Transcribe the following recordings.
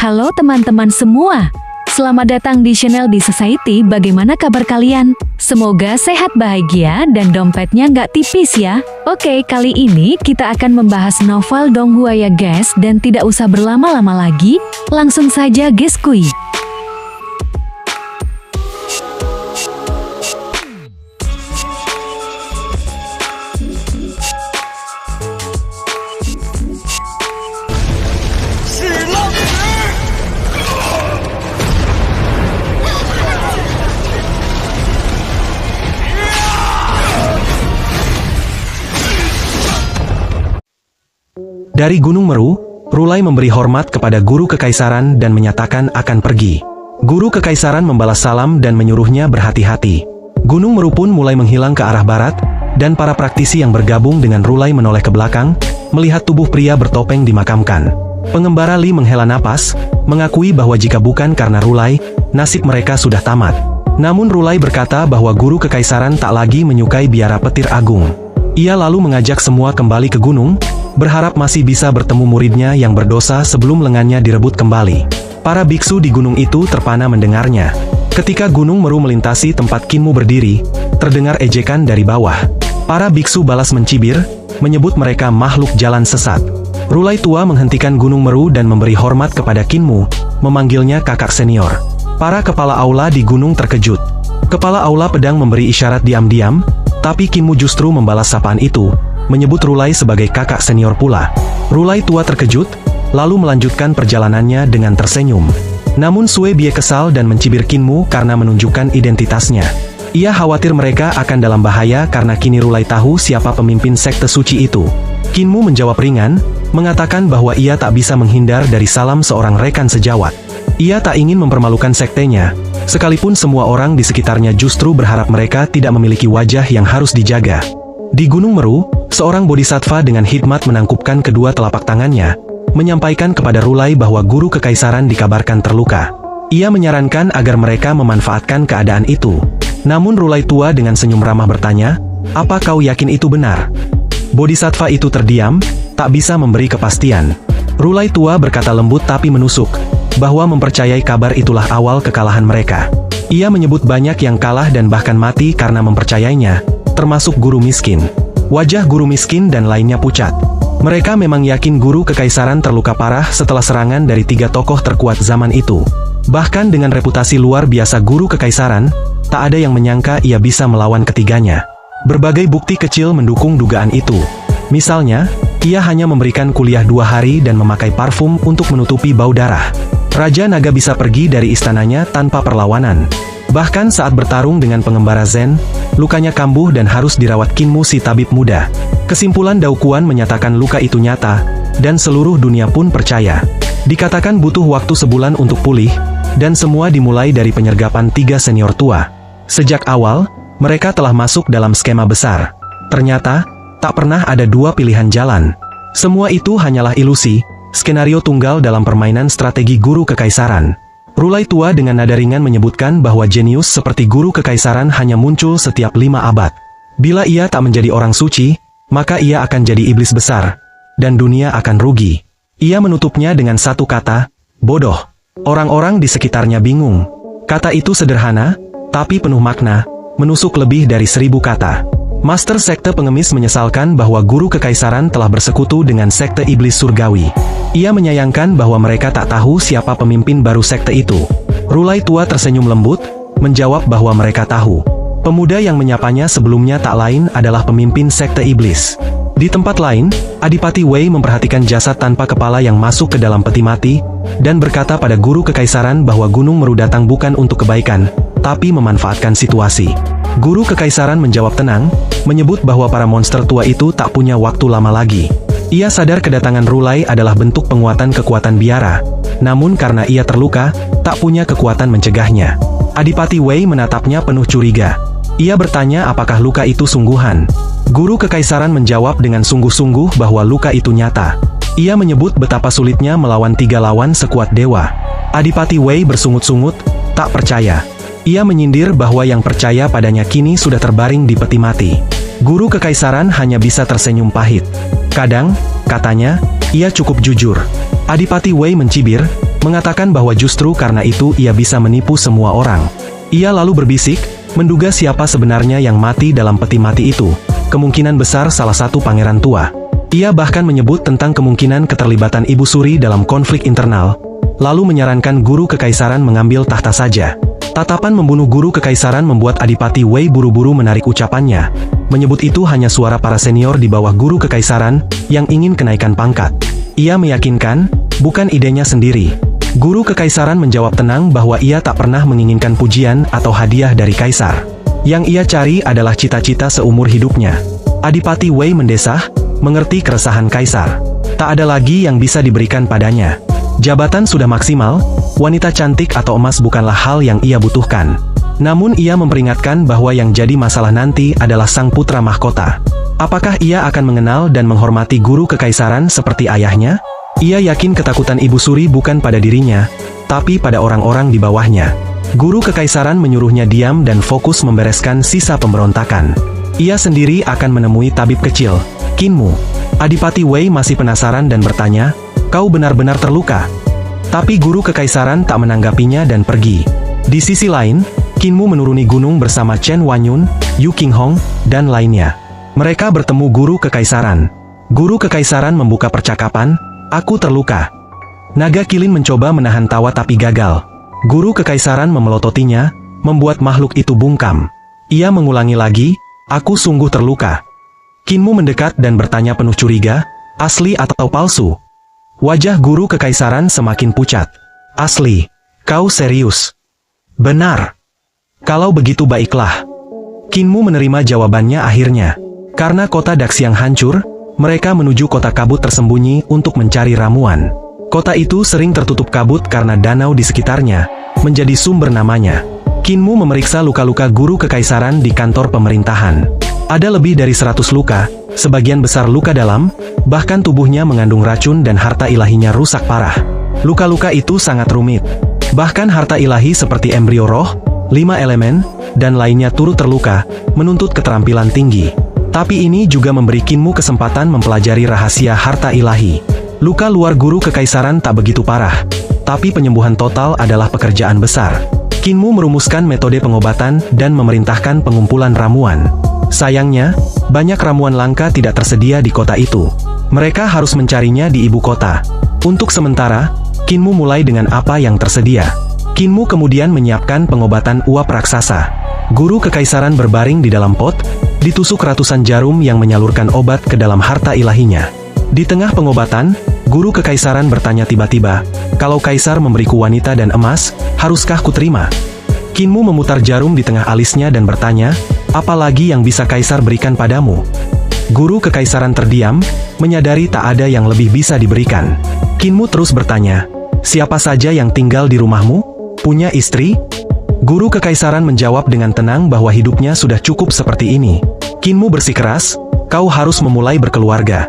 Halo teman-teman semua, selamat datang di channel di Society. Bagaimana kabar kalian? Semoga sehat, bahagia, dan dompetnya nggak tipis ya. Oke, kali ini kita akan membahas novel Donghua ya guys, dan tidak usah berlama-lama lagi, langsung saja guys kuy. Dari Gunung Meru, Rulai memberi hormat kepada guru kekaisaran dan menyatakan akan pergi. Guru kekaisaran membalas salam dan menyuruhnya berhati-hati. Gunung Meru pun mulai menghilang ke arah barat, dan para praktisi yang bergabung dengan Rulai menoleh ke belakang, melihat tubuh pria bertopeng dimakamkan. Pengembara Li menghela napas, mengakui bahwa jika bukan karena Rulai, nasib mereka sudah tamat. Namun Rulai berkata bahwa guru kekaisaran tak lagi menyukai biara petir agung. Ia lalu mengajak semua kembali ke gunung, berharap masih bisa bertemu muridnya yang berdosa sebelum lengannya direbut kembali. Para biksu di gunung itu terpana mendengarnya. Ketika Gunung Meru melintasi tempat Kinmu berdiri, terdengar ejekan dari bawah. Para biksu balas mencibir, menyebut mereka makhluk jalan sesat. Rulai tua menghentikan Gunung Meru dan memberi hormat kepada Kinmu, memanggilnya kakak senior. Para kepala aula di gunung terkejut. Kepala aula pedang memberi isyarat diam-diam, tapi Kinmu justru membalas sapaan itu, menyebut Rulai sebagai kakak senior pula. Rulai tua terkejut, lalu melanjutkan perjalanannya dengan tersenyum. Namun Sue Bie kesal dan mencibir Kinmu karena menunjukkan identitasnya. Ia khawatir mereka akan dalam bahaya karena kini Rulai tahu siapa pemimpin sekte suci itu. Kinmu menjawab ringan, mengatakan bahwa ia tak bisa menghindar dari salam seorang rekan sejawat. Ia tak ingin mempermalukan sektenya, sekalipun semua orang di sekitarnya justru berharap mereka tidak memiliki wajah yang harus dijaga. Di Gunung Meru, seorang bodhisattva dengan hikmat menangkupkan kedua telapak tangannya, menyampaikan kepada Rulai bahwa guru kekaisaran dikabarkan terluka. Ia menyarankan agar mereka memanfaatkan keadaan itu. Namun Rulai tua dengan senyum ramah bertanya, "Apa kau yakin itu benar?" Bodhisattva itu terdiam, tak bisa memberi kepastian. Rulai tua berkata lembut tapi menusuk, bahwa mempercayai kabar itulah awal kekalahan mereka. Ia menyebut banyak yang kalah dan bahkan mati karena mempercayainya, termasuk guru miskin. Wajah guru miskin dan lainnya pucat. Mereka memang yakin guru kekaisaran terluka parah setelah serangan dari 3 tokoh terkuat zaman itu. Bahkan dengan reputasi luar biasa guru kekaisaran, tak ada yang menyangka ia bisa melawan ketiganya. Berbagai bukti kecil mendukung dugaan itu. Misalnya, ia hanya memberikan kuliah 2 hari dan memakai parfum untuk menutupi bau darah. Raja Naga bisa pergi dari istananya tanpa perlawanan. Bahkan saat bertarung dengan pengembara Zen, lukanya kambuh dan harus dirawat Kinmu si tabib muda. Kesimpulan Daukuan menyatakan luka itu nyata, dan seluruh dunia pun percaya. Dikatakan butuh waktu sebulan untuk pulih, dan semua dimulai dari penyergapan 3 senior tua. Sejak awal, mereka telah masuk dalam skema besar. Ternyata, tak pernah ada 2 pilihan jalan. Semua itu hanyalah ilusi, skenario tunggal dalam permainan strategi guru kekaisaran. Rulai tua dengan nada ringan menyebutkan bahwa jenius seperti guru kekaisaran hanya muncul setiap 5 abad. Bila ia tak menjadi orang suci, maka ia akan jadi iblis besar, dan dunia akan rugi. Ia menutupnya dengan satu kata, bodoh. Orang-orang di sekitarnya bingung. Kata itu sederhana, tapi penuh makna, menusuk lebih dari 1000 kata. Master sekte pengemis menyesalkan bahwa guru kekaisaran telah bersekutu dengan sekte iblis surgawi. Ia menyayangkan bahwa mereka tak tahu siapa pemimpin baru sekte itu. Rulai tua tersenyum lembut, menjawab bahwa mereka tahu. Pemuda yang menyapanya sebelumnya tak lain adalah pemimpin sekte iblis. Di tempat lain, Adipati Wei memperhatikan jasad tanpa kepala yang masuk ke dalam peti mati, dan berkata pada guru kekaisaran bahwa Gunung Meru datang bukan untuk kebaikan, tapi memanfaatkan situasi. Guru kekaisaran menjawab tenang, menyebut bahwa para monster tua itu tak punya waktu lama lagi. Ia sadar kedatangan Rulai adalah bentuk penguatan kekuatan biara, namun karena ia terluka, tak punya kekuatan mencegahnya. Adipati Wei menatapnya penuh curiga. Ia bertanya apakah luka itu sungguhan. Guru kekaisaran menjawab dengan sungguh-sungguh bahwa luka itu nyata. Ia menyebut betapa sulitnya melawan 3 lawan sekuat dewa. Adipati Wei bersungut-sungut, tak percaya. Ia menyindir bahwa yang percaya padanya kini sudah terbaring di peti mati. Guru kekaisaran hanya bisa tersenyum pahit. Kadang, katanya, ia cukup jujur. Adipati Wei mencibir, mengatakan bahwa justru karena itu ia bisa menipu semua orang. Ia lalu berbisik, menduga siapa sebenarnya yang mati dalam peti mati itu. Kemungkinan besar salah satu pangeran tua. Ia bahkan menyebut tentang kemungkinan keterlibatan Ibu Suri dalam konflik internal, lalu menyarankan guru kekaisaran mengambil tahta saja. Tatapan membunuh guru kekaisaran membuat Adipati Wei buru-buru menarik ucapannya, menyebut itu hanya suara para senior di bawah guru kekaisaran yang ingin kenaikan pangkat. Ia meyakinkan, bukan idenya sendiri. Guru kekaisaran menjawab tenang bahwa ia tak pernah menginginkan pujian atau hadiah dari kaisar. Yang ia cari adalah cita-cita seumur hidupnya. Adipati Wei mendesah, mengerti keresahan kaisar. Tak ada lagi yang bisa diberikan padanya. Jabatan sudah maksimal, wanita cantik atau emas bukanlah hal yang ia butuhkan. Namun ia memperingatkan bahwa yang jadi masalah nanti adalah sang putra mahkota. Apakah ia akan mengenal dan menghormati guru kekaisaran seperti ayahnya? Ia yakin ketakutan Ibu Suri bukan pada dirinya, tapi pada orang-orang di bawahnya. Guru kekaisaran menyuruhnya diam dan fokus membereskan sisa pemberontakan. Ia sendiri akan menemui tabib kecil, Qinmu. Adipati Wei masih penasaran dan bertanya, "Kau benar-benar terluka?" Tapi guru kekaisaran tak menanggapinya dan pergi. Di sisi lain, Qinmu menuruni gunung bersama Chen Wanyun, Yu Qinghong, dan lainnya. Mereka bertemu guru kekaisaran. Guru kekaisaran membuka percakapan, "Aku terluka." Naga Kilin mencoba menahan tawa tapi gagal. Guru kekaisaran memelototinya, membuat makhluk itu bungkam. Ia mengulangi lagi, "Aku sungguh terluka." Qinmu mendekat dan bertanya penuh curiga, "Asli atau palsu?" Wajah guru kekaisaran semakin pucat. "Asli. Kau serius?" "Benar." "Kalau begitu baiklah." Qinmu menerima jawabannya akhirnya. Karena kota Daxiang hancur, mereka menuju kota kabut tersembunyi untuk mencari ramuan. Kota itu sering tertutup kabut karena danau di sekitarnya, menjadi sumber namanya. Qinmu memeriksa luka-luka guru kekaisaran di kantor pemerintahan. Ada lebih dari 100 luka, sebagian besar luka dalam, bahkan tubuhnya mengandung racun dan harta ilahinya rusak parah. Luka-luka itu sangat rumit. Bahkan harta ilahi seperti embrio roh, 5 elemen, dan lainnya turut terluka, menuntut keterampilan tinggi. Tapi ini juga memberi Qinmu kesempatan mempelajari rahasia harta ilahi. Luka luar guru kekaisaran tak begitu parah, tapi penyembuhan total adalah pekerjaan besar. Qinmu merumuskan metode pengobatan dan memerintahkan pengumpulan ramuan. Sayangnya, banyak ramuan langka tidak tersedia di kota itu. Mereka harus mencarinya di ibu kota. Untuk sementara, Qinmu mulai dengan apa yang tersedia. Qinmu kemudian menyiapkan pengobatan uap raksasa. Guru kekaisaran berbaring di dalam pot, ditusuk ratusan jarum yang menyalurkan obat ke dalam harta ilahinya. Di tengah pengobatan, guru kekaisaran bertanya tiba-tiba, "Kalau kaisar memberiku wanita dan emas, haruskah kuterima?" Qinmu memutar jarum di tengah alisnya dan bertanya, "Apa lagi yang bisa kaisar berikan padamu?" Guru kekaisaran terdiam, menyadari tak ada yang lebih bisa diberikan. Qinmu terus bertanya, "Siapa saja yang tinggal di rumahmu? Punya istri?" Guru kekaisaran menjawab dengan tenang bahwa hidupnya sudah cukup seperti ini. Qinmu bersikeras, "Kau harus memulai berkeluarga."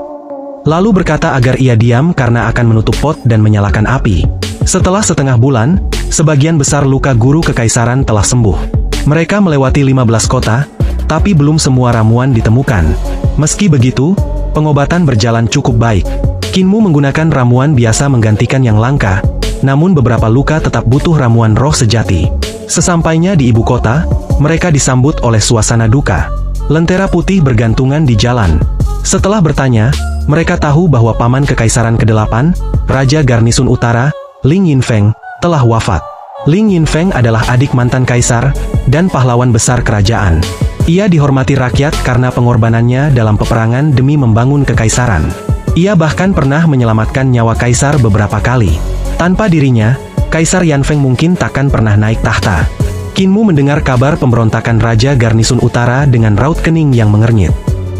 Lalu berkata agar ia diam karena akan menutup pot dan menyalakan api. Setelah setengah bulan, sebagian besar luka guru kekaisaran telah sembuh. Mereka melewati 15 kota, tapi belum semua ramuan ditemukan. Meski begitu, pengobatan berjalan cukup baik. Qinmu menggunakan ramuan biasa menggantikan yang langka, namun beberapa luka tetap butuh ramuan roh sejati. Sesampainya di ibu kota, mereka disambut oleh suasana duka. Lentera putih bergantungan di jalan. Setelah bertanya, mereka tahu bahwa paman kekaisaran ke-8, Raja Garnisun Utara, Ling Yinfeng, telah wafat. Ling Yinfeng adalah adik mantan kaisar, dan pahlawan besar kerajaan. Ia dihormati rakyat karena pengorbanannya dalam peperangan demi membangun kekaisaran. Ia bahkan pernah menyelamatkan nyawa kaisar beberapa kali. Tanpa dirinya, Kaisar Yanfeng mungkin takkan pernah naik tahta. Qinmu mendengar kabar pemberontakan Raja Garnisun Utara dengan raut kening yang mengernyit.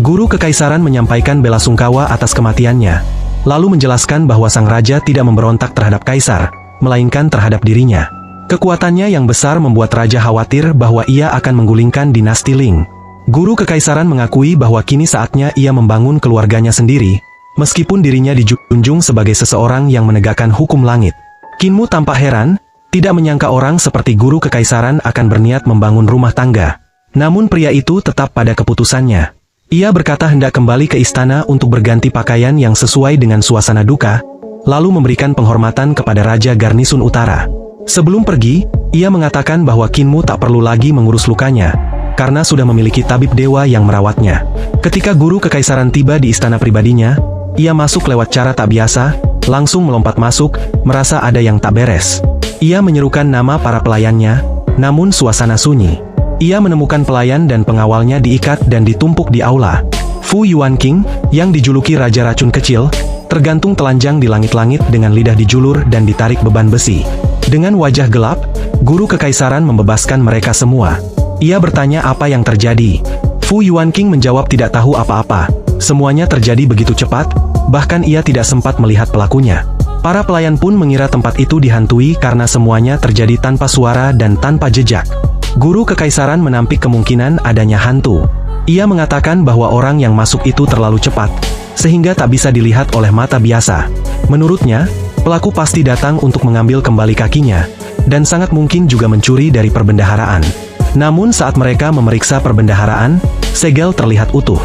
Guru kekaisaran menyampaikan bela sungkawa atas kematiannya, lalu menjelaskan bahwa sang raja tidak memberontak terhadap kaisar, melainkan terhadap dirinya. Kekuatannya yang besar membuat raja khawatir bahwa ia akan menggulingkan dinasti Ling. Guru kekaisaran mengakui bahwa kini saatnya ia membangun keluarganya sendiri, meskipun dirinya dijunjung sebagai seseorang yang menegakkan hukum langit. Qinmu tampak heran, tidak menyangka orang seperti guru kekaisaran akan berniat membangun rumah tangga. Namun pria itu tetap pada keputusannya. Ia berkata hendak kembali ke istana untuk berganti pakaian yang sesuai dengan suasana duka, lalu memberikan penghormatan kepada Raja Garnisun Utara. Sebelum pergi, ia mengatakan bahwa Kinmu tak perlu lagi mengurus lukanya, karena sudah memiliki tabib dewa yang merawatnya. Ketika guru kekaisaran tiba di istana pribadinya, ia masuk lewat cara tak biasa, langsung melompat masuk, merasa ada yang tak beres. Ia menyerukan nama para pelayannya, namun suasana sunyi. Ia menemukan pelayan dan pengawalnya diikat dan ditumpuk di aula. Fu Yuanqing, yang dijuluki Raja Racun Kecil, tergantung telanjang di langit-langit dengan lidah dijulur dan ditarik beban besi. Dengan wajah gelap, guru kekaisaran membebaskan mereka semua. Ia bertanya apa yang terjadi. Fu Yuanqing menjawab tidak tahu apa-apa. Semuanya terjadi begitu cepat, bahkan ia tidak sempat melihat pelakunya. Para pelayan pun mengira tempat itu dihantui karena semuanya terjadi tanpa suara dan tanpa jejak. Guru kekaisaran menampik kemungkinan adanya hantu. Ia mengatakan bahwa orang yang masuk itu terlalu cepat, sehingga tak bisa dilihat oleh mata biasa. Menurutnya, pelaku pasti datang untuk mengambil kembali kakinya, dan sangat mungkin juga mencuri dari perbendaharaan. Namun saat mereka memeriksa perbendaharaan, segel terlihat utuh.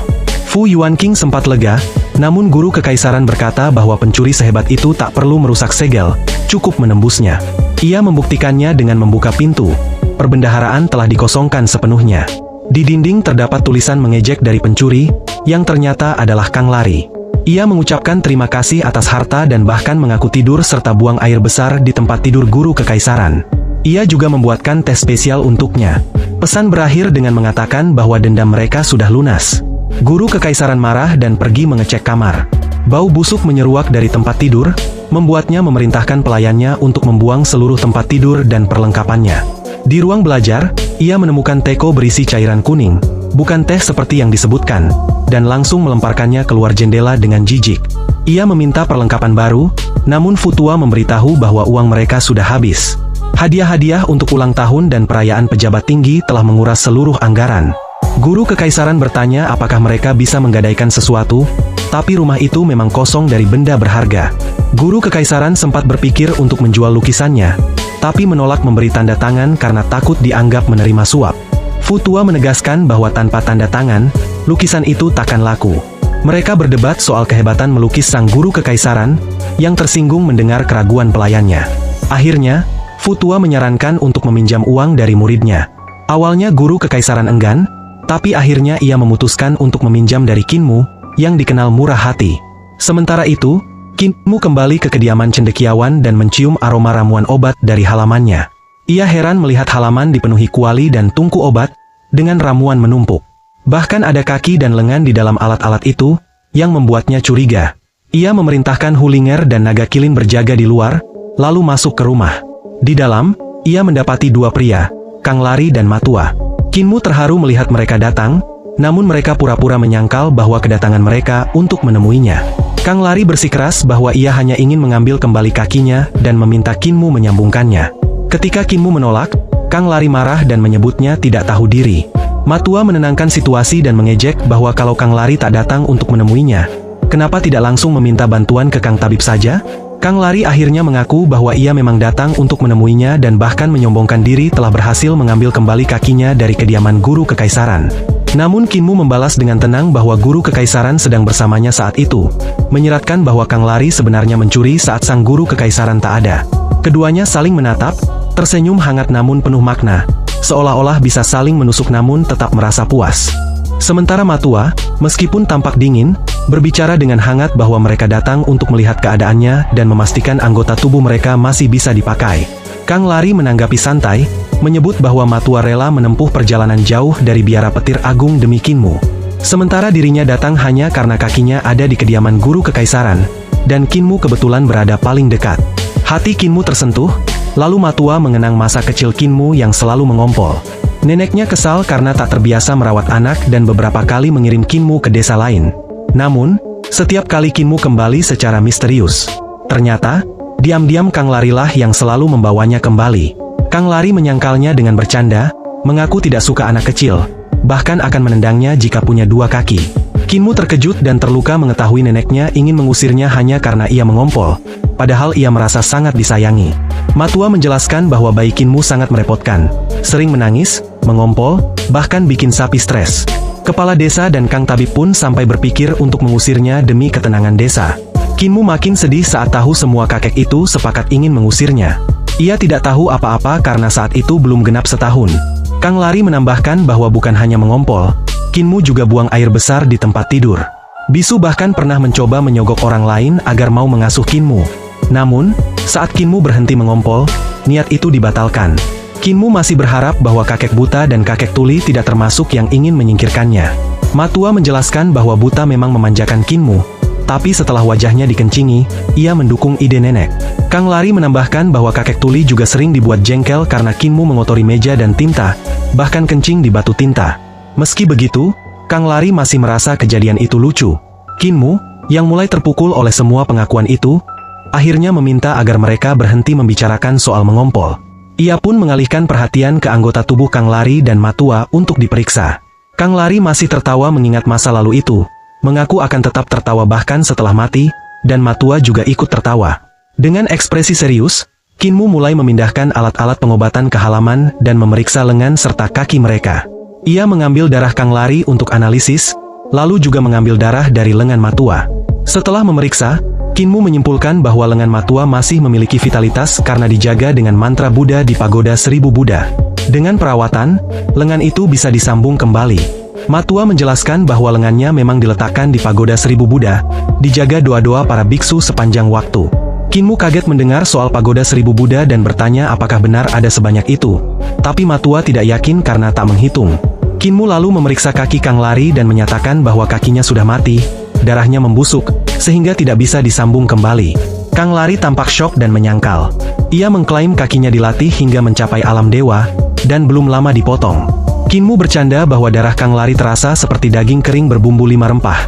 Fu Yuanqing sempat lega, namun guru kekaisaran berkata bahwa pencuri sehebat itu tak perlu merusak segel, cukup menembusnya. Ia membuktikannya dengan membuka pintu. Perbendaharaan telah dikosongkan sepenuhnya. Di dinding terdapat tulisan mengejek dari pencuri, yang ternyata adalah Kang Lari. Ia mengucapkan terima kasih atas harta dan bahkan mengaku tidur serta buang air besar di tempat tidur guru kekaisaran. Ia juga membuatkan teh spesial untuknya. Pesan berakhir dengan mengatakan bahwa dendam mereka sudah lunas. Guru kekaisaran marah dan pergi mengecek kamar. Bau busuk menyeruak dari tempat tidur, membuatnya memerintahkan pelayannya untuk membuang seluruh tempat tidur dan perlengkapannya. Di ruang belajar, ia menemukan teko berisi cairan kuning, bukan teh seperti yang disebutkan, dan langsung melemparkannya keluar jendela dengan jijik. Ia meminta perlengkapan baru, namun Futua memberitahu bahwa uang mereka sudah habis. Hadiah-hadiah untuk ulang tahun dan perayaan pejabat tinggi telah menguras seluruh anggaran. Guru kekaisaran bertanya apakah mereka bisa menggadaikan sesuatu, tapi rumah itu memang kosong dari benda berharga. Guru kekaisaran sempat berpikir untuk menjual lukisannya, tapi menolak memberi tanda tangan karena takut dianggap menerima suap. Futua menegaskan bahwa tanpa tanda tangan, lukisan itu takkan laku. Mereka berdebat soal kehebatan melukis sang guru kekaisaran, yang tersinggung mendengar keraguan pelayannya. Akhirnya, Futua menyarankan untuk meminjam uang dari muridnya. Awalnya guru kekaisaran enggan, tapi akhirnya ia memutuskan untuk meminjam dari Kinmu, yang dikenal murah hati. Sementara itu, Kinmu kembali ke kediaman cendekiawan dan mencium aroma ramuan obat dari halamannya. Ia heran melihat halaman dipenuhi kuali dan tungku obat, dengan ramuan menumpuk. Bahkan ada kaki dan lengan di dalam alat-alat itu, yang membuatnya curiga. Ia memerintahkan Hulinger dan Naga Kilin berjaga di luar, lalu masuk ke rumah. Di dalam, ia mendapati dua pria, Kang Lari dan Matua. Kinmu terharu melihat mereka datang, namun mereka pura-pura menyangkal bahwa kedatangan mereka untuk menemuinya. Kang Lari bersikeras bahwa ia hanya ingin mengambil kembali kakinya dan meminta Kinmu menyambungkannya. Ketika Kinmu menolak, Kang Lari marah dan menyebutnya tidak tahu diri. Matua menenangkan situasi dan mengejek bahwa kalau Kang Lari tak datang untuk menemuinya, kenapa tidak langsung meminta bantuan ke Kang Tabib saja? Kang Lari akhirnya mengaku bahwa ia memang datang untuk menemuinya dan bahkan menyombongkan diri telah berhasil mengambil kembali kakinya dari kediaman guru kekaisaran. Namun Kinmu membalas dengan tenang bahwa guru kekaisaran sedang bersamanya saat itu, menyeratkan bahwa Kang Lari sebenarnya mencuri saat sang guru kekaisaran tak ada. Keduanya saling menatap, tersenyum hangat namun penuh makna, seolah-olah bisa saling menusuk namun tetap merasa puas. Sementara Matua, meskipun tampak dingin, berbicara dengan hangat bahwa mereka datang untuk melihat keadaannya dan memastikan anggota tubuh mereka masih bisa dipakai. Kang Lari menanggapi santai, menyebut bahwa Matua rela menempuh perjalanan jauh dari biara petir agung demi Kinmu. Sementara dirinya datang hanya karena kakinya ada di kediaman guru kekaisaran, dan Kinmu kebetulan berada paling dekat. Hati Kinmu tersentuh, lalu Matua mengenang masa kecil Kinmu yang selalu mengompol. Neneknya kesal karena tak terbiasa merawat anak dan beberapa kali mengirim Kinmu ke desa lain. Namun, setiap kali Kinmu kembali secara misterius. Ternyata, diam-diam Kang Larilah yang selalu membawanya kembali. Kang Lari menyangkalnya dengan bercanda, mengaku tidak suka anak kecil, bahkan akan menendangnya jika punya dua kaki. Kinmu terkejut dan terluka mengetahui neneknya ingin mengusirnya hanya karena ia mengompol, padahal ia merasa sangat disayangi. Matua menjelaskan bahwa bayi Kinmu sangat merepotkan, sering menangis, mengompol, bahkan bikin sapi stres. Kepala desa dan Kang Tabib pun sampai berpikir untuk mengusirnya demi ketenangan desa. Kinmu makin sedih saat tahu semua kakek itu sepakat ingin mengusirnya. Ia tidak tahu apa-apa karena saat itu belum genap setahun. Kang Lari menambahkan bahwa bukan hanya mengompol, Kinmu juga buang air besar di tempat tidur. Bisu bahkan pernah mencoba menyogok orang lain agar mau mengasuh Kinmu. Namun, saat Kinmu berhenti mengompol, niat itu dibatalkan. Kinmu masih berharap bahwa kakek buta dan kakek tuli tidak termasuk yang ingin menyingkirkannya. Matua menjelaskan bahwa buta memang memanjakan Kinmu, tapi setelah wajahnya dikencingi, ia mendukung ide nenek. Kang Lari menambahkan bahwa kakek tuli juga sering dibuat jengkel karena Kinmu mengotori meja dan tinta, bahkan kencing di batu tinta. Meski begitu, Kang Lari masih merasa kejadian itu lucu. Kinmu, yang mulai terpukul oleh semua pengakuan itu, akhirnya meminta agar mereka berhenti membicarakan soal mengompol. Ia pun mengalihkan perhatian ke anggota tubuh Kang Lari dan Matua untuk diperiksa. Kang Lari masih tertawa mengingat masa lalu itu, mengaku akan tetap tertawa bahkan setelah mati, dan Matua juga ikut tertawa. Dengan ekspresi serius, Kinmu mulai memindahkan alat-alat pengobatan ke halaman dan memeriksa lengan serta kaki mereka. Ia mengambil darah Kang Lari untuk analisis, lalu juga mengambil darah dari lengan Matua. Setelah memeriksa, Kinmu menyimpulkan bahwa lengan Matua masih memiliki vitalitas karena dijaga dengan mantra Buddha di pagoda 1000 Buddha. Dengan perawatan, lengan itu bisa disambung kembali. Matua menjelaskan bahwa lengannya memang diletakkan di pagoda 1000 Buddha, dijaga doa-doa para biksu sepanjang waktu. Kinmu kaget mendengar soal pagoda 1000 Buddha dan bertanya apakah benar ada sebanyak itu. Tapi Matua tidak yakin karena tak menghitung. Kinmu lalu memeriksa kaki Kang Lari dan menyatakan bahwa kakinya sudah mati, darahnya membusuk, sehingga tidak bisa disambung kembali. Kang Lari tampak syok dan menyangkal. Ia mengklaim kakinya dilatih hingga mencapai alam dewa, dan belum lama dipotong. Kinmu bercanda bahwa darah Kang Lari terasa seperti daging kering berbumbu 5 rempah,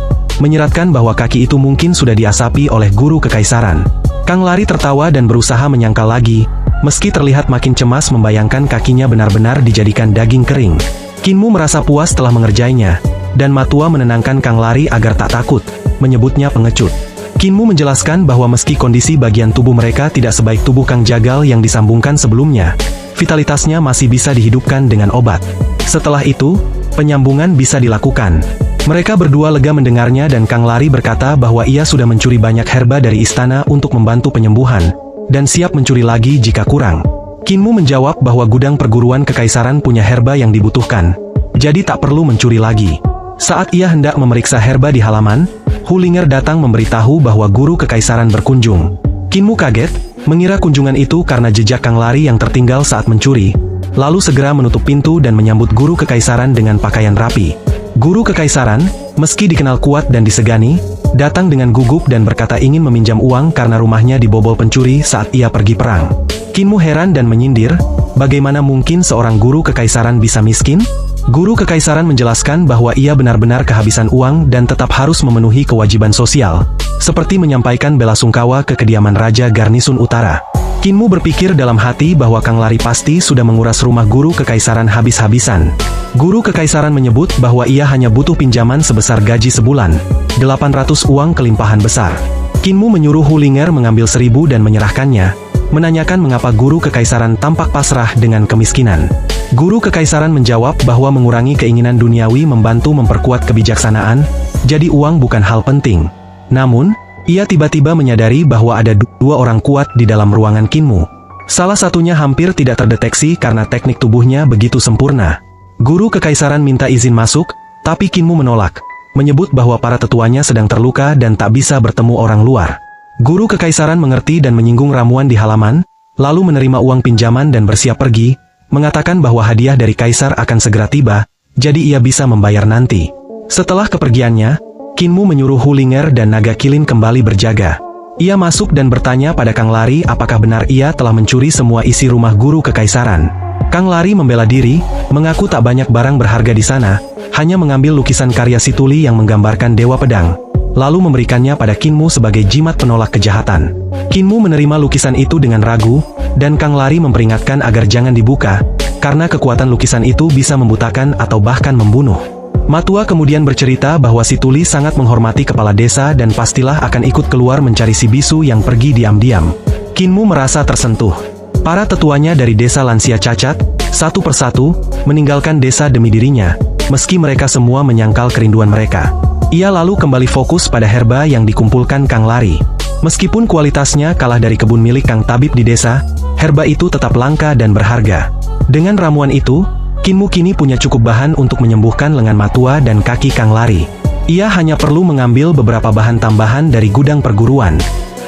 menyeratkan bahwa kaki itu mungkin sudah diasapi oleh guru kekaisaran. Kang Lari tertawa dan berusaha menyangkal lagi, meski terlihat makin cemas membayangkan kakinya benar-benar dijadikan daging kering. Kinmu merasa puas setelah mengerjainya, dan Matua menenangkan Kang Lari agar tak takut, menyebutnya pengecut. Kinmu menjelaskan bahwa meski kondisi bagian tubuh mereka tidak sebaik tubuh Kang Jagal yang disambungkan sebelumnya, vitalitasnya masih bisa dihidupkan dengan obat. Setelah itu, penyambungan bisa dilakukan. Mereka berdua lega mendengarnya dan Kang Lari berkata bahwa ia sudah mencuri banyak herba dari istana untuk membantu penyembuhan, dan siap mencuri lagi jika kurang. Kinmu menjawab bahwa gudang perguruan kekaisaran punya herba yang dibutuhkan, jadi tak perlu mencuri lagi. Saat ia hendak memeriksa herba di halaman, Hulinger datang memberitahu bahwa guru kekaisaran berkunjung. Kinmu kaget, mengira kunjungan itu karena jejak Kang Lari yang tertinggal saat mencuri, lalu segera menutup pintu dan menyambut guru kekaisaran dengan pakaian rapi. Guru kekaisaran, meski dikenal kuat dan disegani, datang dengan gugup dan berkata ingin meminjam uang karena rumahnya dibobol pencuri saat ia pergi perang. Kinmu heran dan menyindir, bagaimana mungkin seorang guru kekaisaran bisa miskin? Guru kekaisaran menjelaskan bahwa ia benar-benar kehabisan uang dan tetap harus memenuhi kewajiban sosial, seperti menyampaikan bela sungkawa ke kediaman Raja Garnisun Utara. Kinmu berpikir dalam hati bahwa Kang Lari pasti sudah menguras rumah guru kekaisaran habis-habisan. Guru kekaisaran menyebut bahwa ia hanya butuh pinjaman sebesar gaji sebulan, 800 uang kelimpahan besar. Kinmu menyuruh Hulinger mengambil 1000 dan menyerahkannya, menanyakan mengapa guru kekaisaran tampak pasrah dengan kemiskinan. Guru kekaisaran menjawab bahwa mengurangi keinginan duniawi membantu memperkuat kebijaksanaan, jadi uang bukan hal penting. Namun, ia tiba-tiba menyadari bahwa ada dua orang kuat di dalam ruangan Kinmu. Salah satunya hampir tidak terdeteksi karena teknik tubuhnya begitu sempurna. Guru kekaisaran minta izin masuk, tapi Kinmu menolak, menyebut bahwa para tetuanya sedang terluka dan tak bisa bertemu orang luar. Guru kekaisaran mengerti dan menyinggung ramuan di halaman, lalu menerima uang pinjaman dan bersiap pergi, mengatakan bahwa hadiah dari kaisar akan segera tiba, jadi ia bisa membayar nanti. Setelah kepergiannya, Kinmu menyuruh Hulinger dan Naga Kilin kembali berjaga. Ia masuk dan bertanya pada Kang Lari apakah benar ia telah mencuri semua isi rumah guru kekaisaran. Kang Lari membela diri, mengaku tak banyak barang berharga di sana, hanya mengambil lukisan karya Situli yang menggambarkan Dewa Pedang, lalu memberikannya pada Kinmu sebagai jimat penolak kejahatan. Kinmu menerima lukisan itu dengan ragu, dan Kang Lari memperingatkan agar jangan dibuka, karena kekuatan lukisan itu bisa membutakan atau bahkan membunuh. Matua kemudian bercerita bahwa Situli sangat menghormati kepala desa dan pastilah akan ikut keluar mencari si bisu yang pergi diam-diam. Kinmu merasa tersentuh. Para tetuanya dari desa lansia cacat, satu persatu, meninggalkan desa demi dirinya, meski mereka semua menyangkal kerinduan mereka. Ia lalu kembali fokus pada herba yang dikumpulkan Kang Lari. Meskipun kualitasnya kalah dari kebun milik Kang Tabib di desa, herba itu tetap langka dan berharga. Dengan ramuan itu, Kinmu kini punya cukup bahan untuk menyembuhkan lengan matua dan kaki Kang Lari. Ia hanya perlu mengambil beberapa bahan tambahan dari gudang perguruan.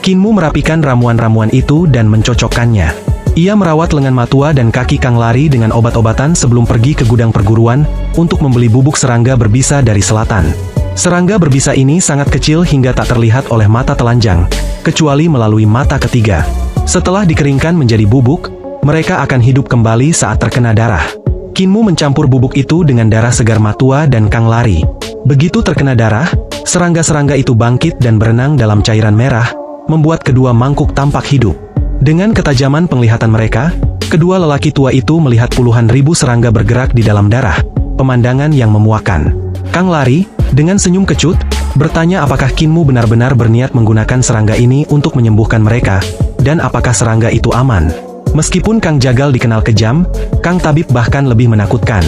Kinmu merapikan ramuan-ramuan itu dan mencocokkannya. Ia merawat lengan matua dan kaki Kang Lari dengan obat-obatan sebelum pergi ke gudang perguruan untuk membeli bubuk serangga berbisa dari selatan. Serangga berbisa ini sangat kecil hingga tak terlihat oleh mata telanjang, kecuali melalui mata ketiga. Setelah dikeringkan menjadi bubuk, mereka akan hidup kembali saat terkena darah. Kinmu mencampur bubuk itu dengan darah segar matua dan Kang Lari. Begitu terkena darah, serangga-serangga itu bangkit dan berenang dalam cairan merah, membuat kedua mangkuk tampak hidup. Dengan ketajaman penglihatan mereka, kedua lelaki tua itu melihat puluhan ribu serangga bergerak di dalam darah, pemandangan yang memuakkan. Kang Lari, dengan senyum kecut, bertanya apakah Kinmu benar-benar berniat menggunakan serangga ini untuk menyembuhkan mereka, dan apakah serangga itu aman. Meskipun Kang Jagal dikenal kejam, Kang Tabib bahkan lebih menakutkan.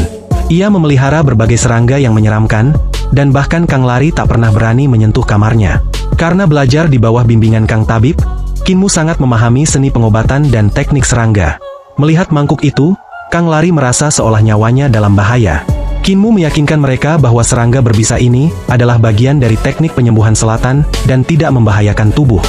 Ia memelihara berbagai serangga yang menyeramkan, dan bahkan Kang Lari tak pernah berani menyentuh kamarnya. Karena belajar di bawah bimbingan Kang Tabib, Kinmu sangat memahami seni pengobatan dan teknik serangga. Melihat mangkuk itu, Kang Lari merasa seolah nyawanya dalam bahaya. Kinmu meyakinkan mereka bahwa serangga berbisa ini adalah bagian dari teknik penyembuhan selatan dan tidak membahayakan tubuh.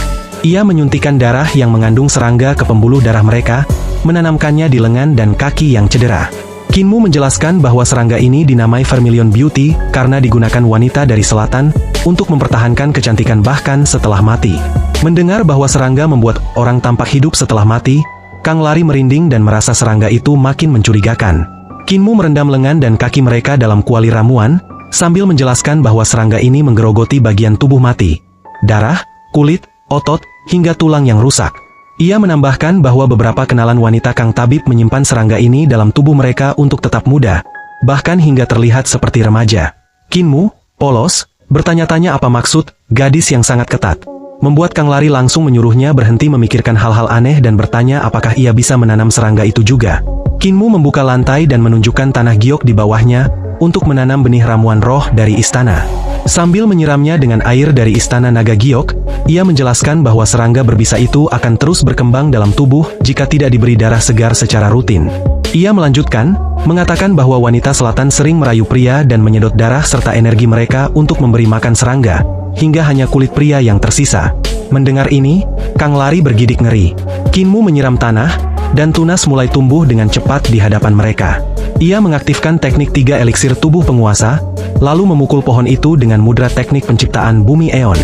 Ia menyuntikkan darah yang mengandung serangga ke pembuluh darah mereka, menanamkannya di lengan dan kaki yang cedera. Kinmu menjelaskan bahwa serangga ini dinamai Vermilion Beauty karena digunakan wanita dari selatan untuk mempertahankan kecantikan bahkan setelah mati. Mendengar bahwa serangga membuat orang tampak hidup setelah mati, Kang Lari merinding dan merasa serangga itu makin mencurigakan. Kinmu merendam lengan dan kaki mereka dalam kuali ramuan, sambil menjelaskan bahwa serangga ini menggerogoti bagian tubuh mati. Darah, kulit, otot, hingga tulang yang rusak. Ia menambahkan bahwa beberapa kenalan wanita Kang Tabib menyimpan serangga ini dalam tubuh mereka untuk tetap muda, bahkan hingga terlihat seperti remaja. Kinmu, polos, bertanya-tanya apa maksud gadis yang sangat ketat. Membuat Kang Lari langsung menyuruhnya berhenti memikirkan hal-hal aneh dan bertanya apakah ia bisa menanam serangga itu juga. Kinmu membuka lantai dan menunjukkan tanah giok di bawahnya untuk menanam benih ramuan roh dari istana. Sambil menyiramnya dengan air dari istana naga giok, ia menjelaskan bahwa serangga berbisa itu akan terus berkembang dalam tubuh jika tidak diberi darah segar secara rutin. Ia melanjutkan, mengatakan bahwa wanita selatan sering merayu pria dan menyedot darah serta energi mereka untuk memberi makan serangga, hingga hanya kulit pria yang tersisa. Mendengar ini, Kang Lari bergidik ngeri. Kinmu menyiram tanah, dan tunas mulai tumbuh dengan cepat di hadapan mereka. Ia mengaktifkan teknik 3 eliksir tubuh penguasa, lalu memukul pohon itu dengan mudra teknik penciptaan bumi eon.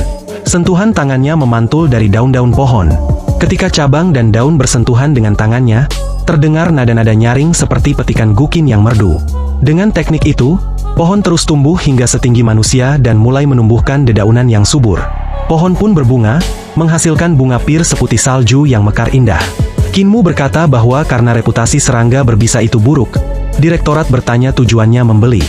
Sentuhan tangannya memantul dari daun-daun pohon. Ketika cabang dan daun bersentuhan dengan tangannya, terdengar nada-nada nyaring seperti petikan gukin yang merdu. Dengan teknik itu, pohon terus tumbuh hingga setinggi manusia dan mulai menumbuhkan dedaunan yang subur. Pohon pun berbunga, menghasilkan bunga pir seputih salju yang mekar indah. Kinmu berkata bahwa karena reputasi serangga berbisa itu buruk, direktorat bertanya tujuannya membeli.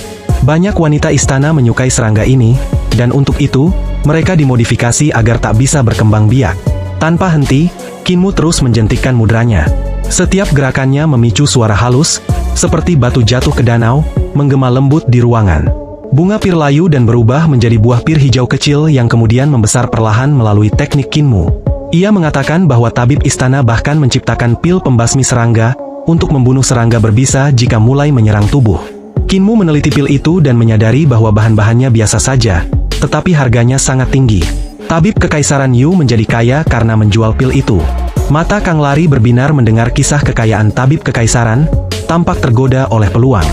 Banyak wanita istana menyukai serangga ini, dan untuk itu, mereka dimodifikasi agar tak bisa berkembang biak. Tanpa henti, Kinmu terus menjentikkan mudranya. Setiap gerakannya memicu suara halus, seperti batu jatuh ke danau, menggema lembut di ruangan. Bunga pir layu dan berubah menjadi buah pir hijau kecil yang kemudian membesar perlahan melalui teknik Kinmu. Ia mengatakan bahwa tabib istana bahkan menciptakan pil pembasmi serangga untuk membunuh serangga berbisa jika mulai menyerang tubuh. Kinmu meneliti pil itu dan menyadari bahwa bahan-bahannya biasa saja, tetapi harganya sangat tinggi. Tabib Kekaisaran Yu menjadi kaya karena menjual pil itu. Mata Kang Lari berbinar mendengar kisah kekayaan tabib kekaisaran, tampak tergoda oleh peluang.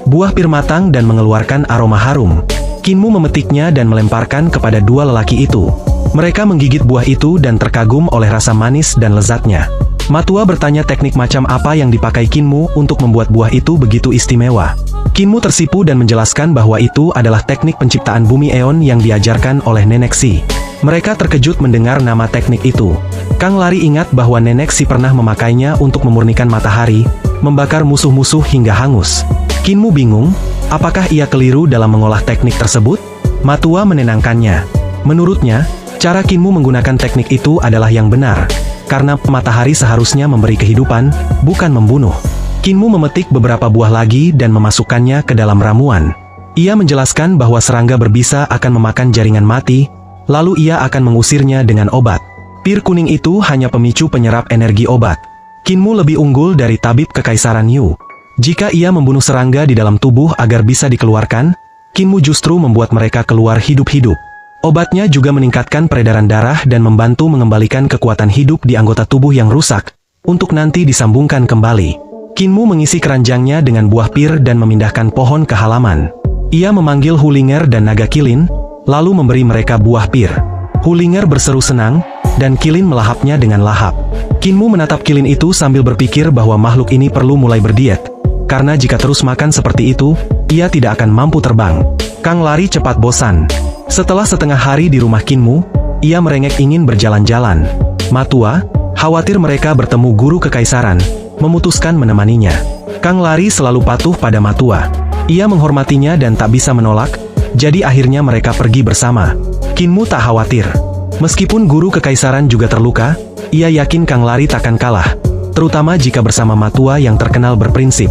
Buah pir matang dan mengeluarkan aroma harum. Kinmu memetiknya dan melemparkan kepada dua lelaki itu. Mereka menggigit buah itu dan terkagum oleh rasa manis dan lezatnya. Matua bertanya teknik macam apa yang dipakai Kinmu untuk membuat buah itu begitu istimewa. Kinmu tersipu dan menjelaskan bahwa itu adalah teknik penciptaan bumi eon yang diajarkan oleh Nenek Si. Mereka terkejut mendengar nama teknik itu. Kang Lari ingat bahwa Nenek Si pernah memakainya untuk memurnikan matahari, membakar musuh-musuh hingga hangus. Kinmu bingung, apakah ia keliru dalam mengolah teknik tersebut? Matua menenangkannya. Menurutnya, cara Kinmu menggunakan teknik itu adalah yang benar, karena matahari seharusnya memberi kehidupan, bukan membunuh. Kinmu memetik beberapa buah lagi dan memasukkannya ke dalam ramuan. Ia menjelaskan bahwa serangga berbisa akan memakan jaringan mati, lalu ia akan mengusirnya dengan obat. Pir kuning itu hanya pemicu penyerap energi obat. Kinmu lebih unggul dari tabib kekaisaran Yu. Jika ia membunuh serangga di dalam tubuh agar bisa dikeluarkan, Kinmu justru membuat mereka keluar hidup-hidup. Obatnya juga meningkatkan peredaran darah dan membantu mengembalikan kekuatan hidup di anggota tubuh yang rusak, untuk nanti disambungkan kembali. Kinmu mengisi keranjangnya dengan buah pir dan memindahkan pohon ke halaman. Ia memanggil Hulinger dan naga Kilin, lalu memberi mereka buah pir. Hulinger berseru senang, dan Kilin melahapnya dengan lahap. Kinmu menatap Kilin itu sambil berpikir bahwa makhluk ini perlu mulai berdiet, karena jika terus makan seperti itu, ia tidak akan mampu terbang. Kang lari cepat bosan. Setelah setengah hari di rumah Kinmu, ia merengek ingin berjalan-jalan. Matua, khawatir mereka bertemu guru kekaisaran, memutuskan menemaninya. Kang lari selalu patuh pada Matua. Ia menghormatinya dan tak bisa menolak, jadi akhirnya mereka pergi bersama. Kinmu tak khawatir. Meskipun guru kekaisaran juga terluka, ia yakin Kang lari takkan kalah, terutama jika bersama Matua yang terkenal berprinsip.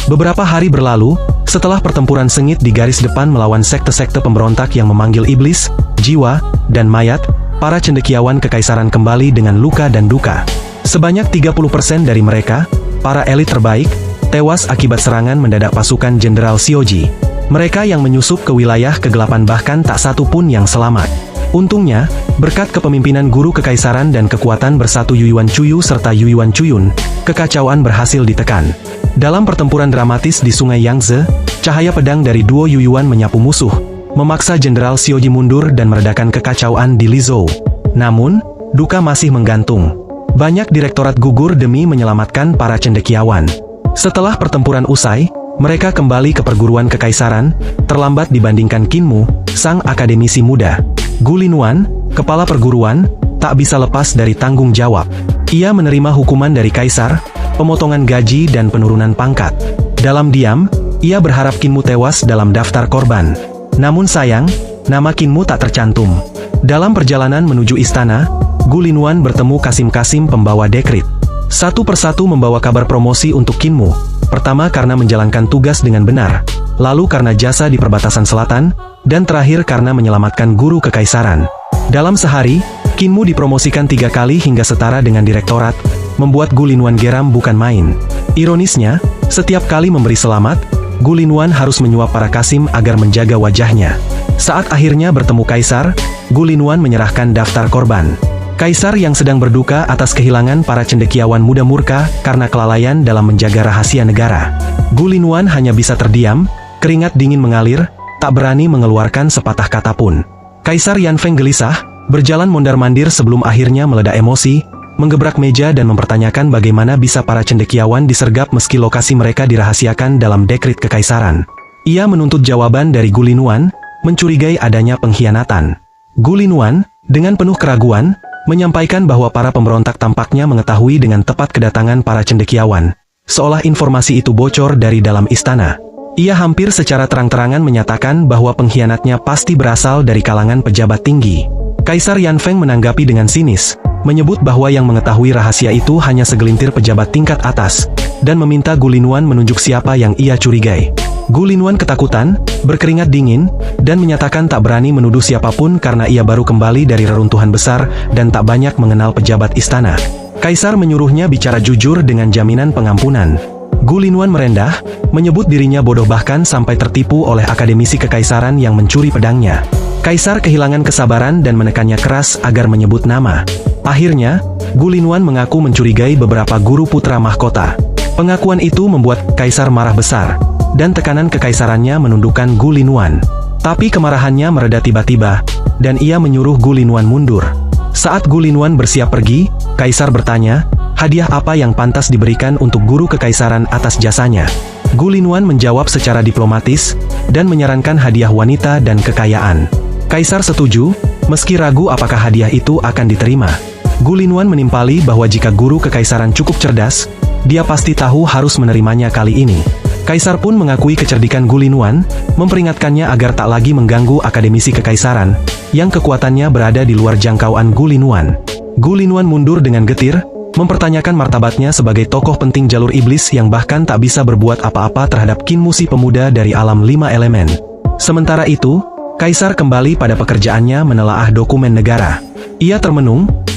Beberapa hari berlalu, setelah pertempuran sengit di garis depan melawan sekte-sekte pemberontak yang memanggil iblis, jiwa, dan mayat, para cendekiawan kekaisaran kembali dengan luka dan duka. Sebanyak 30% dari mereka, para elit terbaik, tewas akibat serangan mendadak pasukan Jenderal Xiaoji. Mereka yang menyusup ke wilayah kegelapan bahkan tak satu pun yang selamat. Untungnya, berkat kepemimpinan guru kekaisaran dan kekuatan bersatu Yuyuan Chuyu serta Yuyuan Chuyun, kekacauan berhasil ditekan. Dalam pertempuran dramatis di Sungai Yangtze, cahaya pedang dari duo Yuyuan menyapu musuh, memaksa Jenderal Xiaoji mundur dan meredakan kekacauan di Lizhou. Namun, duka masih menggantung. Banyak direktorat gugur demi menyelamatkan para cendekiawan. Setelah pertempuran usai, mereka kembali ke perguruan kekaisaran, terlambat dibandingkan Kinmu, sang akademisi muda. Gu Linwan, kepala perguruan, tak bisa lepas dari tanggung jawab. Ia menerima hukuman dari kaisar, pemotongan gaji dan penurunan pangkat. Dalam diam, ia berharap Kinmu tewas dalam daftar korban. Namun sayang, nama Kinmu tak tercantum. Dalam perjalanan menuju istana, Gu Linwan bertemu Kasim-Kasim pembawa dekrit. Satu persatu membawa kabar promosi untuk Kinmu. Pertama karena menjalankan tugas dengan benar, lalu karena jasa di perbatasan selatan, dan terakhir karena menyelamatkan guru kekaisaran. Dalam sehari, Kinmu dipromosikan 3 kali hingga setara dengan direktorat, membuat Gu Linwan geram bukan main. Ironisnya, setiap kali memberi selamat, Gu Linwan harus menyuap para Kasim agar menjaga wajahnya. Saat akhirnya bertemu kaisar, Gu Linwan menyerahkan daftar korban. Kaisar yang sedang berduka atas kehilangan para cendekiawan muda murka karena kelalaian dalam menjaga rahasia negara. Gu Linwan hanya bisa terdiam, keringat dingin mengalir, tak berani mengeluarkan sepatah kata pun. Kaisar Yanfeng gelisah, berjalan mondar-mandir sebelum akhirnya meledak emosi, menggebrak meja dan mempertanyakan bagaimana bisa para cendekiawan disergap meski lokasi mereka dirahasiakan dalam dekrit kekaisaran. Ia menuntut jawaban dari Gu Linwan, mencurigai adanya pengkhianatan. Gu Linwan, dengan penuh keraguan, menyampaikan bahwa para pemberontak tampaknya mengetahui dengan tepat kedatangan para cendekiawan, seolah informasi itu bocor dari dalam istana. Ia hampir secara terang-terangan menyatakan bahwa pengkhianatnya pasti berasal dari kalangan pejabat tinggi. Kaisar Yanfeng menanggapi dengan sinis, menyebut bahwa yang mengetahui rahasia itu hanya segelintir pejabat tingkat atas, dan meminta Gu Linwan menunjuk siapa yang ia curigai. Gu Linwan ketakutan, berkeringat dingin, dan menyatakan tak berani menuduh siapapun karena ia baru kembali dari reruntuhan besar dan tak banyak mengenal pejabat istana. Kaisar menyuruhnya bicara jujur dengan jaminan pengampunan. Gu Linwan merendah, menyebut dirinya bodoh bahkan sampai tertipu oleh akademisi kekaisaran yang mencuri pedangnya. Kaisar kehilangan kesabaran dan menekannya keras agar menyebut nama. Akhirnya, Gu Linwan mengaku mencurigai beberapa guru putra mahkota. Pengakuan itu membuat Kaisar marah besar, dan tekanan kekaisarannya menundukkan Gu Linwan. Tapi kemarahannya mereda tiba-tiba, dan ia menyuruh Gu Linwan mundur. Saat Gu Linwan bersiap pergi, Kaisar bertanya, hadiah apa yang pantas diberikan untuk guru kekaisaran atas jasanya. Gu Linwan menjawab secara diplomatis, dan menyarankan hadiah wanita dan kekayaan. Kaisar setuju, meski ragu apakah hadiah itu akan diterima. Gu Linwan menimpali bahwa jika guru kekaisaran cukup cerdas, dia pasti tahu harus menerimanya kali ini. Kaisar pun mengakui kecerdikan Gu Linwan, memperingatkannya agar tak lagi mengganggu akademisi kekaisaran, yang kekuatannya berada di luar jangkauan Gu Linwan. Gu Linwan mundur dengan getir, mempertanyakan martabatnya sebagai tokoh penting jalur iblis yang bahkan tak bisa berbuat apa-apa terhadap Kinmu si pemuda dari alam 5 elemen. Sementara itu, Kaisar kembali pada pekerjaannya menelaah dokumen negara. Ia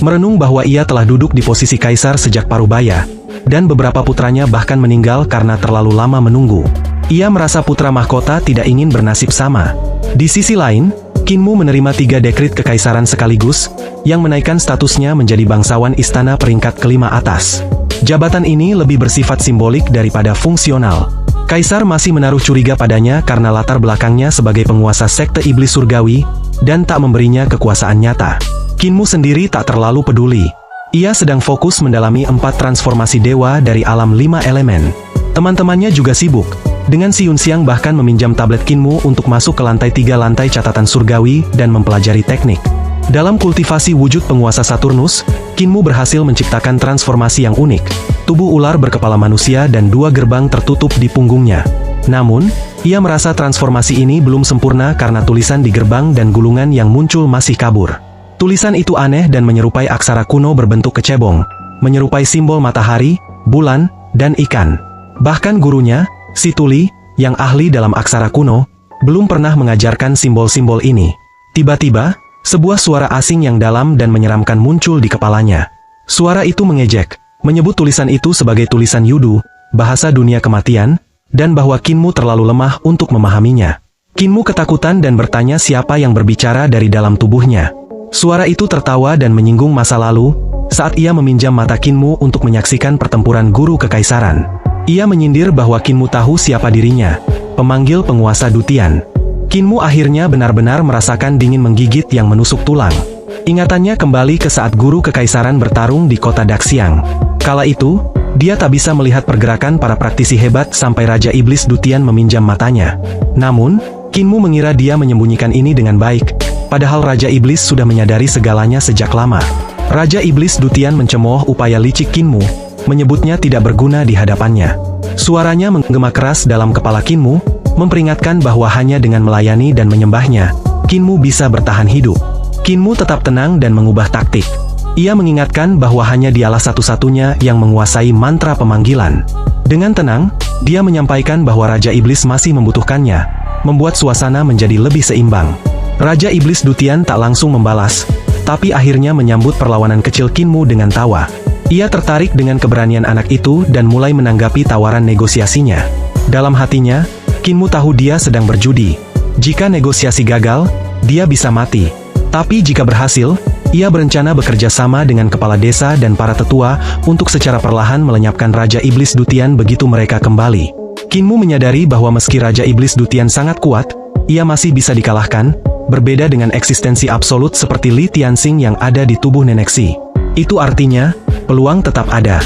merenung bahwa ia telah duduk di posisi kaisar sejak Parubaya, dan beberapa putranya bahkan meninggal karena terlalu lama menunggu. Ia merasa putra mahkota tidak ingin bernasib sama. Di sisi lain, Kinmu menerima 3 dekrit kekaisaran sekaligus, yang menaikkan statusnya menjadi bangsawan istana peringkat kelima atas. Jabatan ini lebih bersifat simbolik daripada fungsional. Kaisar masih menaruh curiga padanya karena latar belakangnya sebagai penguasa sekte iblis surgawi, dan tak memberinya kekuasaan nyata. Kinmu sendiri tak terlalu peduli. Ia sedang fokus mendalami 4 transformasi dewa dari alam 5 elemen. Teman-temannya juga sibuk, dengan si Yunxiang bahkan meminjam tablet Kinmu untuk masuk ke lantai 3 lantai catatan surgawi dan mempelajari teknik. Dalam kultivasi wujud penguasa Saturnus, Kinmu berhasil menciptakan transformasi yang unik. Tubuh ular berkepala manusia dan 2 gerbang tertutup di punggungnya. Namun, ia merasa transformasi ini belum sempurna karena tulisan di gerbang dan gulungan yang muncul masih kabur. Tulisan itu aneh dan menyerupai aksara kuno berbentuk kecebong, menyerupai simbol matahari, bulan, dan ikan. Bahkan gurunya, si Tuli, yang ahli dalam aksara kuno, belum pernah mengajarkan simbol-simbol ini. Tiba-tiba, sebuah suara asing yang dalam dan menyeramkan muncul di kepalanya. Suara itu mengejek, menyebut tulisan itu sebagai tulisan Yudu, bahasa dunia kematian, dan bahwa Kinmu terlalu lemah untuk memahaminya. Kinmu ketakutan dan bertanya siapa yang berbicara dari dalam tubuhnya. Suara itu tertawa dan menyinggung masa lalu, saat ia meminjam mata Kinmu untuk menyaksikan pertempuran guru kekaisaran. Ia menyindir bahwa Kinmu tahu siapa dirinya, pemanggil penguasa Dutian. Kinmu akhirnya benar-benar merasakan dingin menggigit yang menusuk tulang. Ingatannya kembali ke saat guru kekaisaran bertarung di kota Daxiang. Kala itu, dia tak bisa melihat pergerakan para praktisi hebat sampai Raja Iblis Dutian meminjam matanya. Namun, Kinmu mengira dia menyembunyikan ini dengan baik, padahal Raja Iblis sudah menyadari segalanya sejak lama. Raja Iblis Dutian mencemooh upaya licik Kinmu, menyebutnya tidak berguna di hadapannya. Suaranya menggema keras dalam kepala Kinmu, memperingatkan bahwa hanya dengan melayani dan menyembahnya, Kinmu bisa bertahan hidup. Kinmu tetap tenang dan mengubah taktik. Ia mengingatkan bahwa hanya dialah satu-satunya yang menguasai mantra pemanggilan. Dengan tenang, dia menyampaikan bahwa Raja Iblis masih membutuhkannya, membuat suasana menjadi lebih seimbang. Raja Iblis Dutian tak langsung membalas, tapi akhirnya menyambut perlawanan kecil Kinmu dengan tawa. Ia tertarik dengan keberanian anak itu dan mulai menanggapi tawaran negosiasinya. Dalam hatinya, Kinmu tahu dia sedang berjudi. Jika negosiasi gagal, dia bisa mati. Tapi jika berhasil, ia berencana bekerja sama dengan kepala desa dan para tetua untuk secara perlahan melenyapkan Raja Iblis Dutian begitu mereka kembali. Kinmu menyadari bahwa meski Raja Iblis Dutian sangat kuat, ia masih bisa dikalahkan, berbeda dengan eksistensi absolut seperti Li Tianxing yang ada di tubuh Nenek Si. Itu artinya, peluang tetap ada.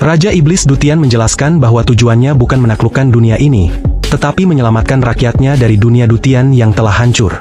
Raja Iblis Dutian menjelaskan bahwa tujuannya bukan menaklukkan dunia ini, tetapi menyelamatkan rakyatnya dari dunia Dutian yang telah hancur.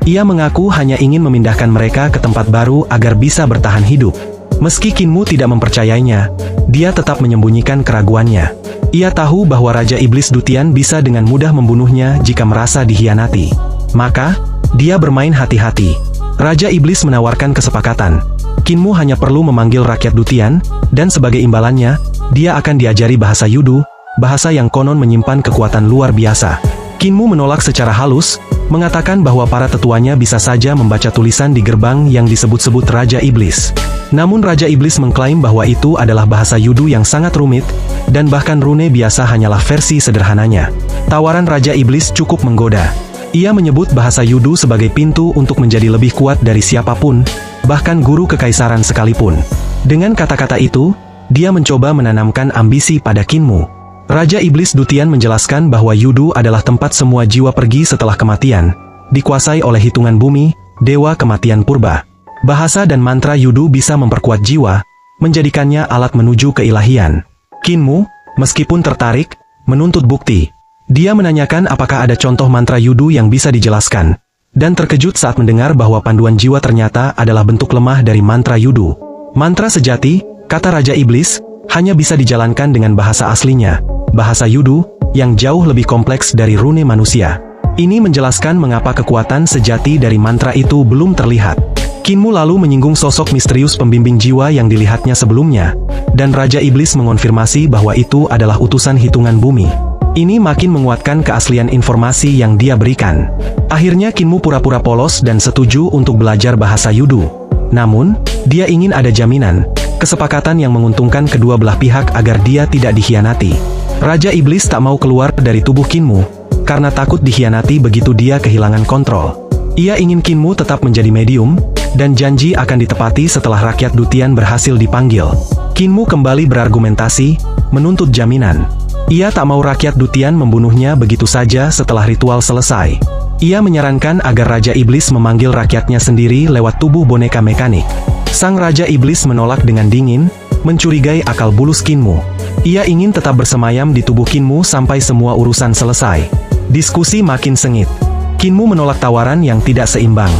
Ia mengaku hanya ingin memindahkan mereka ke tempat baru agar bisa bertahan hidup. Meski Kinmu tidak mempercayainya, dia tetap menyembunyikan keraguannya. Ia tahu bahwa Raja Iblis Dutian bisa dengan mudah membunuhnya jika merasa dihianati. Maka, dia bermain hati-hati. Raja Iblis menawarkan kesepakatan. Kinmu hanya perlu memanggil rakyat Dutian, dan sebagai imbalannya, dia akan diajari bahasa Yudu, bahasa yang konon menyimpan kekuatan luar biasa. Kinmu menolak secara halus, mengatakan bahwa para tetuanya bisa saja membaca tulisan di gerbang yang disebut-sebut Raja Iblis. Namun Raja Iblis mengklaim bahwa itu adalah bahasa Yudu yang sangat rumit, dan bahkan rune biasa hanyalah versi sederhananya. Tawaran Raja Iblis cukup menggoda. Ia menyebut bahasa Yudu sebagai pintu untuk menjadi lebih kuat dari siapapun, bahkan guru kekaisaran sekalipun. Dengan kata-kata itu, dia mencoba menanamkan ambisi pada Kinmu. Raja Iblis Dutian menjelaskan bahwa Yudu adalah tempat semua jiwa pergi setelah kematian, dikuasai oleh hitungan bumi, dewa kematian purba. Bahasa dan mantra Yudu bisa memperkuat jiwa, menjadikannya alat menuju keilahian. Kinmu, meskipun tertarik, menuntut bukti. Dia menanyakan apakah ada contoh mantra Yudu yang bisa dijelaskan, dan terkejut saat mendengar bahwa panduan jiwa ternyata adalah bentuk lemah dari mantra Yudu. Mantra sejati, kata Raja Iblis, hanya bisa dijalankan dengan bahasa aslinya, bahasa Yudu, yang jauh lebih kompleks dari rune manusia. Ini menjelaskan mengapa kekuatan sejati dari mantra itu belum terlihat. Kinmu lalu menyinggung sosok misterius pembimbing jiwa yang dilihatnya sebelumnya, dan Raja Iblis mengonfirmasi bahwa itu adalah utusan hitungan bumi. Ini makin menguatkan keaslian informasi yang dia berikan. Akhirnya Kinmu pura-pura polos dan setuju untuk belajar bahasa Yudu. Namun, dia ingin ada jaminan, kesepakatan yang menguntungkan kedua belah pihak agar dia tidak dikhianati. Raja Iblis tak mau keluar dari tubuh Kinmu, karena takut dikhianati begitu dia kehilangan kontrol. Ia ingin Kinmu tetap menjadi medium, dan janji akan ditepati setelah rakyat Dutian berhasil dipanggil. Kinmu kembali berargumentasi, menuntut jaminan. Ia tak mau rakyat Dutian membunuhnya begitu saja setelah ritual selesai. Ia menyarankan agar Raja Iblis memanggil rakyatnya sendiri lewat tubuh boneka mekanik. Sang Raja Iblis menolak dengan dingin, mencurigai akal bulus Kinmu. Ia ingin tetap bersemayam di tubuh Kinmu sampai semua urusan selesai. Diskusi makin sengit. Kinmu menolak tawaran yang tidak seimbang.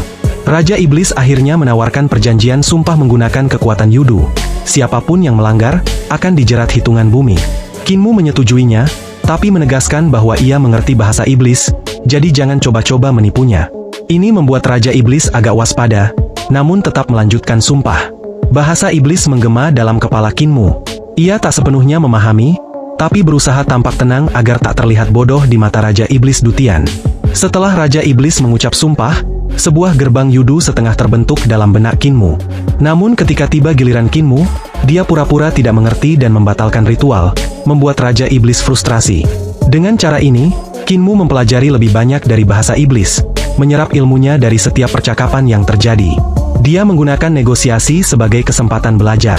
Raja Iblis akhirnya menawarkan perjanjian sumpah menggunakan kekuatan Yudu. Siapapun yang melanggar, akan dijerat hitungan bumi. Kinmu menyetujuinya, tapi menegaskan bahwa ia mengerti bahasa iblis, jadi jangan coba-coba menipunya. Ini membuat Raja Iblis agak waspada, namun tetap melanjutkan sumpah. Bahasa iblis menggema dalam kepala Kinmu. Ia tak sepenuhnya memahami, tapi berusaha tampak tenang agar tak terlihat bodoh di mata Raja Iblis Dutian. Setelah Raja Iblis mengucap sumpah, sebuah gerbang Yudu setengah terbentuk dalam benak Kinmu. Namun ketika tiba giliran Kinmu, dia pura-pura tidak mengerti dan membatalkan ritual, membuat Raja Iblis frustrasi. Dengan cara ini, Kinmu mempelajari lebih banyak dari bahasa iblis, menyerap ilmunya dari setiap percakapan yang terjadi. Dia menggunakan negosiasi sebagai kesempatan belajar.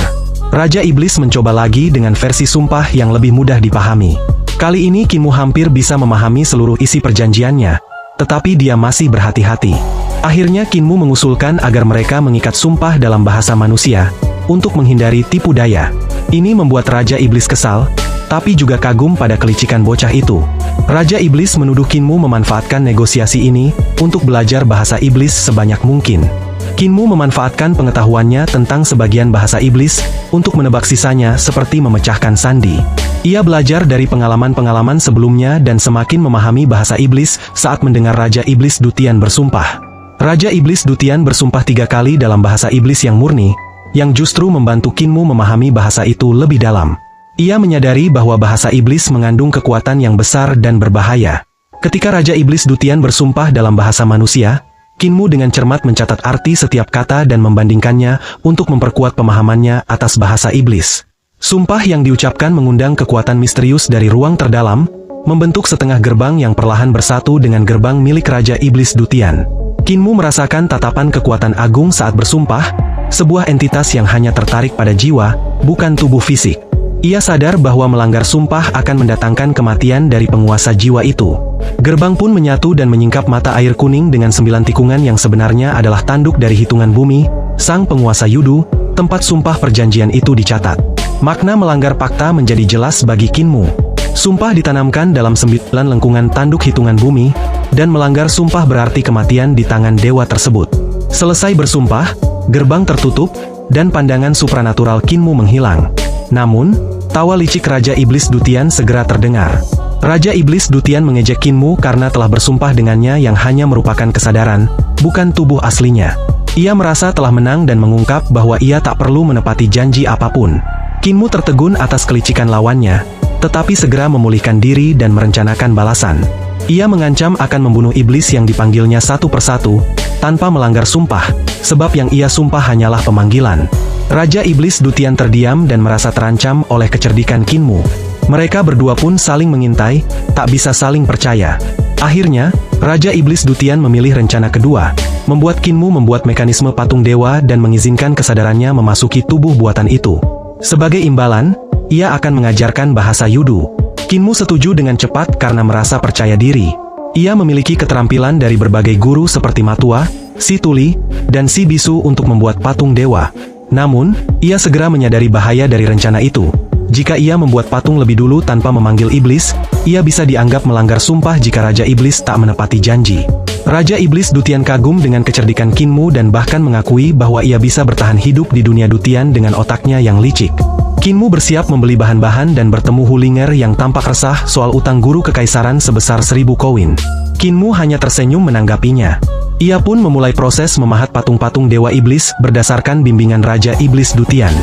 Raja Iblis mencoba lagi dengan versi sumpah yang lebih mudah dipahami. Kali ini Kinmu hampir bisa memahami seluruh isi perjanjiannya, tetapi dia masih berhati-hati. Akhirnya Kinmu mengusulkan agar mereka mengikat sumpah dalam bahasa manusia, untuk menghindari tipu daya. Ini membuat Raja Iblis kesal, tapi juga kagum pada kelicikan bocah itu. Raja Iblis menuduh Kinmu memanfaatkan negosiasi ini, untuk belajar bahasa iblis sebanyak mungkin. Kinmu memanfaatkan pengetahuannya tentang sebagian bahasa iblis, untuk menebak sisanya seperti memecahkan sandi. Ia belajar dari pengalaman-pengalaman sebelumnya dan semakin memahami bahasa iblis saat mendengar Raja Iblis Dutian bersumpah. Raja Iblis Dutian bersumpah 3 kali dalam bahasa iblis yang murni, yang justru membantu Kinmu memahami bahasa itu lebih dalam. Ia menyadari bahwa bahasa iblis mengandung kekuatan yang besar dan berbahaya. Ketika Raja Iblis Dutian bersumpah dalam bahasa manusia, Kinmu dengan cermat mencatat arti setiap kata dan membandingkannya untuk memperkuat pemahamannya atas bahasa iblis. Sumpah yang diucapkan mengundang kekuatan misterius dari ruang terdalam, membentuk setengah gerbang yang perlahan bersatu dengan gerbang milik Raja Iblis Dutian. Kinmu merasakan tatapan kekuatan agung saat bersumpah, sebuah entitas yang hanya tertarik pada jiwa, bukan tubuh fisik. Ia sadar bahwa melanggar sumpah akan mendatangkan kematian dari penguasa jiwa itu. Gerbang pun menyatu dan menyingkap mata air kuning dengan 9 tikungan yang sebenarnya adalah tanduk dari hitungan bumi, sang penguasa Yudu, tempat sumpah perjanjian itu dicatat. Makna melanggar fakta menjadi jelas bagi Kinmu. Sumpah ditanamkan dalam 9 lengkungan tanduk hitungan bumi, dan melanggar sumpah berarti kematian di tangan dewa tersebut. Selesai bersumpah, gerbang tertutup, dan pandangan supranatural Kinmu menghilang. Namun, tawa licik Raja Iblis Dutian segera terdengar. Raja Iblis Dutian mengejek Kinmu karena telah bersumpah dengannya yang hanya merupakan kesadaran, bukan tubuh aslinya. Ia merasa telah menang dan mengungkap bahwa ia tak perlu menepati janji apapun. Kinmu tertegun atas kelicikan lawannya, tetapi segera memulihkan diri dan merencanakan balasan. Ia mengancam akan membunuh iblis yang dipanggilnya satu persatu, tanpa melanggar sumpah, sebab yang ia sumpah hanyalah pemanggilan. Raja Iblis Dutian terdiam dan merasa terancam oleh kecerdikan Kinmu. Mereka berdua pun saling mengintai, tak bisa saling percaya. Akhirnya, Raja Iblis Dutian memilih rencana kedua, membuat Kinmu membuat mekanisme patung dewa dan mengizinkan kesadarannya memasuki tubuh buatan itu. Sebagai imbalan, ia akan mengajarkan bahasa Yudu. Kinmu setuju dengan cepat karena merasa percaya diri. Ia memiliki keterampilan dari berbagai guru seperti Matua, Si Tuli, dan Si Bisu untuk membuat patung dewa. Namun, ia segera menyadari bahaya dari rencana itu. Jika ia membuat patung lebih dulu tanpa memanggil iblis, ia bisa dianggap melanggar sumpah jika Raja Iblis tak menepati janji. Raja Iblis Dutian kagum dengan kecerdikan Kinmu dan bahkan mengakui bahwa ia bisa bertahan hidup di dunia Dutian dengan otaknya yang licik. Kinmu bersiap membeli bahan-bahan dan bertemu Hulinger yang tampak resah soal utang guru kekaisaran sebesar 1000 koin. Kinmu hanya tersenyum menanggapinya. Ia pun memulai proses memahat patung-patung Dewa Iblis berdasarkan bimbingan Raja Iblis Dutian.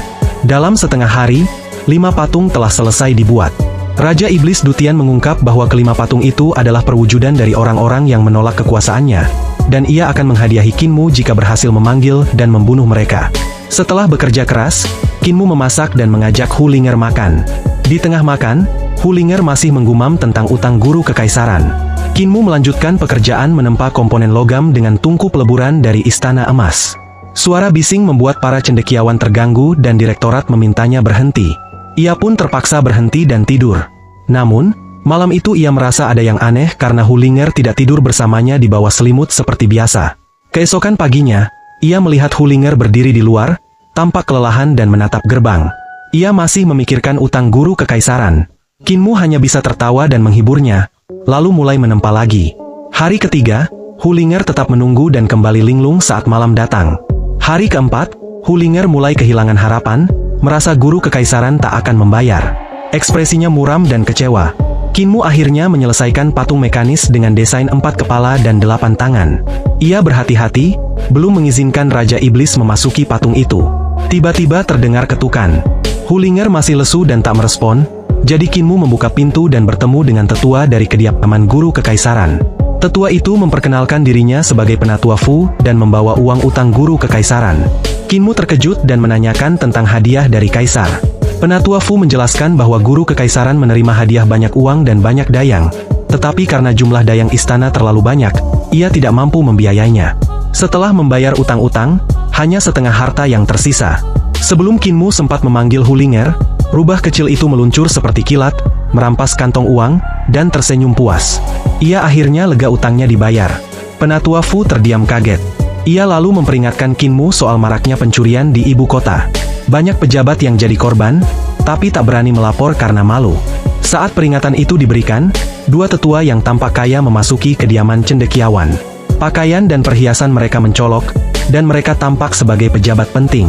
Dalam setengah hari, 5 patung telah selesai dibuat. Raja Iblis Dutian mengungkap bahwa kelima patung itu adalah perwujudan dari orang-orang yang menolak kekuasaannya, dan ia akan menghadiahi Kinmu jika berhasil memanggil dan membunuh mereka. Setelah bekerja keras, Kinmu memasak dan mengajak Hulinger makan. Di tengah makan, Hulinger masih menggumam tentang utang guru kekaisaran. Kinmu melanjutkan pekerjaan menempa komponen logam dengan tungku peleburan dari Istana Emas. Suara bising membuat para cendekiawan terganggu dan direktorat memintanya berhenti. Ia pun terpaksa berhenti dan tidur. Namun, malam itu ia merasa ada yang aneh karena Hulinger tidak tidur bersamanya di bawah selimut seperti biasa. Keesokan paginya, ia melihat Hulinger berdiri di luar, tampak kelelahan dan menatap gerbang. Ia masih memikirkan utang guru kekaisaran. Kinmu hanya bisa tertawa dan menghiburnya, lalu mulai menempa lagi. Hari ketiga, Hulinger tetap menunggu dan kembali linglung saat malam datang. Hari keempat, Hulinger mulai kehilangan harapan, merasa guru kekaisaran tak akan membayar. Ekspresinya muram dan kecewa. Kinmu akhirnya menyelesaikan patung mekanis dengan desain 4 kepala dan 8 tangan. Ia berhati-hati, belum mengizinkan Raja Iblis memasuki patung itu. Tiba-tiba terdengar ketukan. Hulinger masih lesu dan tak merespon, jadi Kinmu membuka pintu dan bertemu dengan tetua dari kediaman guru kekaisaran. Tetua itu memperkenalkan dirinya sebagai penatua Fu dan membawa uang utang guru kekaisaran. Kinmu terkejut dan menanyakan tentang hadiah dari kaisar. Penatua Fu menjelaskan bahwa guru kekaisaran menerima hadiah banyak uang dan banyak dayang, tetapi karena jumlah dayang istana terlalu banyak, ia tidak mampu membiayainya. Setelah membayar utang-utang, hanya setengah harta yang tersisa. Sebelum Kinmu sempat memanggil Hulinger, rubah kecil itu meluncur seperti kilat, merampas kantong uang, dan tersenyum puas. Ia akhirnya lega utangnya dibayar. Penatua Fu terdiam kaget. Ia lalu memperingatkan Kinmu soal maraknya pencurian di ibu kota. Banyak pejabat yang jadi korban, tapi tak berani melapor karena malu. Saat peringatan itu diberikan, dua tetua yang tampak kaya memasuki kediaman cendekiawan. Pakaian dan perhiasan mereka mencolok, dan mereka tampak sebagai pejabat penting.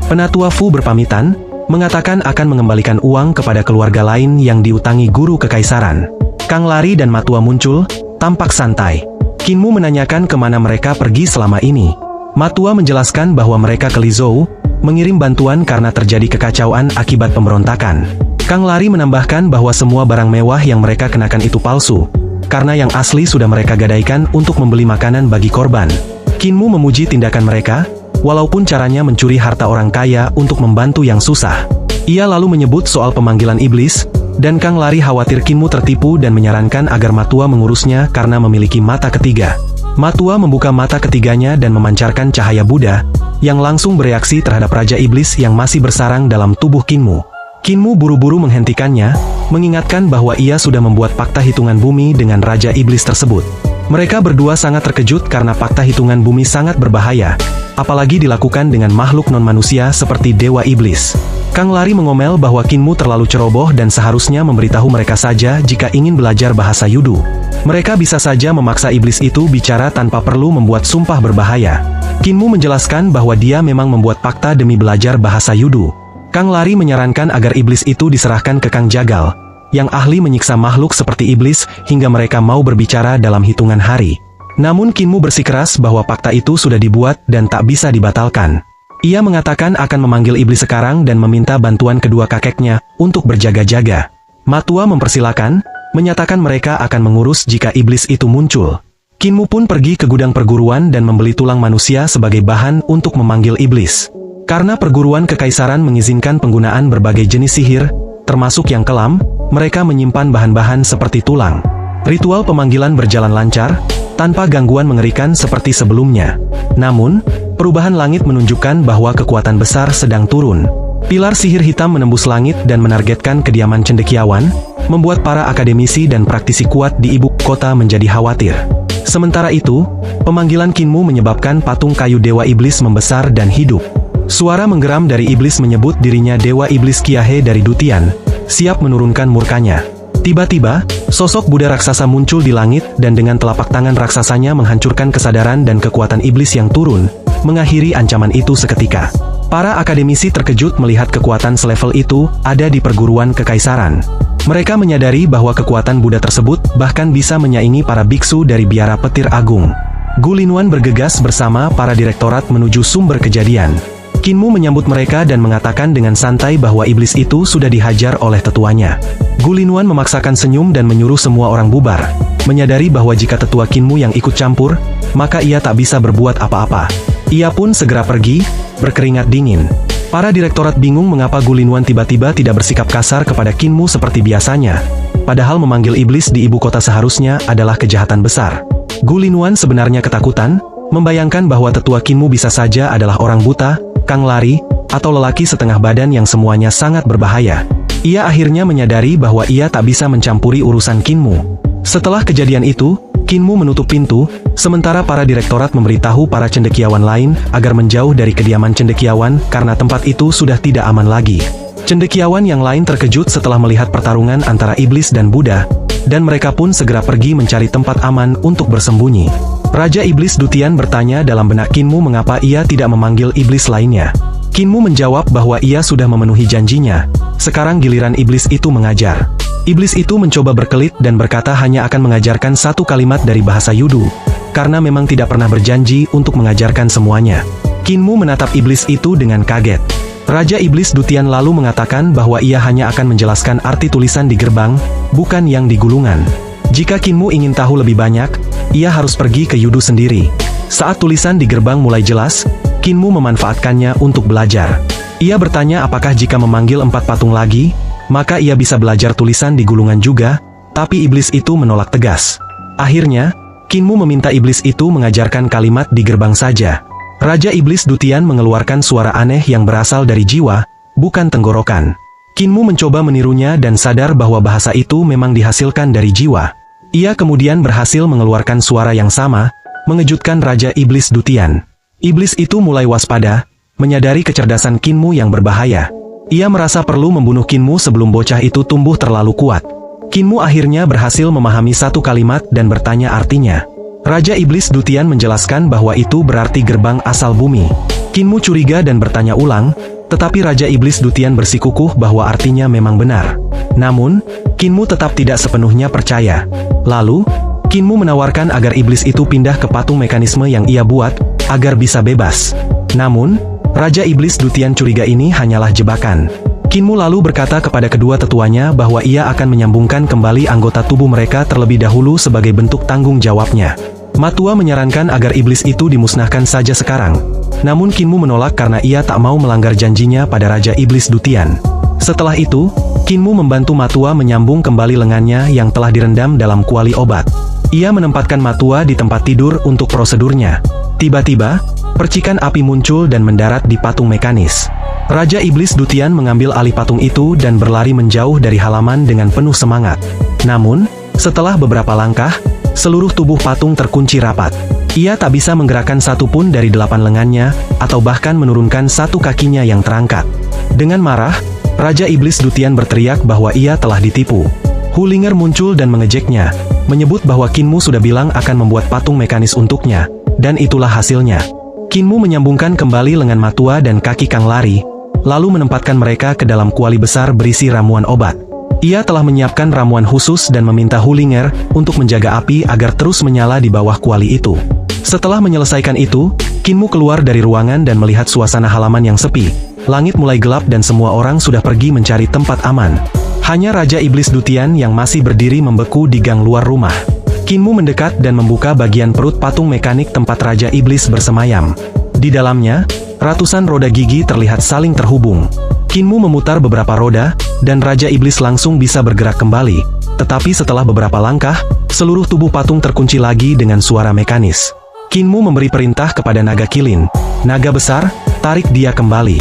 Penatua Fu berpamitan, mengatakan akan mengembalikan uang kepada keluarga lain yang diutangi guru kekaisaran. Kang Lari dan Matua muncul, tampak santai. Kinmu menanyakan kemana mereka pergi selama ini. Matua menjelaskan bahwa mereka ke Lizhou, mengirim bantuan karena terjadi kekacauan akibat pemberontakan. Kang Lari menambahkan bahwa semua barang mewah yang mereka kenakan itu palsu, karena yang asli sudah mereka gadaikan untuk membeli makanan bagi korban. Kinmu memuji tindakan mereka, walaupun caranya mencuri harta orang kaya untuk membantu yang susah. Ia lalu menyebut soal pemanggilan iblis, dan Kang Lari khawatir Kinmu tertipu dan menyarankan agar Matua mengurusnya karena memiliki mata ketiga. Matua membuka mata ketiganya dan memancarkan cahaya Buddha, yang langsung bereaksi terhadap Raja Iblis yang masih bersarang dalam tubuh Kinmu. Kinmu buru-buru menghentikannya, mengingatkan bahwa ia sudah membuat fakta hitungan bumi dengan Raja Iblis tersebut. Mereka berdua sangat terkejut karena fakta hitungan bumi sangat berbahaya, apalagi dilakukan dengan makhluk non-manusia seperti Dewa Iblis. Kang Lari mengomel bahwa Kinmu terlalu ceroboh dan seharusnya memberitahu mereka saja jika ingin belajar bahasa Yudu. Mereka bisa saja memaksa iblis itu bicara tanpa perlu membuat sumpah berbahaya. Kinmu menjelaskan bahwa dia memang membuat fakta demi belajar bahasa Yudu. Kang Lari menyarankan agar iblis itu diserahkan ke Kang Jagal, yang ahli menyiksa makhluk seperti iblis hingga mereka mau berbicara dalam hitungan hari. Namun Kinmu bersikeras bahwa fakta itu sudah dibuat dan tak bisa dibatalkan. Ia mengatakan akan memanggil iblis sekarang dan meminta bantuan kedua kakeknya untuk berjaga-jaga. Matua mempersilakan, menyatakan mereka akan mengurus jika iblis itu muncul. Kinmu pun pergi ke gudang perguruan dan membeli tulang manusia sebagai bahan untuk memanggil iblis. Karena perguruan kekaisaran mengizinkan penggunaan berbagai jenis sihir, termasuk yang kelam, mereka menyimpan bahan-bahan seperti tulang. Ritual pemanggilan berjalan lancar, tanpa gangguan mengerikan seperti sebelumnya. Namun, perubahan langit menunjukkan bahwa kekuatan besar sedang turun. Pilar sihir hitam menembus langit dan menargetkan kediaman cendekiawan, membuat para akademisi dan praktisi kuat di ibu kota menjadi khawatir. Sementara itu, pemanggilan Kinmu menyebabkan patung kayu Dewa Iblis membesar dan hidup. Suara menggeram dari iblis menyebut dirinya Dewa Iblis Kiahe dari Dutian, siap menurunkan murkanya. Tiba-tiba, sosok Buddha raksasa muncul di langit dan dengan telapak tangan raksasanya menghancurkan kesadaran dan kekuatan iblis yang turun, mengakhiri ancaman itu seketika. Para akademisi terkejut melihat kekuatan selevel itu ada di perguruan kekaisaran. Mereka menyadari bahwa kekuatan Buddha tersebut bahkan bisa menyaingi para biksu dari biara petir agung. Gu Linwan bergegas bersama para direktorat menuju sumber kejadian. Kinmu menyambut mereka dan mengatakan dengan santai bahwa iblis itu sudah dihajar oleh tetuanya. Gulinuan memaksakan senyum dan menyuruh semua orang bubar, menyadari bahwa jika tetua Kinmu yang ikut campur, maka ia tak bisa berbuat apa-apa. Ia pun segera pergi, berkeringat dingin. Para direktorat bingung mengapa Gulinuan tiba-tiba tidak bersikap kasar kepada Kinmu seperti biasanya. Padahal memanggil iblis di ibu kota seharusnya adalah kejahatan besar. Gulinuan sebenarnya ketakutan, membayangkan bahwa tetua Kinmu bisa saja adalah orang buta, kang lari, atau lelaki setengah badan yang semuanya sangat berbahaya. Ia akhirnya menyadari bahwa ia tak bisa mencampuri urusan Kinmu. Setelah kejadian itu, Kinmu menutup pintu, sementara para direktorat memberitahu para cendekiawan lain agar menjauh dari kediaman cendekiawan karena tempat itu sudah tidak aman lagi. Cendekiawan yang lain terkejut setelah melihat pertarungan antara iblis dan Buddha, dan mereka pun segera pergi mencari tempat aman untuk bersembunyi. Raja Iblis Dutian bertanya dalam benak Kinmu mengapa ia tidak memanggil iblis lainnya. Kinmu menjawab bahwa ia sudah memenuhi janjinya. Sekarang giliran iblis itu mengajar. Iblis itu mencoba berkelit dan berkata hanya akan mengajarkan satu kalimat dari bahasa Yudu, karena memang tidak pernah berjanji untuk mengajarkan semuanya. Kinmu menatap iblis itu dengan kaget. Raja Iblis Dutian lalu mengatakan bahwa ia hanya akan menjelaskan arti tulisan di gerbang, bukan yang di gulungan. Jika Kinmu ingin tahu lebih banyak, ia harus pergi ke Yudu sendiri. Saat tulisan di gerbang mulai jelas, Kinmu memanfaatkannya untuk belajar. Ia bertanya apakah jika memanggil 4 patung lagi, maka ia bisa belajar tulisan di gulungan juga, tapi iblis itu menolak tegas. Akhirnya, Kinmu meminta iblis itu mengajarkan kalimat di gerbang saja. Raja Iblis Dutian mengeluarkan suara aneh yang berasal dari jiwa, bukan tenggorokan. Kinmu mencoba menirunya dan sadar bahwa bahasa itu memang dihasilkan dari jiwa. Ia kemudian berhasil mengeluarkan suara yang sama, mengejutkan Raja Iblis Dutian. Iblis itu mulai waspada, menyadari kecerdasan Kinmu yang berbahaya. Ia merasa perlu membunuh Kinmu sebelum bocah itu tumbuh terlalu kuat. Kinmu akhirnya berhasil memahami satu kalimat dan bertanya artinya. Raja Iblis Dutian menjelaskan bahwa itu berarti gerbang asal bumi. Kinmu curiga dan bertanya ulang, tetapi Raja Iblis Dutian bersikukuh bahwa artinya memang benar. Namun, Kinmu tetap tidak sepenuhnya percaya. Lalu, Kinmu menawarkan agar iblis itu pindah ke patung mekanisme yang ia buat, agar bisa bebas. Namun, Raja Iblis Dutian curiga ini hanyalah jebakan. Kinmu lalu berkata kepada kedua tetuanya bahwa ia akan menyambungkan kembali anggota tubuh mereka terlebih dahulu sebagai bentuk tanggung jawabnya. Matua menyarankan agar iblis itu dimusnahkan saja sekarang. Namun Kinmu menolak karena ia tak mau melanggar janjinya pada Raja Iblis Dutian. Setelah itu, Kinmu membantu Matua menyambung kembali lengannya yang telah direndam dalam kuali obat. Ia menempatkan Matua di tempat tidur untuk prosedurnya. Tiba-tiba, percikan api muncul dan mendarat di patung mekanis. Raja Iblis Dutian mengambil alih patung itu dan berlari menjauh dari halaman dengan penuh semangat. Namun, setelah beberapa langkah, seluruh tubuh patung terkunci rapat. Ia tak bisa menggerakkan satu pun dari 8 lengannya, atau bahkan menurunkan satu kakinya yang terangkat. Dengan marah, Raja Iblis Dutian berteriak bahwa ia telah ditipu. Hulinger muncul dan mengejeknya, menyebut bahwa Kinmu sudah bilang akan membuat patung mekanis untuknya, dan itulah hasilnya. Kinmu menyambungkan kembali lengan Matua dan kaki Kang Lari, lalu menempatkan mereka ke dalam kuali besar berisi ramuan obat. Ia telah menyiapkan ramuan khusus dan meminta Hulinger untuk menjaga api agar terus menyala di bawah kuali itu. Setelah menyelesaikan itu, Kinmu keluar dari ruangan dan melihat suasana halaman yang sepi. Langit mulai gelap dan semua orang sudah pergi mencari tempat aman. Hanya Raja Iblis Dutian yang masih berdiri membeku di gang luar rumah. Kinmu mendekat dan membuka bagian perut patung mekanik tempat Raja Iblis bersemayam. Di dalamnya, ratusan roda gigi terlihat saling terhubung. Kinmu memutar beberapa roda, dan Raja Iblis langsung bisa bergerak kembali. Tetapi setelah beberapa langkah, seluruh tubuh patung terkunci lagi dengan suara mekanis. Kinmu memberi perintah kepada naga kilin. Naga besar, tarik dia kembali.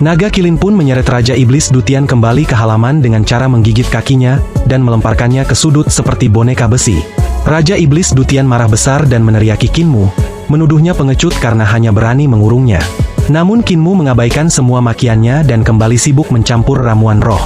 Naga kilin pun menyeret Raja Iblis Dutian kembali ke halaman dengan cara menggigit kakinya, dan melemparkannya ke sudut seperti boneka besi. Raja Iblis Dutian marah besar dan meneriaki Kinmu, menuduhnya pengecut karena hanya berani mengurungnya. Namun Kinmu mengabaikan semua makiannya dan kembali sibuk mencampur ramuan roh.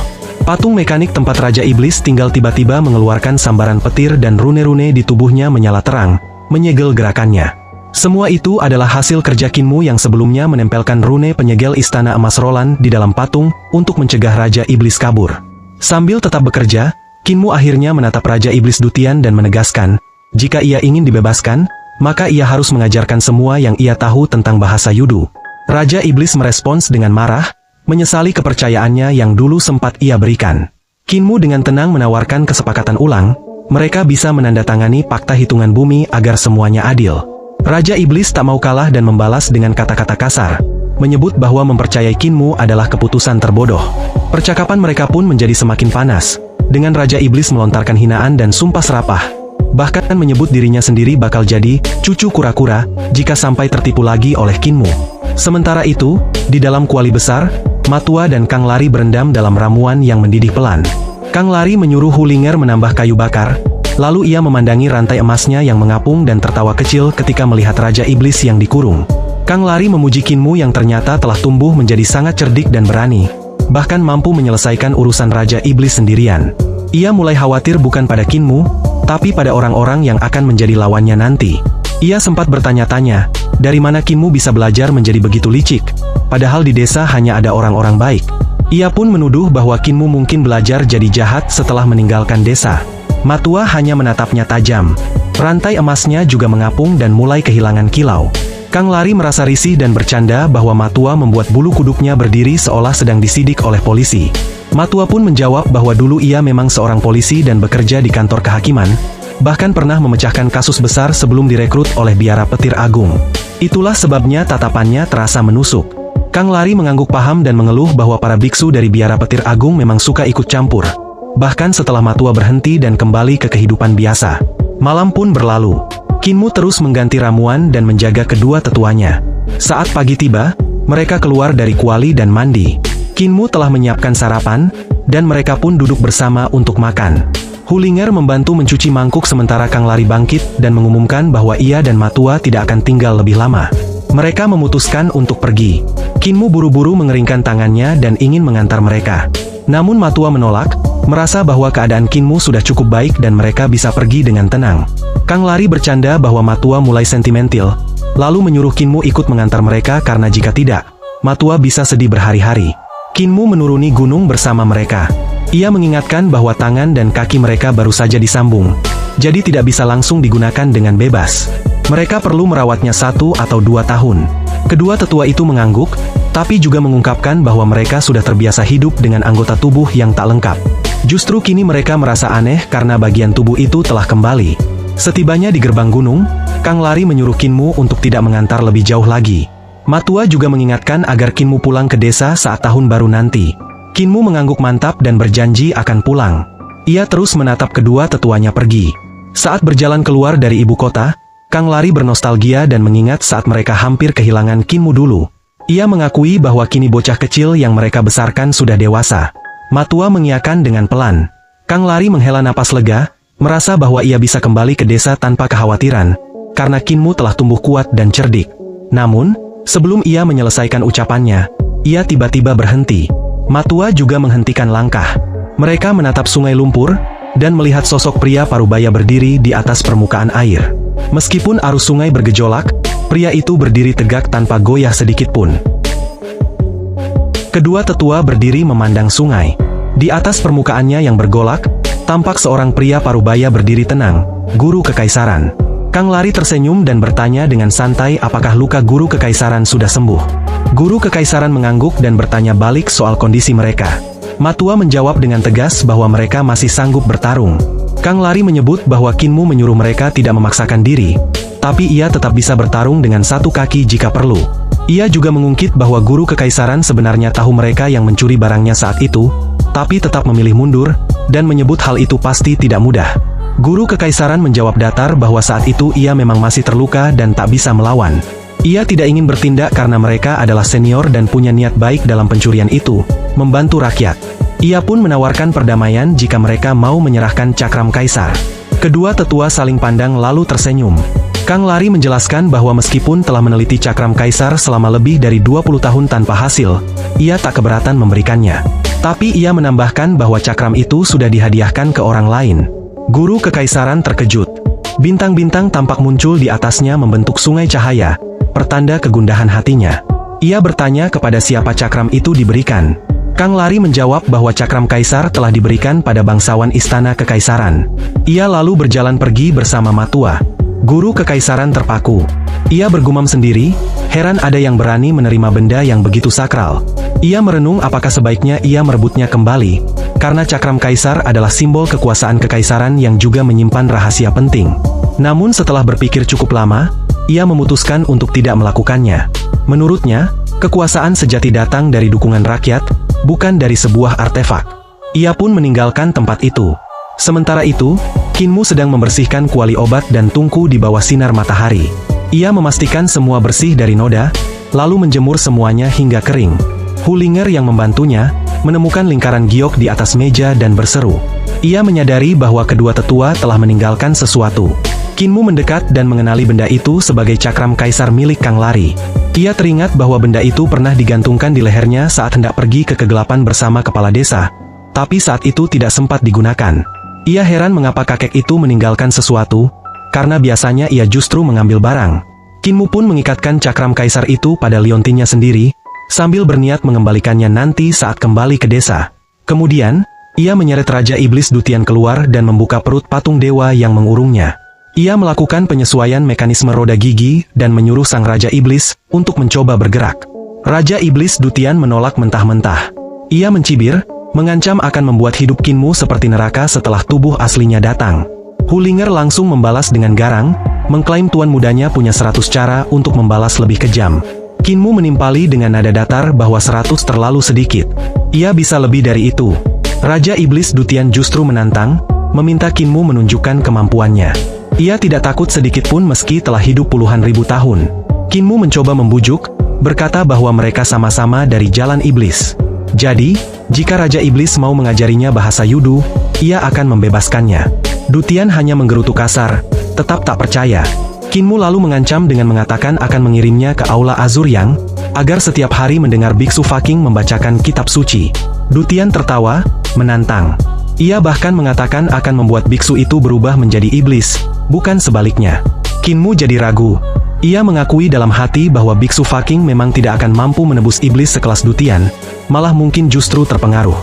Patung mekanik tempat Raja Iblis tinggal tiba-tiba mengeluarkan sambaran petir dan rune-rune di tubuhnya menyala terang, menyegel gerakannya. Semua itu adalah hasil kerja Kinmu yang sebelumnya menempelkan rune penyegel Istana Emas Roland di dalam patung untuk mencegah Raja Iblis kabur. Sambil tetap bekerja, Kinmu akhirnya menatap Raja Iblis Dutian dan menegaskan, jika ia ingin dibebaskan, maka ia harus mengajarkan semua yang ia tahu tentang bahasa Yudu. Raja Iblis merespons dengan marah, menyesali kepercayaannya yang dulu sempat ia berikan. Kinmu dengan tenang menawarkan kesepakatan ulang, mereka bisa menandatangani fakta hitungan bumi agar semuanya adil. Raja Iblis tak mau kalah dan membalas dengan kata-kata kasar, menyebut bahwa mempercayai Kinmu adalah keputusan terbodoh. Percakapan mereka pun menjadi semakin panas, dengan Raja Iblis melontarkan hinaan dan sumpah serapah, bahkan menyebut dirinya sendiri bakal jadi cucu kura-kura jika sampai tertipu lagi oleh Kinmu. Sementara itu, di dalam kuali besar, Matua dan Kang Lari berendam dalam ramuan yang mendidih pelan. Kang Lari menyuruh Hulinger menambah kayu bakar, lalu ia memandangi rantai emasnya yang mengapung dan tertawa kecil ketika melihat Raja Iblis yang dikurung. Kang Lari memuji Kinmu yang ternyata telah tumbuh menjadi sangat cerdik dan berani, bahkan mampu menyelesaikan urusan Raja Iblis sendirian. Ia mulai khawatir bukan pada Kinmu, tapi pada orang-orang yang akan menjadi lawannya nanti. Ia sempat bertanya-tanya, dari mana Kinmu bisa belajar menjadi begitu licik, padahal di desa hanya ada orang-orang baik. Ia pun menuduh bahwa Kinmu mungkin belajar jadi jahat setelah meninggalkan desa. Matua hanya menatapnya tajam. Rantai emasnya juga mengapung dan mulai kehilangan kilau. Kang Lari merasa risih dan bercanda bahwa Matua membuat bulu kuduknya berdiri seolah sedang disidik oleh polisi. Matua pun menjawab bahwa dulu ia memang seorang polisi dan bekerja di kantor kehakiman, bahkan pernah memecahkan kasus besar sebelum direkrut oleh Biara Petir Agung. Itulah sebabnya tatapannya terasa menusuk. Kang Lari mengangguk paham dan mengeluh bahwa para biksu dari Biara Petir Agung memang suka ikut campur. Bahkan setelah Matua berhenti dan kembali ke kehidupan biasa. Malam pun berlalu. Kinmu terus mengganti ramuan dan menjaga kedua tetuanya. Saat pagi tiba, mereka keluar dari kuali dan mandi. Kinmu telah menyiapkan sarapan, dan mereka pun duduk bersama untuk makan. Hulinger membantu mencuci mangkuk sementara Kang Lari bangkit dan mengumumkan bahwa ia dan Matua tidak akan tinggal lebih lama. Mereka memutuskan untuk pergi. Kinmu buru-buru mengeringkan tangannya dan ingin mengantar mereka. Namun Matua menolak, merasa bahwa keadaan Kinmu sudah cukup baik dan mereka bisa pergi dengan tenang. Kang Lari bercanda bahwa Matua mulai sentimental, lalu menyuruh Kinmu ikut mengantar mereka karena jika tidak, Matua bisa sedih berhari-hari. Kinmu menuruni gunung bersama mereka. Ia mengingatkan bahwa tangan dan kaki mereka baru saja disambung, jadi tidak bisa langsung digunakan dengan bebas. Mereka perlu merawatnya 1 atau 2 tahun. Kedua tetua itu mengangguk, tapi juga mengungkapkan bahwa mereka sudah terbiasa hidup dengan anggota tubuh yang tak lengkap. Justru kini mereka merasa aneh karena bagian tubuh itu telah kembali. Setibanya di gerbang gunung, Kang Lari menyuruh Kinmu untuk tidak mengantar lebih jauh lagi. Matua juga mengingatkan agar Kinmu pulang ke desa saat tahun baru nanti. Kinmu mengangguk mantap dan berjanji akan pulang. Ia terus menatap kedua tetuanya pergi. Saat berjalan keluar dari ibu kota, Kang Lari bernostalgia dan mengingat saat mereka hampir kehilangan Kinmu dulu. Ia mengakui bahwa kini bocah kecil yang mereka besarkan sudah dewasa. Matua mengiyakan dengan pelan. Kang Lari menghela napas lega, merasa bahwa ia bisa kembali ke desa tanpa kekhawatiran, karena Kinmu telah tumbuh kuat dan cerdik. Namun, sebelum ia menyelesaikan ucapannya, ia tiba-tiba berhenti. Matua juga menghentikan langkah. Mereka menatap sungai lumpur, dan melihat sosok pria parubaya berdiri di atas permukaan air. Meskipun arus sungai bergejolak, pria itu berdiri tegak tanpa goyah sedikit pun. Kedua tetua berdiri memandang sungai. Di atas permukaannya yang bergolak, tampak seorang pria parubaya berdiri tenang, guru kekaisaran. Kang Lari tersenyum dan bertanya dengan santai apakah luka guru kekaisaran sudah sembuh. Guru kekaisaran mengangguk dan bertanya balik soal kondisi mereka. Matua menjawab dengan tegas bahwa mereka masih sanggup bertarung. Kang Lari menyebut bahwa Kinmu menyuruh mereka tidak memaksakan diri, tapi ia tetap bisa bertarung dengan 1 kaki jika perlu. Ia juga mengungkit bahwa guru kekaisaran sebenarnya tahu mereka yang mencuri barangnya saat itu, tapi tetap memilih mundur, dan menyebut hal itu pasti tidak mudah. Guru kekaisaran menjawab datar bahwa saat itu ia memang masih terluka dan tak bisa melawan. Ia tidak ingin bertindak karena mereka adalah senior dan punya niat baik dalam pencurian itu, membantu rakyat. Ia pun menawarkan perdamaian jika mereka mau menyerahkan cakram kaisar. Kedua tetua saling pandang lalu tersenyum. Kang Lari menjelaskan bahwa meskipun telah meneliti cakram kaisar selama lebih dari 20 tahun tanpa hasil, ia tak keberatan memberikannya. Tapi ia menambahkan bahwa cakram itu sudah dihadiahkan ke orang lain. Guru kekaisaran terkejut. Bintang-bintang tampak muncul di atasnya membentuk sungai cahaya, pertanda kegundahan hatinya. Ia bertanya kepada siapa cakram itu diberikan. Kang Lari menjawab bahwa cakram kaisar telah diberikan pada bangsawan istana kekaisaran. Ia lalu berjalan pergi bersama Matua. Guru kekaisaran terpaku. Ia bergumam sendiri, heran ada yang berani menerima benda yang begitu sakral. Ia merenung apakah sebaiknya ia merebutnya kembali, karena cakram kaisar adalah simbol kekuasaan kekaisaran yang juga menyimpan rahasia penting. Namun setelah berpikir cukup lama, ia memutuskan untuk tidak melakukannya. Menurutnya, kekuasaan sejati datang dari dukungan rakyat, bukan dari sebuah artefak. Ia pun meninggalkan tempat itu. Sementara itu, Kinmu sedang membersihkan kuali obat dan tungku di bawah sinar matahari. Ia memastikan semua bersih dari noda, lalu menjemur semuanya hingga kering. Hulinger yang membantunya, menemukan lingkaran giok di atas meja dan berseru. Ia menyadari bahwa kedua tetua telah meninggalkan sesuatu. Kinmu mendekat dan mengenali benda itu sebagai cakram kaisar milik Kang Lari. Ia teringat bahwa benda itu pernah digantungkan di lehernya saat hendak pergi ke kegelapan bersama kepala desa, tapi saat itu tidak sempat digunakan. Ia heran mengapa kakek itu meninggalkan sesuatu, karena biasanya ia justru mengambil barang. Kinmu pun mengikatkan cakram kaisar itu pada liontinnya sendiri, sambil berniat mengembalikannya nanti saat kembali ke desa. Kemudian, ia menyeret Raja Iblis Dutian keluar dan membuka perut patung dewa yang mengurungnya. Ia melakukan penyesuaian mekanisme roda gigi dan menyuruh sang Raja Iblis untuk mencoba bergerak. Raja Iblis Dutian menolak mentah-mentah. Ia mencibir, mengancam akan membuat hidup Kinmu seperti neraka setelah tubuh aslinya datang. Hulinger langsung membalas dengan garang, mengklaim tuan mudanya punya 100 cara untuk membalas lebih kejam. Kinmu menimpali dengan nada datar bahwa 100 terlalu sedikit. Ia bisa lebih dari itu. Raja Iblis Dutian justru menantang, meminta Kinmu menunjukkan kemampuannya. Ia tidak takut sedikit pun meski telah hidup puluhan ribu tahun. Kinmu mencoba membujuk, berkata bahwa mereka sama-sama dari jalan iblis. Jadi, jika Raja Iblis mau mengajarinya bahasa Yudu, ia akan membebaskannya. Dutian hanya menggerutu kasar, tetap tak percaya. Kinmu lalu mengancam dengan mengatakan akan mengirimnya ke Aula Azur Yang, agar setiap hari mendengar biksu Faking membacakan kitab suci. Dutian tertawa, menantang. Ia bahkan mengatakan akan membuat biksu itu berubah menjadi iblis, bukan sebaliknya. Kinmu jadi ragu. Ia mengakui dalam hati bahwa biksu Faking memang tidak akan mampu menebus iblis sekelas Dutian, malah mungkin justru terpengaruh.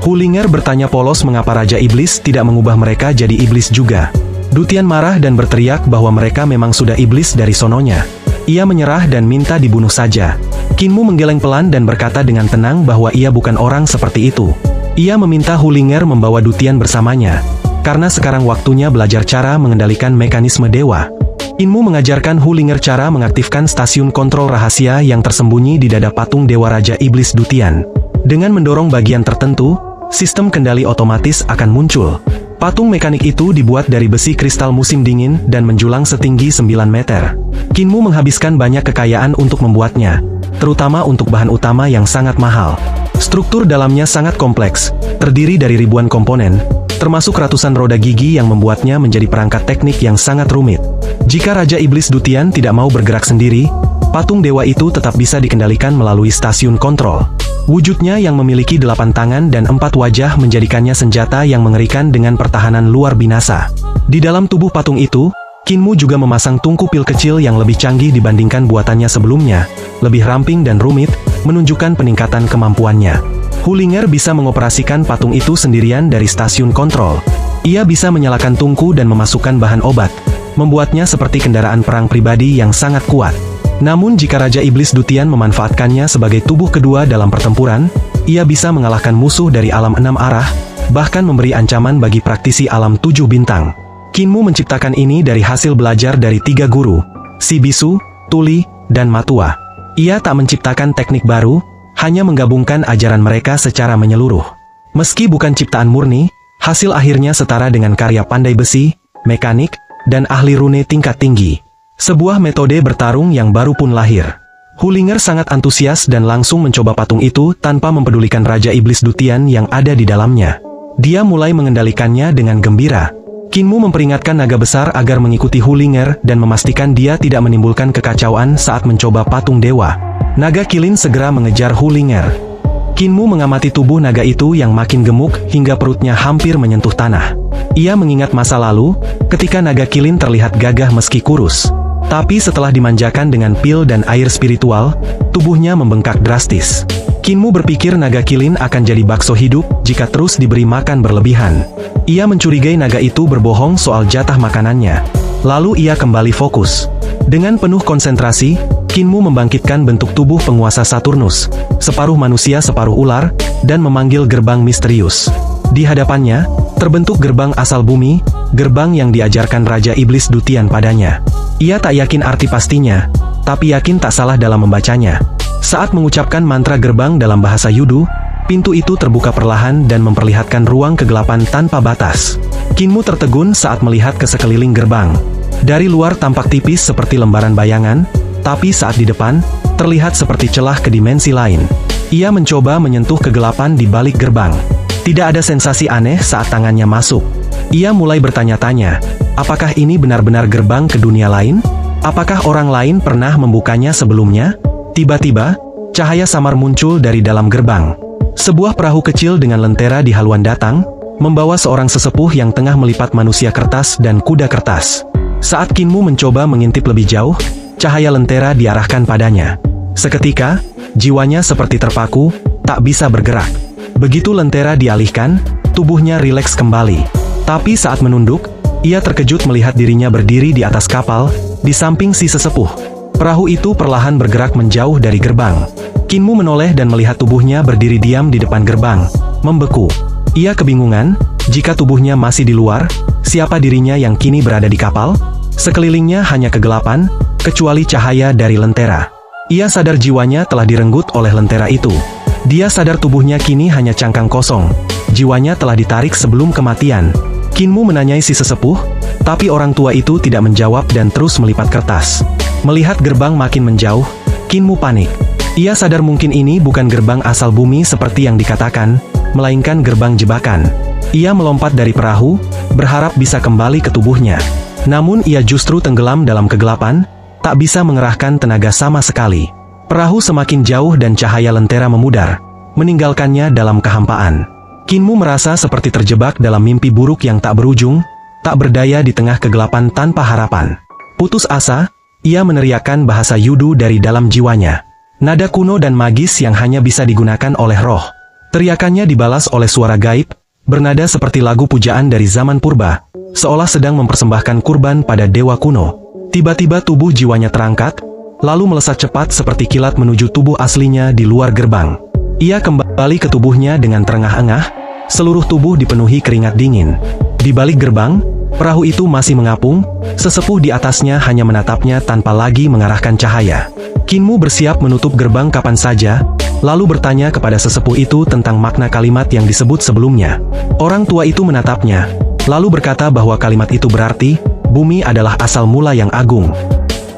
Hulinger bertanya polos mengapa Raja Iblis tidak mengubah mereka jadi iblis juga. Dutian marah dan berteriak bahwa mereka memang sudah iblis dari sononya. Ia menyerah dan minta dibunuh saja. Kinmu menggeleng pelan dan berkata dengan tenang bahwa ia bukan orang seperti itu. Ia meminta Hulinger membawa Dutian bersamanya, karena sekarang waktunya belajar cara mengendalikan mekanisme dewa. Kinmu mengajarkan Hulinger cara mengaktifkan stasiun kontrol rahasia yang tersembunyi di dada patung Dewa Raja Iblis Dutian. Dengan mendorong bagian tertentu, sistem kendali otomatis akan muncul. Patung mekanik itu dibuat dari besi kristal musim dingin dan menjulang setinggi 9 meter. Kinmu menghabiskan banyak kekayaan untuk membuatnya, terutama untuk bahan utama yang sangat mahal. Struktur dalamnya sangat kompleks, terdiri dari ribuan komponen, termasuk ratusan roda gigi yang membuatnya menjadi perangkat teknik yang sangat rumit. Jika Raja Iblis Dutian tidak mau bergerak sendiri, patung dewa itu tetap bisa dikendalikan melalui stasiun kontrol. Wujudnya yang memiliki 8 tangan dan 4 wajah menjadikannya senjata yang mengerikan dengan pertahanan luar binasa. Di dalam tubuh patung itu, Kinmu juga memasang tungku pil kecil yang lebih canggih dibandingkan buatannya sebelumnya, lebih ramping dan rumit, menunjukkan peningkatan kemampuannya. Hulinger bisa mengoperasikan patung itu sendirian dari stasiun kontrol. Ia bisa menyalakan tungku dan memasukkan bahan obat, membuatnya seperti kendaraan perang pribadi yang sangat kuat. Namun jika Raja Iblis Dutian memanfaatkannya sebagai tubuh kedua dalam pertempuran, ia bisa mengalahkan musuh dari alam 6 arah, bahkan memberi ancaman bagi praktisi alam 7 bintang. Kinmu menciptakan ini dari hasil belajar dari 3 guru, Shibisu, Tuli, dan Matua. Ia tak menciptakan teknik baru, hanya menggabungkan ajaran mereka secara menyeluruh. Meski bukan ciptaan murni, hasil akhirnya setara dengan karya pandai besi, mekanik, dan ahli rune tingkat tinggi. Sebuah metode bertarung yang baru pun lahir. Hulinger sangat antusias dan langsung mencoba patung itu tanpa mempedulikan Raja Iblis Dutian yang ada di dalamnya. Dia mulai mengendalikannya dengan gembira. Kinmu memperingatkan naga besar agar mengikuti Hulinger dan memastikan dia tidak menimbulkan kekacauan saat mencoba patung dewa. Naga Kilin segera mengejar Hulinger. Kinmu mengamati tubuh naga itu yang makin gemuk hingga perutnya hampir menyentuh tanah. Ia mengingat masa lalu, ketika naga Kilin terlihat gagah meski kurus. Tapi setelah dimanjakan dengan pil dan air spiritual, tubuhnya membengkak drastis. Kinmu berpikir naga Kilin akan jadi bakso hidup jika terus diberi makan berlebihan. Ia mencurigai naga itu berbohong soal jatah makanannya. Lalu ia kembali fokus. Dengan penuh konsentrasi, Kinmu membangkitkan bentuk tubuh penguasa Saturnus, separuh manusia separuh ular, dan memanggil gerbang misterius. Di hadapannya, terbentuk gerbang asal bumi, gerbang yang diajarkan Raja Iblis Dutian padanya. Ia tak yakin arti pastinya, tapi yakin tak salah dalam membacanya. Saat mengucapkan mantra gerbang dalam bahasa Yudu, pintu itu terbuka perlahan dan memperlihatkan ruang kegelapan tanpa batas. Kinmu tertegun saat melihat ke sekeliling gerbang. Dari luar tampak tipis seperti lembaran bayangan, tapi saat di depan, terlihat seperti celah ke dimensi lain. Ia mencoba menyentuh kegelapan di balik gerbang. Tidak ada sensasi aneh saat tangannya masuk. Ia mulai bertanya-tanya, apakah ini benar-benar gerbang ke dunia lain? Apakah orang lain pernah membukanya sebelumnya? Tiba-tiba, cahaya samar muncul dari dalam gerbang. Sebuah perahu kecil dengan lentera di haluan datang, membawa seorang sesepuh yang tengah melipat manusia kertas dan kuda kertas. Saat Kinmu mencoba mengintip lebih jauh, cahaya lentera diarahkan padanya. Seketika, jiwanya seperti terpaku, tak bisa bergerak. Begitu lentera dialihkan, tubuhnya rileks kembali. Tapi saat menunduk, ia terkejut melihat dirinya berdiri di atas kapal, di samping si sesepuh. Perahu itu perlahan bergerak menjauh dari gerbang. Kinmu menoleh dan melihat tubuhnya berdiri diam di depan gerbang, membeku. Ia kebingungan, jika tubuhnya masih di luar, siapa dirinya yang kini berada di kapal? Sekelilingnya hanya kegelapan, kecuali cahaya dari lentera. Ia sadar jiwanya telah direnggut oleh lentera itu. Dia sadar tubuhnya kini hanya cangkang kosong. Jiwanya telah ditarik sebelum kematian. Kinmu menanyai si sesepuh, tapi orang tua itu tidak menjawab dan terus melipat kertas. Melihat gerbang makin menjauh, Kinmu panik. Ia sadar mungkin ini bukan gerbang asal bumi seperti yang dikatakan, melainkan gerbang jebakan. Ia melompat dari perahu, berharap bisa kembali ke tubuhnya. Namun ia justru tenggelam dalam kegelapan, tak bisa mengerahkan tenaga sama sekali. Perahu semakin jauh dan cahaya lentera memudar, meninggalkannya dalam kehampaan. Kinmu merasa seperti terjebak dalam mimpi buruk yang tak berujung, tak berdaya di tengah kegelapan tanpa harapan. Putus asa, ia meneriakkan bahasa Yudu dari dalam jiwanya. Nada kuno dan magis yang hanya bisa digunakan oleh roh. Teriakannya dibalas oleh suara gaib, bernada seperti lagu pujaan dari zaman purba, seolah sedang mempersembahkan kurban pada dewa kuno. Tiba-tiba tubuh jiwanya terangkat, lalu melesat cepat seperti kilat menuju tubuh aslinya di luar gerbang. Ia kembali ke tubuhnya dengan terengah-engah, seluruh tubuh dipenuhi keringat dingin. Di balik gerbang, perahu itu masih mengapung, sesepuh di atasnya hanya menatapnya tanpa lagi mengarahkan cahaya. Kinmu bersiap menutup gerbang kapan saja, lalu bertanya kepada sesepuh itu tentang makna kalimat yang disebut sebelumnya. Orang tua itu menatapnya, lalu berkata bahwa kalimat itu berarti, bumi adalah asal mula yang agung.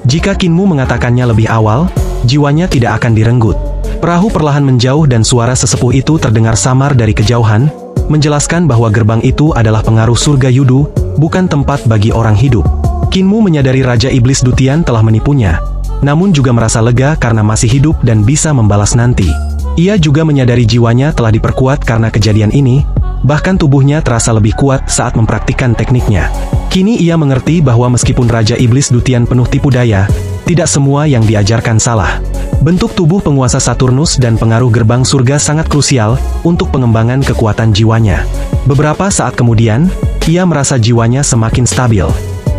Jika Kinmu mengatakannya lebih awal, jiwanya tidak akan direnggut. Perahu perlahan menjauh dan suara sesepuh itu terdengar samar dari kejauhan, menjelaskan bahwa gerbang itu adalah pengaruh surga Yudu, bukan tempat bagi orang hidup. Kinmu menyadari Raja Iblis Dutian telah menipunya, namun juga merasa lega karena masih hidup dan bisa membalas nanti. Ia juga menyadari jiwanya telah diperkuat karena kejadian ini, bahkan tubuhnya terasa lebih kuat saat mempraktikkan tekniknya. Kini ia mengerti bahwa meskipun Raja Iblis Dutian penuh tipu daya, tidak semua yang diajarkan salah. Bentuk tubuh penguasa Saturnus dan pengaruh gerbang surga sangat krusial untuk pengembangan kekuatan jiwanya. Beberapa saat kemudian, ia merasa jiwanya semakin stabil.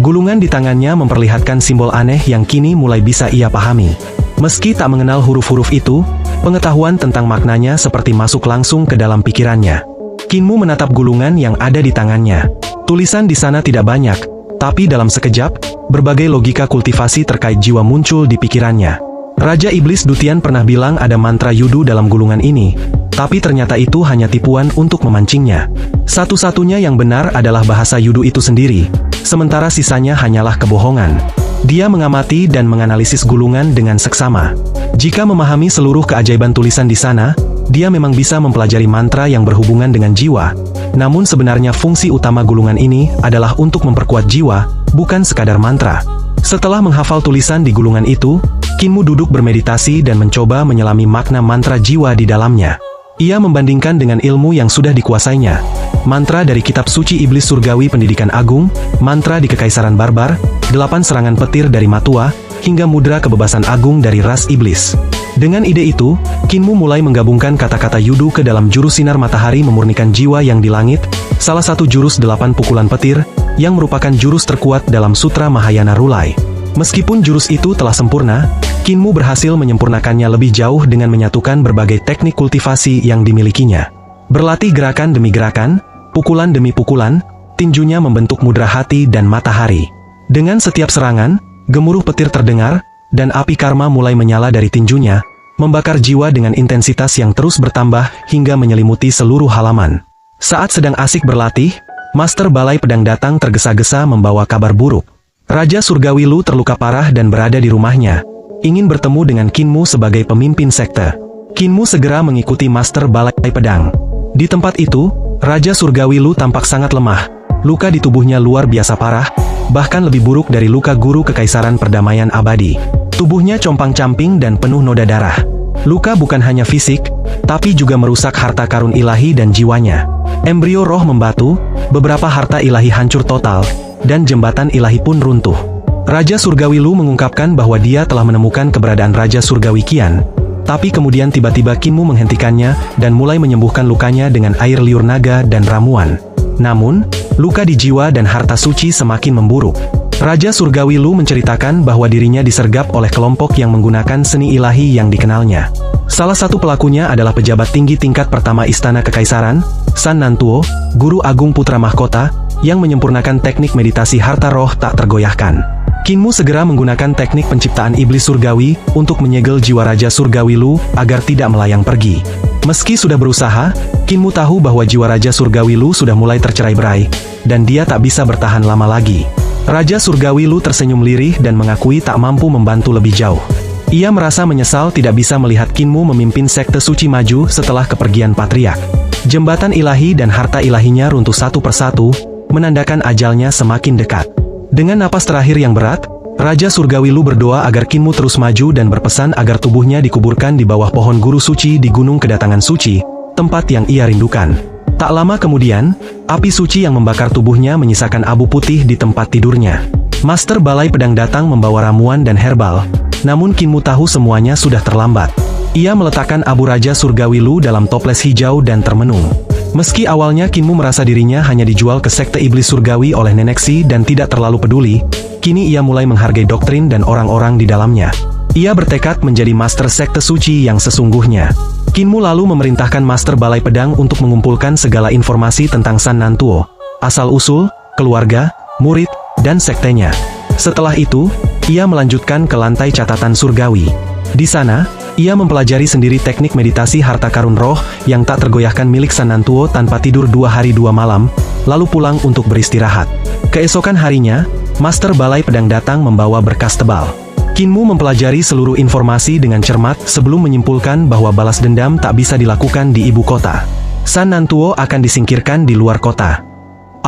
Gulungan di tangannya memperlihatkan simbol aneh yang kini mulai bisa ia pahami. Meski tak mengenal huruf-huruf itu, pengetahuan tentang maknanya seperti masuk langsung ke dalam pikirannya. Kinmu menatap gulungan yang ada di tangannya. Tulisan di sana tidak banyak, tapi dalam sekejap, berbagai logika kultivasi terkait jiwa muncul di pikirannya. Raja Iblis Dutian pernah bilang ada mantra Yudu dalam gulungan ini, tapi ternyata itu hanya tipuan untuk memancingnya. Satu-satunya yang benar adalah bahasa Yudu itu sendiri, sementara sisanya hanyalah kebohongan. Dia mengamati dan menganalisis gulungan dengan seksama. Jika memahami seluruh keajaiban tulisan di sana, dia memang bisa mempelajari mantra yang berhubungan dengan jiwa. Namun sebenarnya fungsi utama gulungan ini adalah untuk memperkuat jiwa, bukan sekadar mantra. Setelah menghafal tulisan di gulungan itu, Kinmu duduk bermeditasi dan mencoba menyelami makna mantra jiwa di dalamnya. Ia membandingkan dengan ilmu yang sudah dikuasainya. Mantra dari kitab suci Iblis Surgawi Pendidikan Agung, mantra di Kekaisaran Barbar, 8 serangan petir dari Matua, hingga mudra kebebasan agung dari ras iblis. Dengan ide itu, Kinmu mulai menggabungkan kata-kata Yudu ke dalam jurus sinar matahari memurnikan jiwa yang di langit, salah satu jurus 8 pukulan petir, yang merupakan jurus terkuat dalam Sutra Mahayana Rulai. Meskipun jurus itu telah sempurna, Kinmu berhasil menyempurnakannya lebih jauh dengan menyatukan berbagai teknik kultivasi yang dimilikinya. Berlatih gerakan demi gerakan, pukulan demi pukulan, tinjunya membentuk mudra hati dan matahari. Dengan setiap serangan, gemuruh petir terdengar, dan api karma mulai menyala dari tinjunya, membakar jiwa dengan intensitas yang terus bertambah hingga menyelimuti seluruh halaman. Saat sedang asik berlatih, Master Balai Pedang datang tergesa-gesa membawa kabar buruk. Raja Surgawi Lu terluka parah dan berada di rumahnya, ingin bertemu dengan Kinmu sebagai pemimpin sekte. Kinmu segera mengikuti Master Balai Pedang. Di tempat itu, Raja Surgawi Lu tampak sangat lemah. Luka di tubuhnya luar biasa parah, bahkan lebih buruk dari luka guru kekaisaran perdamaian abadi. Tubuhnya compang-camping dan penuh noda darah. Luka bukan hanya fisik, tapi juga merusak harta karun ilahi dan jiwanya. Embrio roh membatu, beberapa harta ilahi hancur total, dan jembatan ilahi pun runtuh. Raja Surgawi Lu mengungkapkan bahwa dia telah menemukan keberadaan Raja Surgawi Qian, tapi kemudian tiba-tiba Kinmu menghentikannya dan mulai menyembuhkan lukanya dengan air liur naga dan ramuan. Namun, luka di jiwa dan harta suci semakin memburuk. Raja Surgawi Lu menceritakan bahwa dirinya disergap oleh kelompok yang menggunakan seni ilahi yang dikenalnya. Salah satu pelakunya adalah pejabat tinggi tingkat pertama Istana Kekaisaran, San Nantuo, Guru Agung Putra Mahkota, yang menyempurnakan teknik meditasi harta roh tak tergoyahkan. Kinmu segera menggunakan teknik penciptaan iblis surgawi untuk menyegel jiwa Raja Surgawi Lu agar tidak melayang pergi. Meski sudah berusaha, Kinmu tahu bahwa jiwa Raja Surgawi Lu sudah mulai tercerai-berai, dan dia tak bisa bertahan lama lagi. Raja Surgawi Lu tersenyum lirih dan mengakui tak mampu membantu lebih jauh. Ia merasa menyesal tidak bisa melihat Kinmu memimpin sekte suci maju setelah kepergian Patriark. Jembatan ilahi dan harta ilahinya runtuh satu persatu, menandakan ajalnya semakin dekat. Dengan napas terakhir yang berat, Raja Surgawi Lu berdoa agar Kinmu terus maju dan berpesan agar tubuhnya dikuburkan di bawah pohon guru suci di Gunung Kedatangan Suci, tempat yang ia rindukan. Tak lama kemudian, api suci yang membakar tubuhnya menyisakan abu putih di tempat tidurnya. Master Balai Pedang datang membawa ramuan dan herbal, namun Kinmu tahu semuanya sudah terlambat. Ia meletakkan abu Raja Surgawi Lu dalam toples hijau dan termenung. Meski awalnya Kinmu merasa dirinya hanya dijual ke sekte iblis surgawi oleh Nenek Si dan tidak terlalu peduli, kini ia mulai menghargai doktrin dan orang-orang di dalamnya. Ia bertekad menjadi master sekte suci yang sesungguhnya. Kinmu lalu memerintahkan Master Balai Pedang untuk mengumpulkan segala informasi tentang San Nantuo, asal-usul, keluarga, murid, dan sektenya. Setelah itu, ia melanjutkan ke lantai catatan surgawi. Di sana, ia mempelajari sendiri teknik meditasi harta karun roh yang tak tergoyahkan milik San Nantuo tanpa tidur 2 hari 2 malam, lalu pulang untuk beristirahat. Keesokan harinya, Master Balai Pedang datang membawa berkas tebal. Kinmu mempelajari seluruh informasi dengan cermat sebelum menyimpulkan bahwa balas dendam tak bisa dilakukan di ibu kota. San Nantuo akan disingkirkan di luar kota.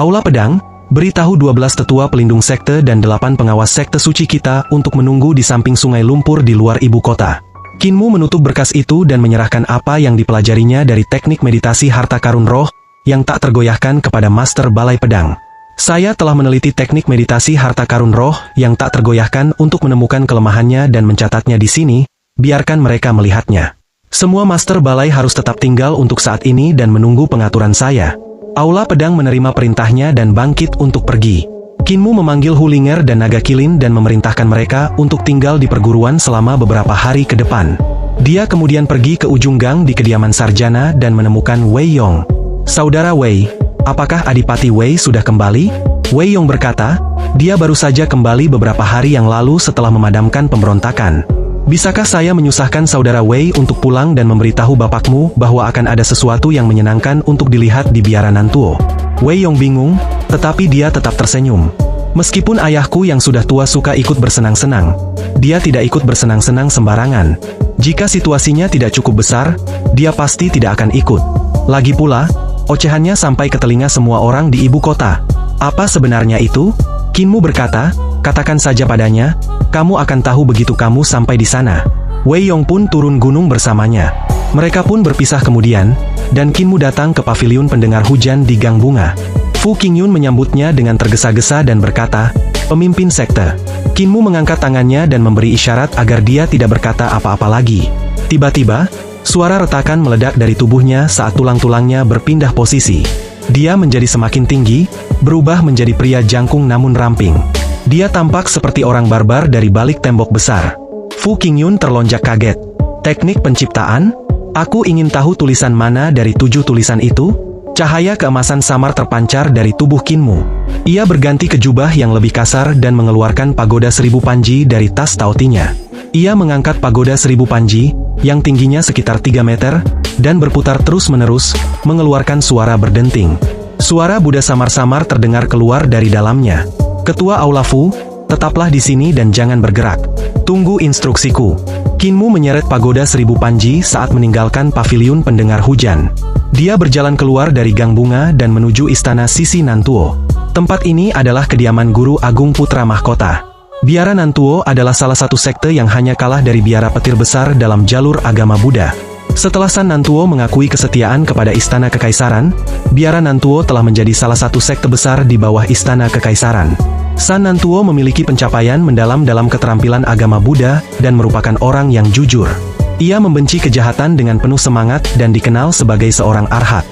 Aula Pedang, beritahu 12 tetua pelindung sekte dan 8 pengawas sekte suci kita untuk menunggu di samping sungai lumpur di luar ibu kota. Kinmu menutup berkas itu dan menyerahkan apa yang dipelajarinya dari teknik meditasi harta karun roh yang tak tergoyahkan kepada Master Balai Pedang. Saya telah meneliti teknik meditasi harta karun roh yang tak tergoyahkan untuk menemukan kelemahannya dan mencatatnya di sini, biarkan mereka melihatnya. Semua Master Balai harus tetap tinggal untuk saat ini dan menunggu pengaturan saya. Aula Pedang menerima perintahnya dan bangkit untuk pergi. Kinmu memanggil Hulinger dan Naga Kilin dan memerintahkan mereka untuk tinggal di perguruan selama beberapa hari ke depan. Dia kemudian pergi ke ujung gang di kediaman sarjana dan menemukan Wei Yong. Saudara Wei, apakah Adipati Wei sudah kembali? Wei Yong berkata, dia baru saja kembali beberapa hari yang lalu setelah memadamkan pemberontakan. Bisakah saya menyusahkan saudara Wei untuk pulang dan memberitahu bapakmu bahwa akan ada sesuatu yang menyenangkan untuk dilihat di biara Nantuo? Wei Yong bingung, tetapi dia tetap tersenyum. Meskipun ayahku yang sudah tua suka ikut bersenang-senang, dia tidak ikut bersenang-senang sembarangan. Jika situasinya tidak cukup besar, dia pasti tidak akan ikut. Lagi pula, ocehannya sampai ke telinga semua orang di ibu kota. Apa sebenarnya itu? Kinmu berkata, katakan saja padanya, kamu akan tahu begitu kamu sampai di sana. Wei Yong pun turun gunung bersamanya. Mereka pun berpisah kemudian, dan Kinmu datang ke paviliun pendengar hujan di Gang Bunga. Fu Qingyun menyambutnya dengan tergesa-gesa dan berkata, pemimpin sekte. Kinmu mengangkat tangannya dan memberi isyarat agar dia tidak berkata apa-apa lagi. Tiba-tiba, suara retakan meledak dari tubuhnya saat tulang-tulangnya berpindah posisi. Dia menjadi semakin tinggi, berubah menjadi pria jangkung namun ramping. Dia tampak seperti orang barbar dari balik tembok besar. Fu Qingyun terlonjak kaget. Teknik penciptaan? Aku ingin tahu tulisan mana dari 7 tulisan itu? Cahaya keemasan samar terpancar dari tubuh Kinmu. Ia berganti ke jubah yang lebih kasar dan mengeluarkan pagoda 1000 panji dari tas taotinya. Ia mengangkat pagoda 1000 panji, yang tingginya sekitar 3 meter, dan berputar terus-menerus, mengeluarkan suara berdenting. Suara Buddha samar-samar terdengar keluar dari dalamnya. Ketua Aula Fu, tetaplah di sini dan jangan bergerak. Tunggu instruksiku. Kinmu menyeret pagoda 1000 panji saat meninggalkan paviliun pendengar hujan. Dia berjalan keluar dari gang bunga dan menuju istana Sisi Nantuo. Tempat ini adalah kediaman Guru Agung Putra Mahkota. Biara Nantuo adalah salah satu sekte yang hanya kalah dari biara petir besar dalam jalur agama Buddha. Setelah San Nantuo mengakui kesetiaan kepada Istana Kekaisaran, Biara Nantuo telah menjadi salah satu sekte besar di bawah Istana Kekaisaran. San Nantuo memiliki pencapaian mendalam dalam keterampilan agama Buddha dan merupakan orang yang jujur. Ia membenci kejahatan dengan penuh semangat dan dikenal sebagai seorang arhat.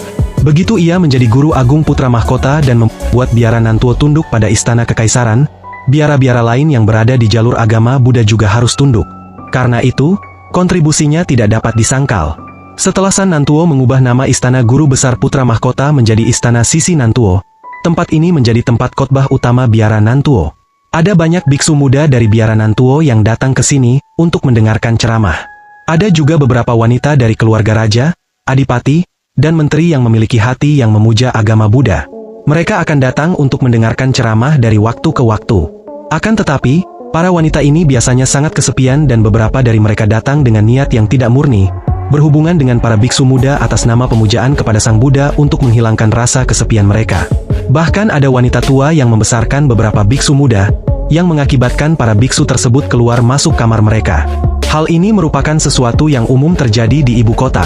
Begitu ia menjadi Guru Agung Putra Mahkota dan membuat Biara Nantuo tunduk pada Istana Kekaisaran, biara-biara lain yang berada di jalur agama Buddha juga harus tunduk. Karena itu, kontribusinya tidak dapat disangkal. Setelah San Nantuo mengubah nama Istana Guru Besar Putra Mahkota menjadi Istana Sisi Nantuo, tempat ini menjadi tempat khotbah utama Biara Nantuo. Ada banyak biksu muda dari Biara Nantuo yang datang ke sini untuk mendengarkan ceramah. Ada juga beberapa wanita dari keluarga raja, adipati, dan menteri yang memiliki hati yang memuja agama Buddha. Mereka akan datang untuk mendengarkan ceramah dari waktu ke waktu. Akan tetapi, para wanita ini biasanya sangat kesepian dan beberapa dari mereka datang dengan niat yang tidak murni, berhubungan dengan para biksu muda atas nama pemujaan kepada Sang Buddha untuk menghilangkan rasa kesepian mereka. Bahkan ada wanita tua yang membesarkan beberapa biksu muda, yang mengakibatkan para biksu tersebut keluar masuk kamar mereka. Hal ini merupakan sesuatu yang umum terjadi di ibu kota.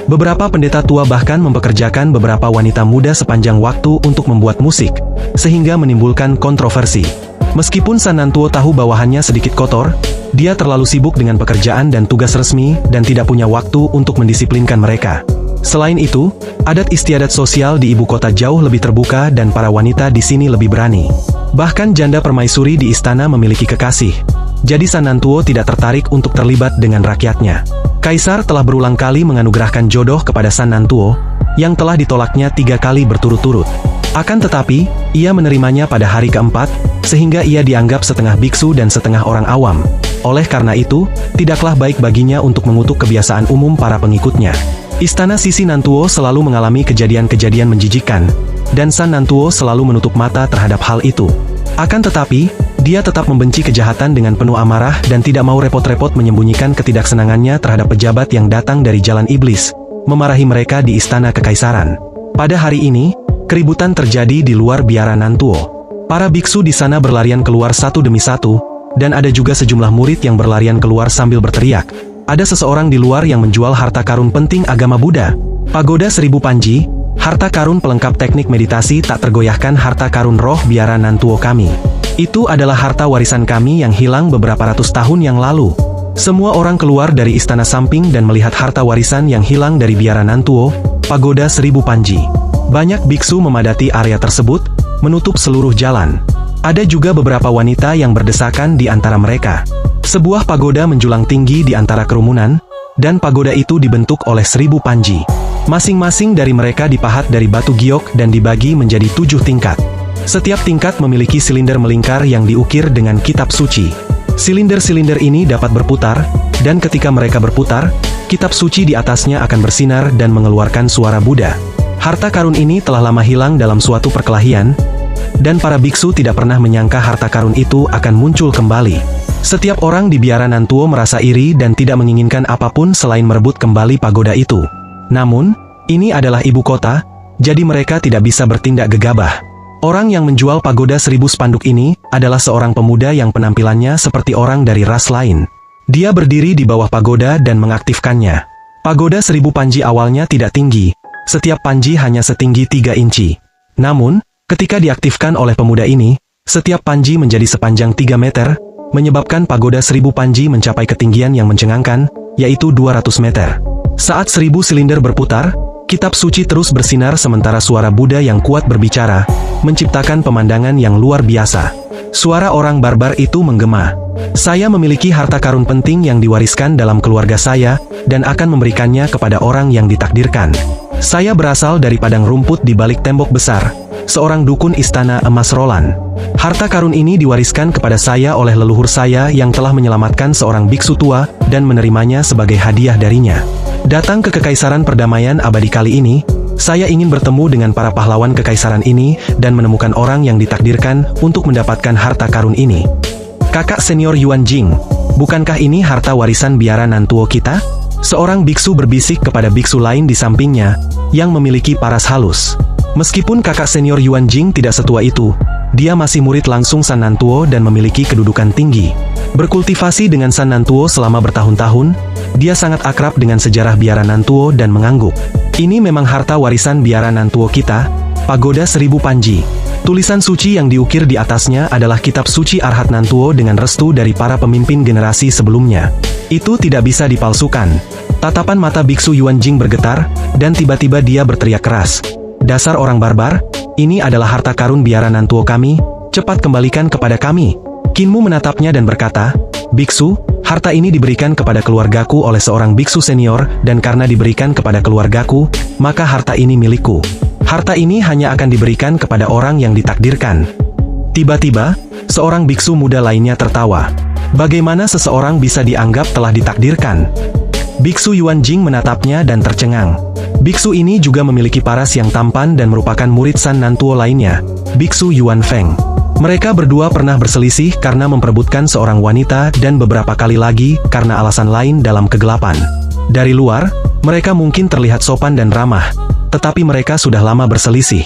Beberapa pendeta tua bahkan mempekerjakan beberapa wanita muda sepanjang waktu untuk membuat musik, sehingga menimbulkan kontroversi. Meskipun San Nantuo tahu bawahannya sedikit kotor, dia terlalu sibuk dengan pekerjaan dan tugas resmi dan tidak punya waktu untuk mendisiplinkan mereka. Selain itu, adat istiadat sosial di ibu kota jauh lebih terbuka dan para wanita di sini lebih berani. Bahkan janda permaisuri di istana memiliki kekasih. Jadi San Nantuo tidak tertarik untuk terlibat dengan rakyatnya. Kaisar telah berulang kali menganugerahkan jodoh kepada San Nantuo, yang telah ditolaknya 3 kali berturut-turut. Akan tetapi, ia menerimanya pada hari keempat, sehingga ia dianggap setengah biksu dan setengah orang awam. Oleh karena itu, tidaklah baik baginya untuk mengutuk kebiasaan umum para pengikutnya. Istana Sisi Nantuo selalu mengalami kejadian-kejadian menjijikkan, dan San Nantuo selalu menutup mata terhadap hal itu. Akan tetapi, dia tetap membenci kejahatan dengan penuh amarah dan tidak mau repot-repot menyembunyikan ketidaksenangannya terhadap pejabat yang datang dari jalan iblis, memarahi mereka di Istana Kekaisaran. Pada hari ini, keributan terjadi di luar Biara Nantuo. Para biksu di sana berlarian keluar satu demi satu, dan ada juga sejumlah murid yang berlarian keluar sambil berteriak. Ada seseorang di luar yang menjual harta karun penting agama Buddha. Pagoda 1000 panji, harta karun pelengkap teknik meditasi tak tergoyahkan harta karun roh Biara Nantuo kami. Itu adalah harta warisan kami yang hilang beberapa ratus tahun yang lalu. Semua orang keluar dari istana samping dan melihat harta warisan yang hilang dari Biara Nantuo, pagoda 1000 panji. Banyak biksu memadati area tersebut, menutup seluruh jalan. Ada juga beberapa wanita yang berdesakan di antara mereka. Sebuah pagoda menjulang tinggi di antara kerumunan, dan pagoda itu dibentuk oleh 1000 panji. Masing-masing dari mereka dipahat dari batu giok dan dibagi menjadi 7 tingkat. Setiap tingkat memiliki silinder melingkar yang diukir dengan kitab suci. Silinder-silinder ini dapat berputar, dan ketika mereka berputar, kitab suci di atasnya akan bersinar dan mengeluarkan suara Buddha. Harta karun ini telah lama hilang dalam suatu perkelahian, dan para biksu tidak pernah menyangka harta karun itu akan muncul kembali. Setiap orang di Biara Nantuo merasa iri dan tidak menginginkan apapun selain merebut kembali pagoda itu. Namun, ini adalah ibu kota, jadi mereka tidak bisa bertindak gegabah. Orang yang menjual pagoda 1000 spanduk ini adalah seorang pemuda yang penampilannya seperti orang dari ras lain. Dia berdiri di bawah pagoda dan mengaktifkannya. Pagoda 1000 panji awalnya tidak tinggi, setiap panji hanya setinggi 3 inci. Namun, ketika diaktifkan oleh pemuda ini, setiap panji menjadi sepanjang 3 meter, menyebabkan pagoda 1000 panji mencapai ketinggian yang mencengangkan, yaitu 200 meter. Saat 1000 silinder berputar, kitab suci terus bersinar sementara suara Buddha yang kuat berbicara, menciptakan pemandangan yang luar biasa. Suara orang barbar itu menggema. Saya memiliki harta karun penting yang diwariskan dalam keluarga saya, dan akan memberikannya kepada orang yang ditakdirkan. Saya berasal dari padang rumput di balik tembok besar, seorang dukun istana emas Roland. Harta karun ini diwariskan kepada saya oleh leluhur saya yang telah menyelamatkan seorang biksu tua, dan menerimanya sebagai hadiah darinya. Datang ke Kekaisaran Perdamaian Abadi kali ini, saya ingin bertemu dengan para pahlawan kekaisaran ini, dan menemukan orang yang ditakdirkan untuk mendapatkan harta karun ini. Kakak senior Yuan Jing, bukankah ini harta warisan biara Nantuo kita? Seorang biksu berbisik kepada biksu lain di sampingnya, yang memiliki paras halus. Meskipun kakak senior Yuan Jing tidak setua itu, dia masih murid langsung San Nantuo dan memiliki kedudukan tinggi. Berkultivasi dengan San Nantuo selama bertahun-tahun, dia sangat akrab dengan sejarah biara Nantuo dan mengangguk. Ini memang harta warisan biara Nantuo kita, Pagoda 1000 Panji. Tulisan suci yang diukir di atasnya adalah kitab suci Arhat Nantuo dengan restu dari para pemimpin generasi sebelumnya. Itu tidak bisa dipalsukan. Tatapan mata biksu Yuan Jing bergetar, dan tiba-tiba dia berteriak keras. Dasar orang barbar, ini adalah harta karun biara Nantuo kami, cepat kembalikan kepada kami. Kinmu menatapnya dan berkata, Biksu, harta ini diberikan kepada keluargaku oleh seorang biksu senior, dan karena diberikan kepada keluargaku, maka harta ini milikku. Harta ini hanya akan diberikan kepada orang yang ditakdirkan. Tiba-tiba, seorang biksu muda lainnya tertawa. Bagaimana seseorang bisa dianggap telah ditakdirkan? Biksu Yuan Jing menatapnya dan tercengang. Biksu ini juga memiliki paras yang tampan dan merupakan murid San Nantuo lainnya, Biksu Yuan Feng. Mereka berdua pernah berselisih karena memperebutkan seorang wanita dan beberapa kali lagi karena alasan lain dalam kegelapan. Dari luar, mereka mungkin terlihat sopan dan ramah, tetapi mereka sudah lama berselisih.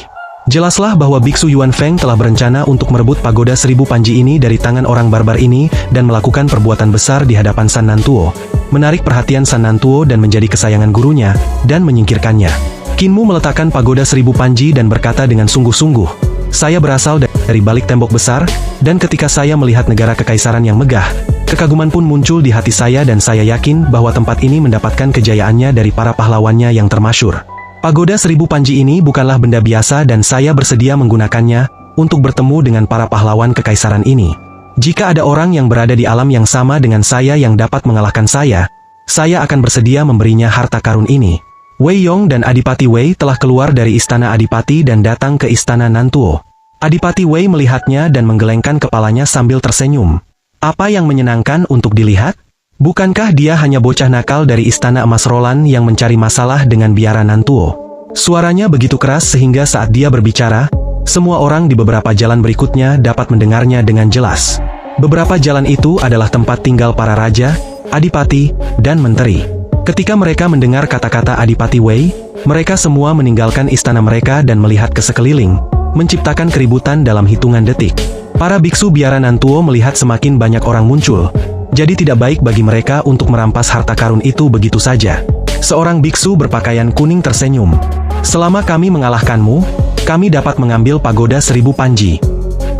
Jelaslah bahwa Biksu Yuan Feng telah berencana untuk merebut Pagoda 1000 Panji ini dari tangan orang barbar ini dan melakukan perbuatan besar di hadapan San Nantuo, menarik perhatian San Nantuo dan menjadi kesayangan gurunya, dan menyingkirkannya. Kinmu meletakkan Pagoda 1000 Panji dan berkata dengan sungguh-sungguh, saya berasal dari balik tembok besar, dan ketika saya melihat negara kekaisaran yang megah, kekaguman pun muncul di hati saya dan saya yakin bahwa tempat ini mendapatkan kejayaannya dari para pahlawannya yang termasyur. Pagoda 1000 Panji ini bukanlah benda biasa dan saya bersedia menggunakannya untuk bertemu dengan para pahlawan kekaisaran ini. Jika ada orang yang berada di alam yang sama dengan saya yang dapat mengalahkan saya akan bersedia memberinya harta karun ini. Wei Yong dan Adipati Wei telah keluar dari istana Adipati dan datang ke istana Nantuo. Adipati Wei melihatnya dan menggelengkan kepalanya sambil tersenyum. Apa yang menyenangkan untuk dilihat? Bukankah dia hanya bocah nakal dari istana emas Roland yang mencari masalah dengan biara Nantuo? Suaranya begitu keras sehingga saat dia berbicara, semua orang di beberapa jalan berikutnya dapat mendengarnya dengan jelas. Beberapa jalan itu adalah tempat tinggal para raja, adipati, dan menteri. Ketika mereka mendengar kata-kata Adipati Wei, mereka semua meninggalkan istana mereka dan melihat ke sekeliling, menciptakan keributan dalam hitungan detik. Para biksu biara Nantuo melihat semakin banyak orang muncul, jadi tidak baik bagi mereka untuk merampas harta karun itu begitu saja. Seorang biksu berpakaian kuning tersenyum. Selama kami mengalahkanmu, kami dapat mengambil Pagoda 1000 Panji.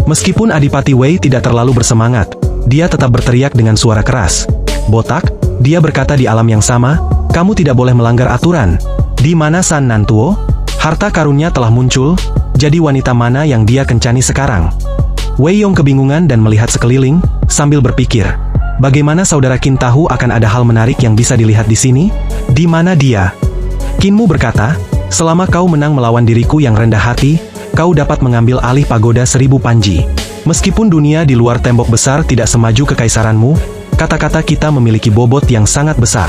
Meskipun Adipati Wei tidak terlalu bersemangat, dia tetap berteriak dengan suara keras. Botak, dia berkata di alam yang sama, kamu tidak boleh melanggar aturan. Di mana San Nantuo? Harta karunnya telah muncul, jadi wanita mana yang dia kencani sekarang? Wei Yong kebingungan dan melihat sekeliling, sambil berpikir, bagaimana saudara Qin tahu akan ada hal menarik yang bisa dilihat di sini? Di mana dia? Qinmu berkata, selama kau menang melawan diriku yang rendah hati, kau dapat mengambil alih Pagoda 1000 Panji. Meskipun dunia di luar tembok besar tidak semaju kekaisaranmu, kata-kata kita memiliki bobot yang sangat besar.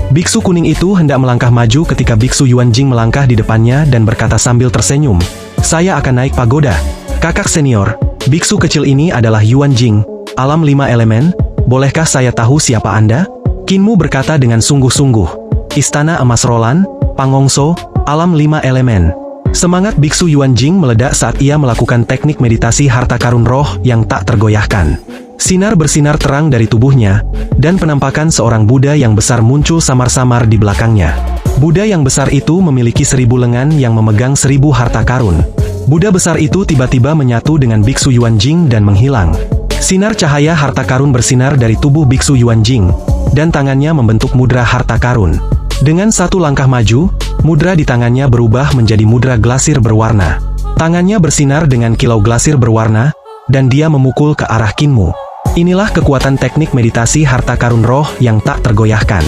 Biksu kuning itu hendak melangkah maju ketika Biksu Yuan Jing melangkah di depannya dan berkata sambil tersenyum, saya akan naik pagoda. Kakak senior, biksu kecil ini adalah Yuan Jing, alam 5 elemen, bolehkah saya tahu siapa Anda? Kinmu berkata dengan sungguh-sungguh, Istana Emas Roland, Pangongso, alam 5 elemen. Semangat biksu Yuan Jing meledak saat ia melakukan teknik meditasi harta karun roh yang tak tergoyahkan. Sinar bersinar terang dari tubuhnya, dan penampakan seorang Buddha yang besar muncul samar-samar di belakangnya. Buddha yang besar itu memiliki 1000 lengan yang memegang 1000 harta karun. Buddha besar itu tiba-tiba menyatu dengan biksu Yuan Jing dan menghilang. Sinar cahaya harta karun bersinar dari tubuh biksu Yuan Jing, dan tangannya membentuk mudra harta karun. Dengan satu langkah maju, mudra di tangannya berubah menjadi mudra glasir berwarna. Tangannya bersinar dengan kilau glasir berwarna, dan dia memukul ke arah Kinmu. Inilah kekuatan teknik meditasi harta karun roh yang tak tergoyahkan.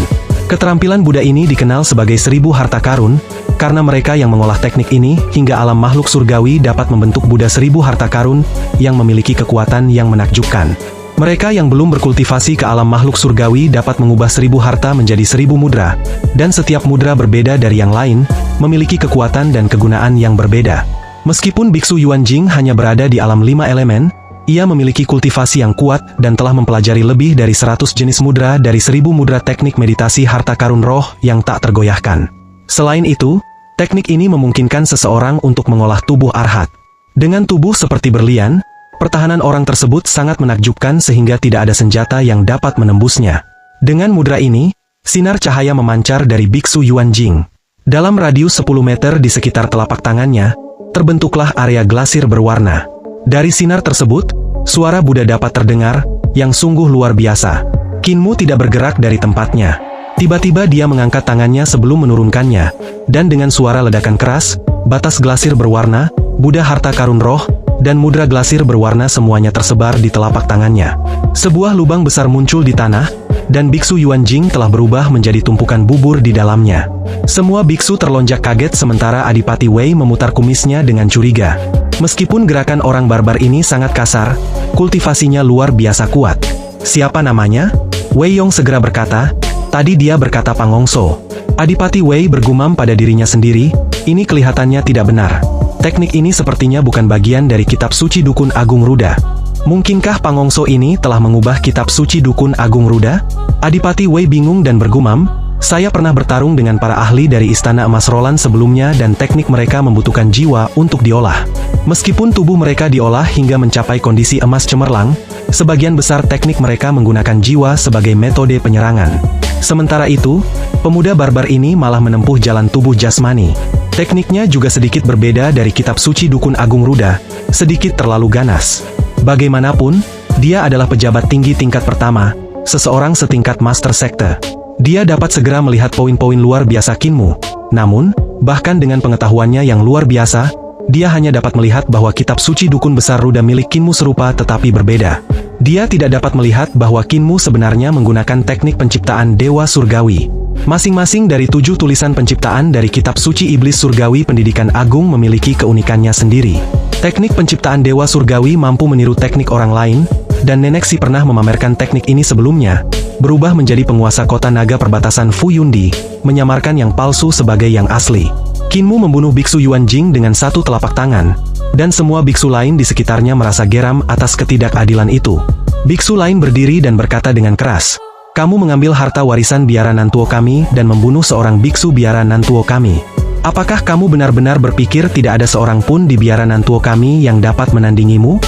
Keterampilan Buddha ini dikenal sebagai 1000 harta karun, karena mereka yang mengolah teknik ini hingga alam makhluk surgawi dapat membentuk Buddha 1000 harta karun yang memiliki kekuatan yang menakjubkan. Mereka yang belum berkultivasi ke alam makhluk surgawi dapat mengubah 1000 harta menjadi 1000 mudra, dan setiap mudra berbeda dari yang lain, memiliki kekuatan dan kegunaan yang berbeda. Meskipun Biksu Yuan Jing hanya berada di alam 5 elemen, ia memiliki kultivasi yang kuat dan telah mempelajari lebih dari 100 jenis mudra dari 1000 mudra teknik meditasi harta karun roh yang tak tergoyahkan. Selain itu, teknik ini memungkinkan seseorang untuk mengolah tubuh arhat. Dengan tubuh seperti berlian, pertahanan orang tersebut sangat menakjubkan sehingga tidak ada senjata yang dapat menembusnya. Dengan mudra ini, sinar cahaya memancar dari Biksu Yuan Jing. Dalam radius 10 meter di sekitar telapak tangannya, terbentuklah area glasir berwarna. Dari sinar tersebut, suara Buddha dapat terdengar, yang sungguh luar biasa. Kinmu tidak bergerak dari tempatnya. Tiba-tiba dia mengangkat tangannya sebelum menurunkannya, dan dengan suara ledakan keras, batas glasir berwarna, Buddha harta karun roh, dan mudra glasir berwarna semuanya tersebar di telapak tangannya. Sebuah lubang besar muncul di tanah, dan Biksu Yuan Jing telah berubah menjadi tumpukan bubur di dalamnya. Semua biksu terlonjak kaget sementara Adipati Wei memutar kumisnya dengan curiga. Meskipun gerakan orang barbar ini sangat kasar, kultivasinya luar biasa kuat. Siapa namanya? Wei Yong segera berkata, tadi dia berkata Pangongso. Adipati Wei bergumam pada dirinya sendiri, ini kelihatannya tidak benar. Teknik ini sepertinya bukan bagian dari kitab suci Dukun Agung Ruda. Mungkinkah Pangongso ini telah mengubah kitab suci Dukun Agung Ruda? Adipati Wei bingung dan bergumam, saya pernah bertarung dengan para ahli dari Istana Emas Roland sebelumnya dan teknik mereka membutuhkan jiwa untuk diolah. Meskipun tubuh mereka diolah hingga mencapai kondisi emas cemerlang, sebagian besar teknik mereka menggunakan jiwa sebagai metode penyerangan. Sementara itu, pemuda barbar ini malah menempuh jalan tubuh jasmani. Tekniknya juga sedikit berbeda dari kitab suci Dukun Agung Ruda, sedikit terlalu ganas. Bagaimanapun, dia adalah pejabat tinggi tingkat pertama, seseorang setingkat master sekte. Dia dapat segera melihat poin-poin luar biasa Kinmu. Namun, bahkan dengan pengetahuannya yang luar biasa, dia hanya dapat melihat bahwa kitab suci Dukun Besar Ruda milik Kinmu serupa tetapi berbeda. Dia tidak dapat melihat bahwa Kinmu sebenarnya menggunakan teknik penciptaan Dewa Surgawi. Masing-masing dari 7 tulisan penciptaan dari kitab suci Iblis Surgawi Pendidikan Agung memiliki keunikannya sendiri. Teknik penciptaan Dewa Surgawi mampu meniru teknik orang lain, dan Nenek Si pernah memamerkan teknik ini sebelumnya, berubah menjadi penguasa kota naga perbatasan Fuyundi, menyamarkan yang palsu sebagai yang asli. Kinmu membunuh Biksu Yuan Jing dengan satu telapak tangan, dan semua biksu lain di sekitarnya merasa geram atas ketidakadilan itu. Biksu lain berdiri dan berkata dengan keras, kamu mengambil harta warisan biara Nantuo kami dan membunuh seorang biksu biara Nantuo kami. Apakah kamu benar-benar berpikir tidak ada seorang pun di biara Nantuo kami yang dapat menandingimu?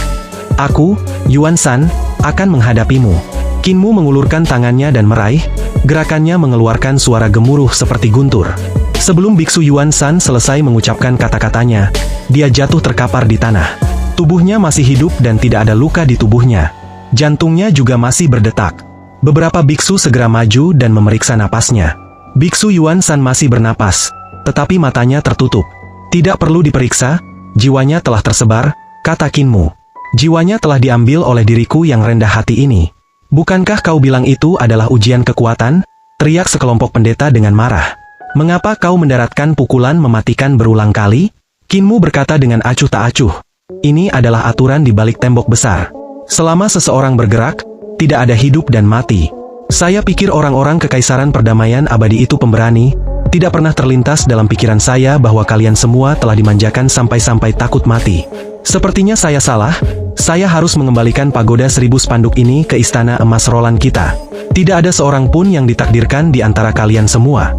Aku, Yuan San, akan menghadapimu. Kinmu mengulurkan tangannya dan meraih, gerakannya mengeluarkan suara gemuruh seperti guntur. Sebelum Biksu Yuan San selesai mengucapkan kata-katanya, dia jatuh terkapar di tanah. Tubuhnya masih hidup dan tidak ada luka di tubuhnya. Jantungnya juga masih berdetak. Beberapa biksu segera maju dan memeriksa napasnya. Biksu Yuan San masih bernapas, tetapi matanya tertutup. Tidak perlu diperiksa, jiwanya telah tersebar, kata Kinmu. Jiwanya telah diambil oleh diriku yang rendah hati ini. Bukankah kau bilang itu adalah ujian kekuatan? Teriak sekelompok pendeta dengan marah. Mengapa kau mendaratkan pukulan mematikan berulang kali? Kinmu berkata dengan acuh tak acuh. Ini adalah aturan di balik tembok besar. Selama seseorang bergerak, tidak ada hidup dan mati. Saya pikir orang-orang kekaisaran perdamaian abadi itu pemberani. Tidak pernah terlintas dalam pikiran saya bahwa kalian semua telah dimanjakan sampai-sampai takut mati. Sepertinya saya salah, saya harus mengembalikan pagoda 1000 spanduk ini ke istana emas Roland kita. Tidak ada seorang pun yang ditakdirkan di antara kalian semua.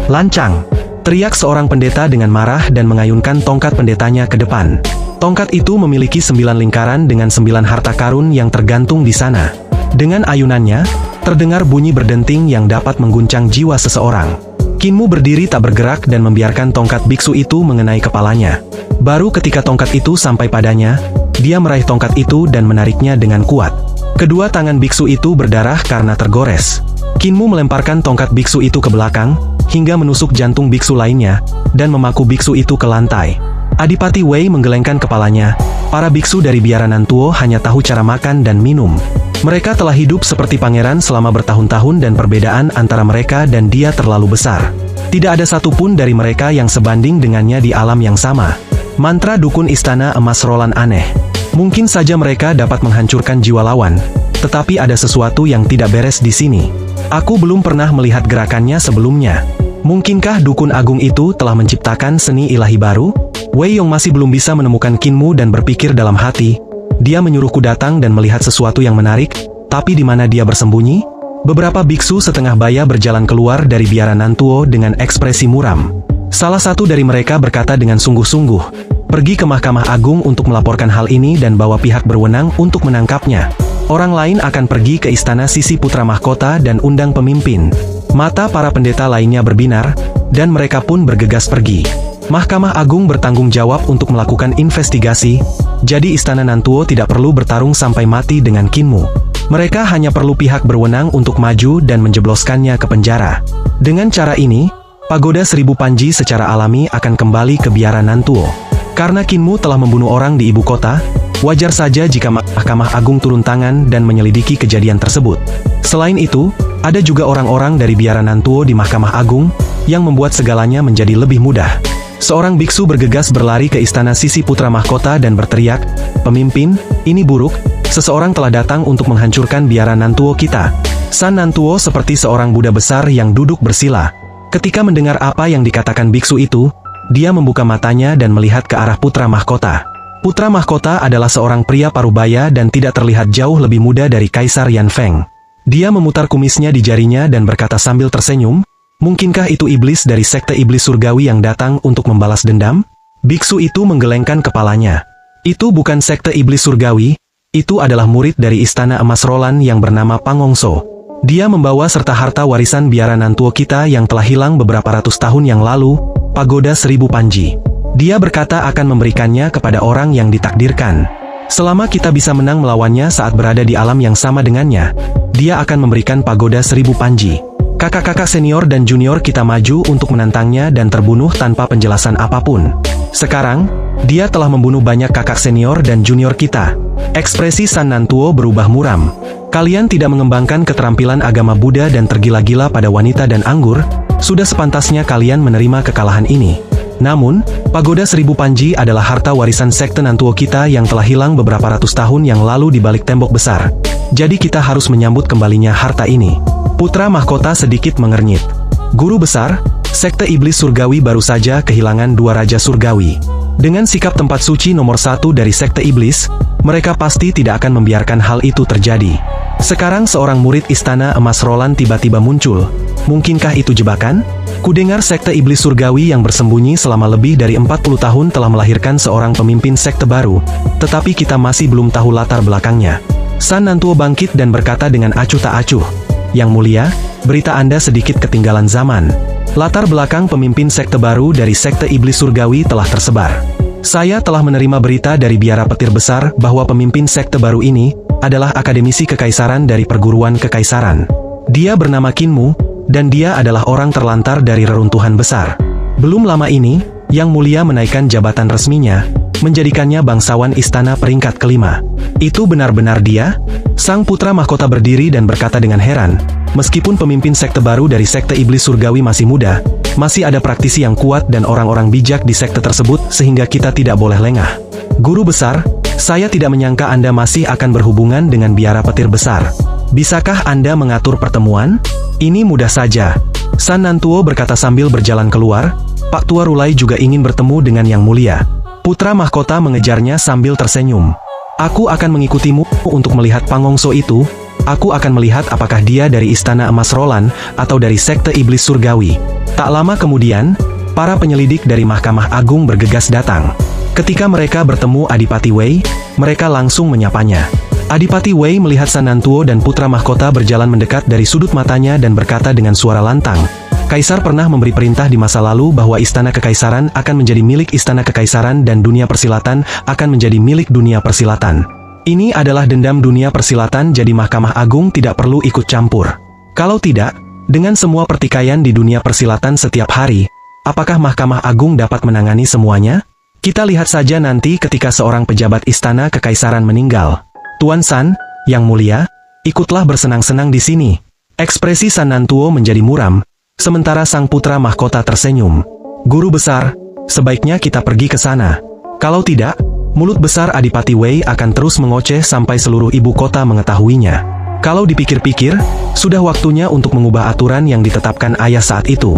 Lancang! Teriak seorang pendeta dengan marah dan mengayunkan tongkat pendetanya ke depan. Tongkat itu memiliki 9 lingkaran dengan 9 harta karun yang tergantung di sana. Dengan ayunannya, terdengar bunyi berdenting yang dapat mengguncang jiwa seseorang. Kinmu berdiri tak bergerak dan membiarkan tongkat biksu itu mengenai kepalanya. Baru ketika tongkat itu sampai padanya, dia meraih tongkat itu dan menariknya dengan kuat. Kedua tangan biksu itu berdarah karena tergores. Kinmu melemparkan tongkat biksu itu ke belakang, hingga menusuk jantung biksu lainnya, dan memaku biksu itu ke lantai. Adipati Wei menggelengkan kepalanya. Para biksu dari biara Nantuo hanya tahu cara makan dan minum. Mereka telah hidup seperti pangeran selama bertahun-tahun dan perbedaan antara mereka dan dia terlalu besar. Tidak ada satupun dari mereka yang sebanding dengannya di alam yang sama. Mantra dukun istana emas Roland aneh. Mungkin saja mereka dapat menghancurkan jiwa lawan, tetapi ada sesuatu yang tidak beres di sini. Aku belum pernah melihat gerakannya sebelumnya. Mungkinkah dukun agung itu telah menciptakan seni ilahi baru? Wei Yong masih belum bisa menemukan Kinmu dan berpikir dalam hati. Dia menyuruhku datang dan melihat sesuatu yang menarik, tapi di mana dia bersembunyi? Beberapa biksu setengah baya berjalan keluar dari biara Nantuo dengan ekspresi muram. Salah satu dari mereka berkata dengan sungguh-sungguh, "Pergi ke Mahkamah Agung untuk melaporkan hal ini dan bawa pihak berwenang untuk menangkapnya." Orang lain akan pergi ke istana Sisi Putra Mahkota dan undang pemimpin. Mata para pendeta lainnya berbinar, dan mereka pun bergegas pergi. Mahkamah Agung bertanggung jawab untuk melakukan investigasi, jadi istana Nantuo tidak perlu bertarung sampai mati dengan Kinmu. Mereka hanya perlu pihak berwenang untuk maju dan menjebloskannya ke penjara. Dengan cara ini, Pagoda Seribu Panji secara alami akan kembali ke biara Nantuo. Karena Kinmu telah membunuh orang di ibu kota, wajar saja jika Mahkamah Agung turun tangan dan menyelidiki kejadian tersebut. Selain itu, ada juga orang-orang dari biara Nantuo di Mahkamah Agung, yang membuat segalanya menjadi lebih mudah. Seorang biksu bergegas berlari ke istana Sisi Putra Mahkota dan berteriak, "Pemimpin, ini buruk, seseorang telah datang untuk menghancurkan biara Nantuo kita." San Nantuo seperti seorang Buddha besar yang duduk bersila. Ketika mendengar apa yang dikatakan biksu itu, dia membuka matanya dan melihat ke arah Putra Mahkota. Putra Mahkota adalah seorang pria parubaya dan tidak terlihat jauh lebih muda dari Kaisar Yan Feng. Dia memutar kumisnya di jarinya dan berkata sambil tersenyum, "Mungkinkah itu iblis dari sekte iblis surgawi yang datang untuk membalas dendam?" Biksu itu menggelengkan kepalanya. Itu bukan sekte iblis surgawi, itu adalah murid dari istana emas Roland yang bernama Pangongso. Dia membawa serta harta warisan biara Nantuo kita yang telah hilang beberapa ratus tahun yang lalu, Pagoda Seribu Panji. Dia berkata akan memberikannya kepada orang yang ditakdirkan. Selama kita bisa menang melawannya saat berada di alam yang sama dengannya, dia akan memberikan Pagoda Seribu Panji. Kakak-kakak senior dan junior kita maju untuk menantangnya dan terbunuh tanpa penjelasan apapun. Sekarang, dia telah membunuh banyak kakak senior dan junior kita. Ekspresi San Nantuo berubah muram. Kalian tidak mengembangkan keterampilan agama Buddha dan tergila-gila pada wanita dan anggur, sudah sepantasnya kalian menerima kekalahan ini. Namun, Pagoda Seribu Panji adalah harta warisan sekte Nantuo kita yang telah hilang beberapa ratus tahun yang lalu di balik tembok besar. Jadi kita harus menyambut kembalinya harta ini. Putra Mahkota sedikit mengernyit. Guru besar, sekte iblis surgawi baru saja kehilangan 2 raja surgawi. Dengan sikap tempat suci nomor 1 dari sekte iblis, mereka pasti tidak akan membiarkan hal itu terjadi. Sekarang seorang murid istana emas Roland tiba-tiba muncul. Mungkinkah itu jebakan? Kudengar sekte iblis surgawi yang bersembunyi selama lebih dari 40 tahun telah melahirkan seorang pemimpin sekte baru, tetapi kita masih belum tahu latar belakangnya. San Nantuo bangkit dan berkata dengan acuh tak acuh, "Yang mulia, berita Anda sedikit ketinggalan zaman. Latar belakang pemimpin sekte baru dari sekte iblis surgawi telah tersebar. Saya telah menerima berita dari biara petir besar bahwa pemimpin sekte baru ini adalah akademisi kekaisaran dari perguruan kekaisaran. Dia bernama Kinmu, dan dia adalah orang terlantar dari reruntuhan besar. Belum lama ini, Yang Mulia menaikkan jabatan resminya, menjadikannya bangsawan istana peringkat kelima. Itu benar-benar dia?" Sang putra mahkota berdiri dan berkata dengan heran, "Meskipun pemimpin sekte baru dari sekte iblis surgawi masih muda, masih ada praktisi yang kuat dan orang-orang bijak di sekte tersebut sehingga kita tidak boleh lengah. Guru besar, saya tidak menyangka Anda masih akan berhubungan dengan biara petir besar. Bisakah Anda mengatur pertemuan?" "Ini mudah saja." San Nantuo berkata sambil berjalan keluar. "Pak Tua Rulai juga ingin bertemu dengan Yang Mulia." Putra mahkota mengejarnya sambil tersenyum. "Aku akan mengikutimu untuk melihat Pangongso itu. Aku akan melihat apakah dia dari istana emas Roland atau dari sekte iblis surgawi." Tak lama kemudian, para penyelidik dari Mahkamah Agung bergegas datang. Ketika mereka bertemu Adipati Wei, mereka langsung menyapanya. Adipati Wei melihat San Nantuo dan putra mahkota berjalan mendekat dari sudut matanya dan berkata dengan suara lantang, "Kaisar pernah memberi perintah di masa lalu bahwa istana kekaisaran akan menjadi milik istana kekaisaran dan dunia persilatan akan menjadi milik dunia persilatan. Ini adalah dendam dunia persilatan, jadi Mahkamah Agung tidak perlu ikut campur. Kalau tidak, dengan semua pertikaian di dunia persilatan setiap hari, apakah Mahkamah Agung dapat menangani semuanya?" Kita lihat saja nanti ketika seorang pejabat istana kekaisaran meninggal. Tuan San, yang mulia, ikutlah bersenang-senang di sini. Ekspresi San Nantuo menjadi muram, sementara sang putra mahkota tersenyum. Guru besar, sebaiknya kita pergi ke sana. Kalau tidak, mulut besar Adipati Wei akan terus mengoceh sampai seluruh ibu kota mengetahuinya. Kalau dipikir-pikir, sudah waktunya untuk mengubah aturan yang ditetapkan ayah saat itu.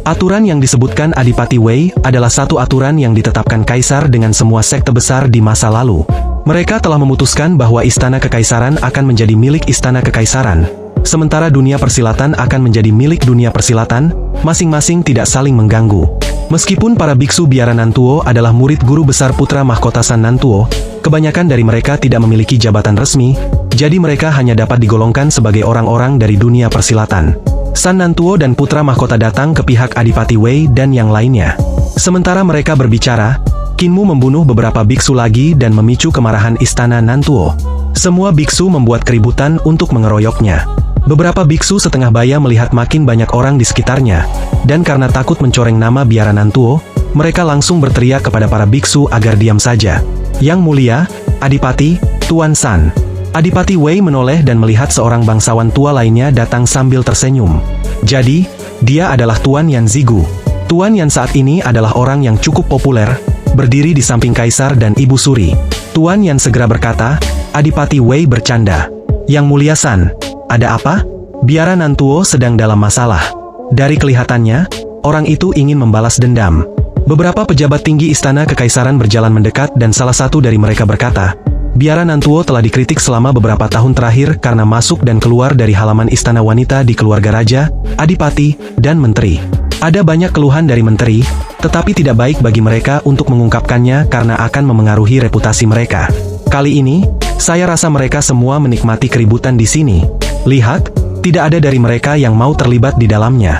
Aturan yang disebutkan Adipati Wei adalah satu aturan yang ditetapkan kaisar dengan semua sekte besar di masa lalu. Mereka telah memutuskan bahwa istana kekaisaran akan menjadi milik istana kekaisaran, sementara dunia persilatan akan menjadi milik dunia persilatan, masing-masing tidak saling mengganggu. Meskipun para biksu biara Nantuo adalah murid guru besar putra mahkota San Nantuo, kebanyakan dari mereka tidak memiliki jabatan resmi, jadi mereka hanya dapat digolongkan sebagai orang-orang dari dunia persilatan. San Nantuo dan putra mahkota datang ke pihak Adipati Wei dan yang lainnya. Sementara mereka berbicara, Kinmu membunuh beberapa biksu lagi dan memicu kemarahan istana Nantuo. Semua biksu membuat keributan untuk mengeroyoknya. Beberapa biksu setengah baya melihat makin banyak orang di sekitarnya, dan karena takut mencoreng nama biara Nantuo, mereka langsung berteriak kepada para biksu agar diam saja. Yang mulia, Adipati, Tuan San. Adipati Wei menoleh dan melihat seorang bangsawan tua lainnya datang sambil tersenyum. Jadi, dia adalah Tuan Yan Zigu. Tuan Yan saat ini adalah orang yang cukup populer, berdiri di samping kaisar dan Ibu Suri. Tuan Yan segera berkata, Adipati Wei bercanda. Yang mulia San, ada apa? Biara Nantuo sedang dalam masalah. Dari kelihatannya, orang itu ingin membalas dendam. Beberapa pejabat tinggi istana kekaisaran berjalan mendekat dan salah satu dari mereka berkata, Biara Nantuo telah dikritik selama beberapa tahun terakhir karena masuk dan keluar dari halaman istana wanita di keluarga raja, adipati, dan menteri. Ada banyak keluhan dari menteri, tetapi tidak baik bagi mereka untuk mengungkapkannya karena akan memengaruhi reputasi mereka. Kali ini, saya rasa mereka semua menikmati keributan di sini. Lihat, tidak ada dari mereka yang mau terlibat di dalamnya.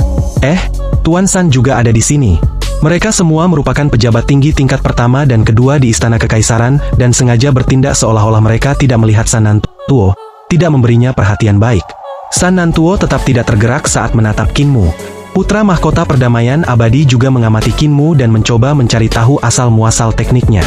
Tuan San juga ada di sini. Mereka semua merupakan pejabat tinggi tingkat pertama dan kedua di istana kekaisaran dan sengaja bertindak seolah-olah mereka tidak melihat San Nantuo, tidak memberinya perhatian baik. San Nantuo tetap tidak tergerak saat menatap Kinmu. Putra mahkota perdamaian abadi juga mengamati Kinmu dan mencoba mencari tahu asal-muasal tekniknya.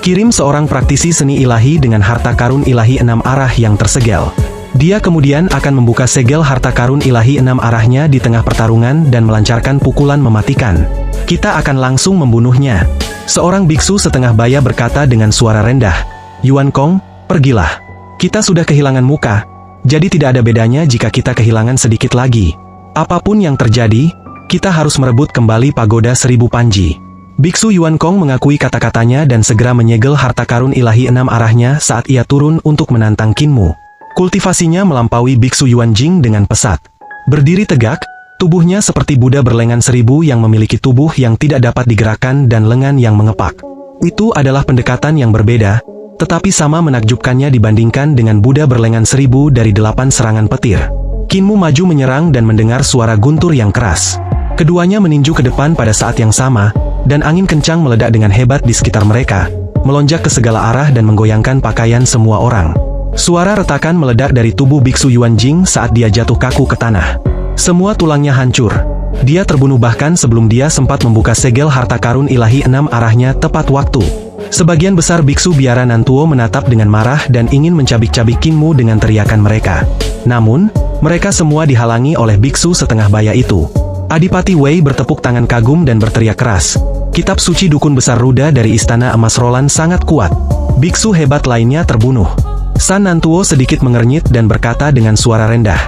Kirim seorang praktisi seni ilahi dengan harta karun ilahi 6 arah yang tersegel. Dia kemudian akan membuka segel harta karun ilahi 6 arahnya di tengah pertarungan dan melancarkan pukulan mematikan. Kita akan langsung membunuhnya. Seorang biksu setengah baya berkata dengan suara rendah, Yuan Kong, pergilah. Kita sudah kehilangan muka, jadi tidak ada bedanya jika kita kehilangan sedikit lagi. Apapun yang terjadi, kita harus merebut kembali pagoda 1000 panji. Biksu Yuan Kong mengakui kata-katanya dan segera menyegel harta karun ilahi 6 arahnya saat ia turun untuk menantang Kinmu. Kultivasinya melampaui Biksu Yuan Jing dengan pesat. Berdiri tegak, tubuhnya seperti Buddha berlengan 1000 yang memiliki tubuh yang tidak dapat digerakkan dan lengan yang mengepak. Itu adalah pendekatan yang berbeda, tetapi sama menakjubkannya dibandingkan dengan Buddha berlengan 1000 dari 8 serangan petir. Kinmu maju menyerang dan mendengar suara guntur yang keras. Keduanya meninju ke depan pada saat yang sama, dan angin kencang meledak dengan hebat di sekitar mereka, melonjak ke segala arah dan menggoyangkan pakaian semua orang. Suara retakan meledak dari tubuh Biksu Yuan Jing saat dia jatuh kaku ke tanah. Semua tulangnya hancur. Dia terbunuh bahkan sebelum dia sempat membuka segel harta karun ilahi 6 arahnya tepat waktu. Sebagian besar biksu biara Nantuo menatap dengan marah dan ingin mencabik-cabik Kinmu dengan teriakan mereka. Namun, mereka semua dihalangi oleh biksu setengah baya itu. Adipati Wei bertepuk tangan kagum dan berteriak keras. Kitab suci dukun besar Ruda dari Istana Emas Roland sangat kuat. Biksu hebat lainnya terbunuh. San Nantuo sedikit mengernyit dan berkata dengan suara rendah.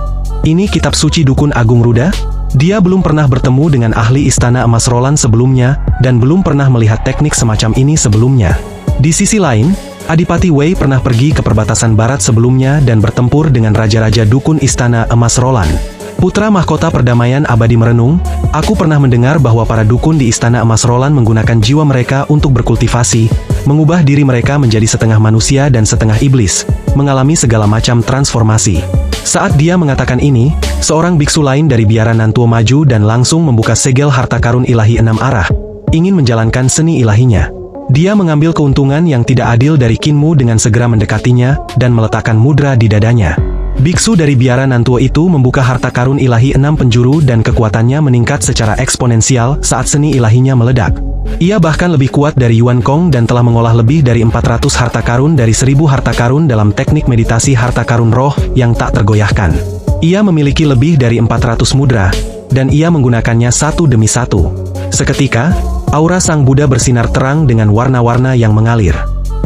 Ini kitab suci dukun agung Ruda? Dia belum pernah bertemu dengan ahli Istana Emas Roland sebelumnya, dan belum pernah melihat teknik semacam ini sebelumnya. Di sisi lain, Adipati Wei pernah pergi ke perbatasan barat sebelumnya dan bertempur dengan raja-raja dukun Istana Emas Roland. Putra mahkota perdamaian abadi merenung, aku pernah mendengar bahwa para dukun di Istana Emas Roland menggunakan jiwa mereka untuk berkultivasi, mengubah diri mereka menjadi setengah manusia dan setengah iblis, mengalami segala macam transformasi. Saat dia mengatakan ini, seorang biksu lain dari biara Nantuo maju dan langsung membuka segel harta karun ilahi 6 arah, ingin menjalankan seni ilahinya. Dia mengambil keuntungan yang tidak adil dari Kinmu dengan segera mendekatinya dan meletakkan mudra di dadanya. Biksu dari biara Nantuo itu membuka harta karun ilahi 6 penjuru dan kekuatannya meningkat secara eksponensial saat seni ilahinya meledak. Ia bahkan lebih kuat dari Yuan Kong dan telah mengolah lebih dari 400 harta karun dari 1000 harta karun dalam teknik meditasi harta karun roh yang tak tergoyahkan. Ia memiliki lebih dari 400 mudra, dan ia menggunakannya satu demi satu. Seketika, aura Sang Buddha bersinar terang dengan warna-warna yang mengalir.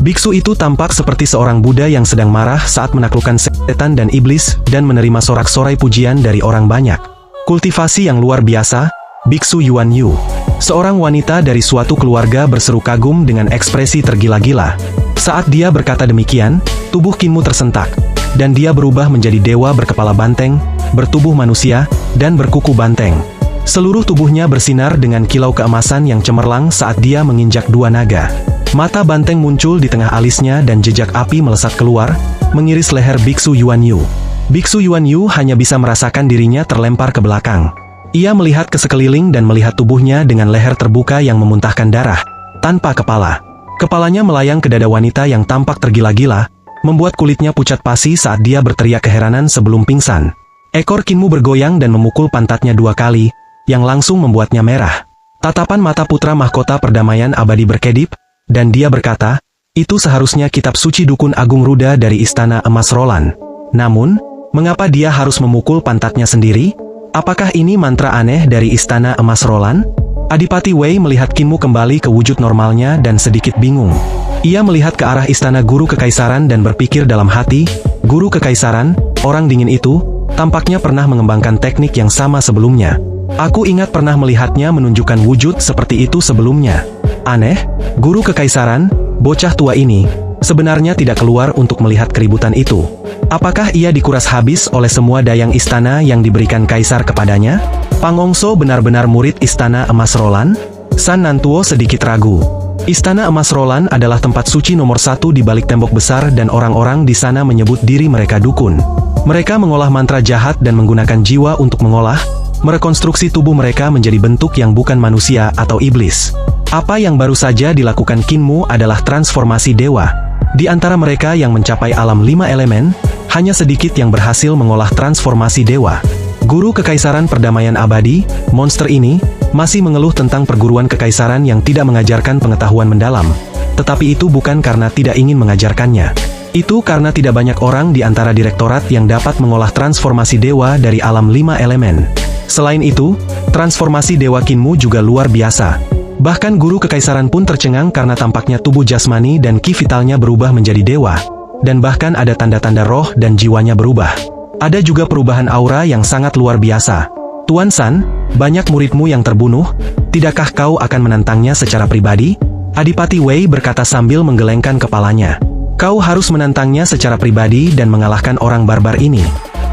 Biksu itu tampak seperti seorang Buddha yang sedang marah saat menaklukkan setan dan iblis dan menerima sorak-sorai pujian dari orang banyak. Kultivasi yang luar biasa, Biksu Yuan Yu. Seorang wanita dari suatu keluarga berseru kagum dengan ekspresi tergila-gila. Saat dia berkata demikian, tubuh Kinmu tersentak, dan dia berubah menjadi dewa berkepala banteng, bertubuh manusia, dan berkuku banteng. Seluruh tubuhnya bersinar dengan kilau keemasan yang cemerlang saat dia menginjak dua naga. Mata banteng muncul di tengah alisnya dan jejak api melesat keluar, mengiris leher Biksu Yuan Yu. Biksu Yuan Yu hanya bisa merasakan dirinya terlempar ke belakang. Ia melihat ke sekeliling dan melihat tubuhnya dengan leher terbuka yang memuntahkan darah, tanpa kepala. Kepalanya melayang ke dada wanita yang tampak tergila-gila, membuat kulitnya pucat pasi saat dia berteriak keheranan sebelum pingsan. Ekor Kinmu bergoyang dan memukul pantatnya 2 kali, yang langsung membuatnya merah. Tatapan mata putra mahkota perdamaian abadi berkedip, dan dia berkata, itu seharusnya kitab suci dukun agung Ruda dari Istana Emas Roland. Namun, mengapa dia harus memukul pantatnya sendiri? Apakah ini mantra aneh dari Istana Emas Roland? Adipati Wei melihat Kinmu kembali ke wujud normalnya dan sedikit bingung. Ia melihat ke arah Istana Guru Kekaisaran dan berpikir dalam hati, Guru Kekaisaran, orang dingin itu, tampaknya pernah mengembangkan teknik yang sama sebelumnya. Aku ingat pernah melihatnya menunjukkan wujud seperti itu sebelumnya. Aneh, Guru Kekaisaran, bocah tua ini, sebenarnya tidak keluar untuk melihat keributan itu. Apakah ia dikuras habis oleh semua dayang istana yang diberikan kaisar kepadanya? Pangongso benar-benar murid Istana Emas Roland? San Nantuo sedikit ragu. Istana Emas Roland adalah tempat suci nomor 1 di balik tembok besar dan orang-orang di sana menyebut diri mereka dukun. Mereka mengolah mantra jahat dan menggunakan jiwa untuk merekonstruksi tubuh mereka menjadi bentuk yang bukan manusia atau iblis. Apa yang baru saja dilakukan Kinmu adalah transformasi dewa. Di antara mereka yang mencapai alam 5 elemen, hanya sedikit yang berhasil mengolah transformasi dewa. Guru Kekaisaran Perdamaian Abadi, monster ini, masih mengeluh tentang perguruan kekaisaran yang tidak mengajarkan pengetahuan mendalam. Tetapi itu bukan karena tidak ingin mengajarkannya. Itu karena tidak banyak orang di antara direktorat yang dapat mengolah transformasi dewa dari alam 5 elemen. Selain itu, transformasi dewa Kinmu juga luar biasa. Bahkan Guru Kekaisaran pun tercengang karena tampaknya tubuh jasmani dan ki vitalnya berubah menjadi dewa. Dan bahkan ada tanda-tanda roh dan jiwanya berubah. Ada juga perubahan aura yang sangat luar biasa. Tuan San, banyak muridmu yang terbunuh, tidakkah kau akan menantangnya secara pribadi? Adipati Wei berkata sambil menggelengkan kepalanya. Kau harus menantangnya secara pribadi dan mengalahkan orang barbar ini.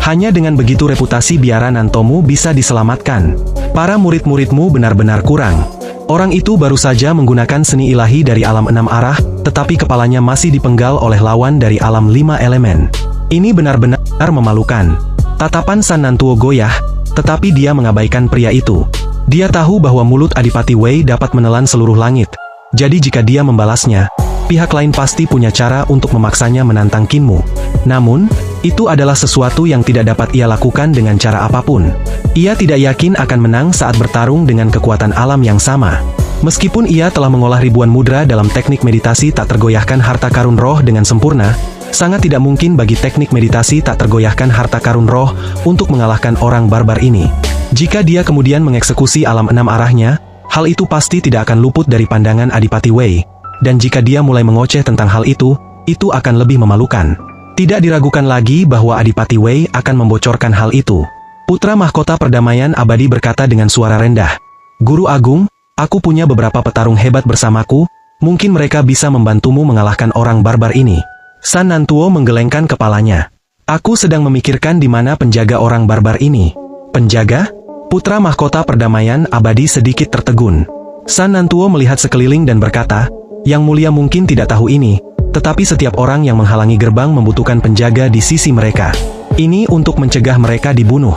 Hanya dengan begitu reputasi biara Nantomu bisa diselamatkan. Para murid-muridmu benar-benar kurang. Orang itu baru saja menggunakan seni ilahi dari alam 6 arah, tetapi kepalanya masih dipenggal oleh lawan dari alam 5 elemen. Ini benar-benar memalukan. Tatapan San Nantuo goyah, tetapi dia mengabaikan pria itu. Dia tahu bahwa mulut Adipati Wei dapat menelan seluruh langit. Jadi jika dia membalasnya, pihak lain pasti punya cara untuk memaksanya menantang Kinmu. Namun, itu adalah sesuatu yang tidak dapat ia lakukan dengan cara apapun. Ia tidak yakin akan menang saat bertarung dengan kekuatan alam yang sama. Meskipun ia telah mengolah ribuan mudra dalam teknik meditasi tak tergoyahkan harta karun roh dengan sempurna, sangat tidak mungkin bagi teknik meditasi tak tergoyahkan harta karun roh untuk mengalahkan orang barbar ini. Jika dia kemudian mengeksekusi alam 6 arahnya, hal itu pasti tidak akan luput dari pandangan Adipati Wei. Dan jika dia mulai mengoceh tentang hal itu akan lebih memalukan. Tidak diragukan lagi bahwa Adipati Wei akan membocorkan hal itu. Putra Mahkota Perdamaian Abadi berkata dengan suara rendah, Guru Agung, aku punya beberapa petarung hebat bersamaku, mungkin mereka bisa membantumu mengalahkan orang barbar ini. San Nantuo menggelengkan kepalanya. Aku sedang memikirkan di mana penjaga orang barbar ini. Penjaga? Putra Mahkota Perdamaian Abadi sedikit tertegun. San Nantuo melihat sekeliling dan berkata, Yang Mulia mungkin tidak tahu ini, tetapi setiap orang yang menghalangi gerbang membutuhkan penjaga di sisi mereka. Ini untuk mencegah mereka dibunuh.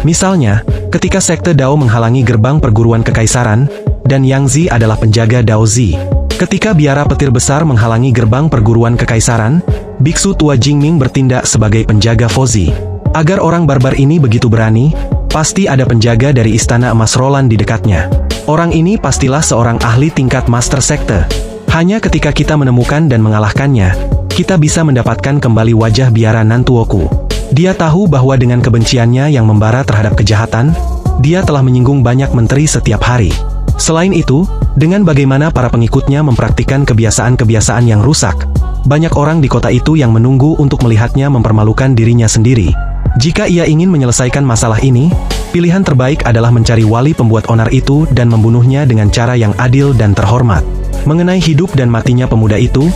Misalnya, ketika Sekte Dao menghalangi gerbang perguruan kekaisaran, dan Yang Zi adalah penjaga Dao Zi. Ketika biara petir besar menghalangi gerbang perguruan kekaisaran, Biksu tua Jingming bertindak sebagai penjaga Fozi. Agar orang barbar ini begitu berani, pasti ada penjaga dari Istana Emas Roland di dekatnya. Orang ini pastilah seorang ahli tingkat master sekte. Hanya ketika kita menemukan dan mengalahkannya, kita bisa mendapatkan kembali wajah biara Nantuoku. Dia tahu bahwa dengan kebenciannya yang membara terhadap kejahatan, dia telah menyinggung banyak menteri setiap hari. Selain itu, dengan bagaimana para pengikutnya mempraktikkan kebiasaan-kebiasaan yang rusak, banyak orang di kota itu yang menunggu untuk melihatnya mempermalukan dirinya sendiri. Jika ia ingin menyelesaikan masalah ini, pilihan terbaik adalah mencari wali pembuat onar itu dan membunuhnya dengan cara yang adil dan terhormat. Mengenai hidup dan matinya pemuda itu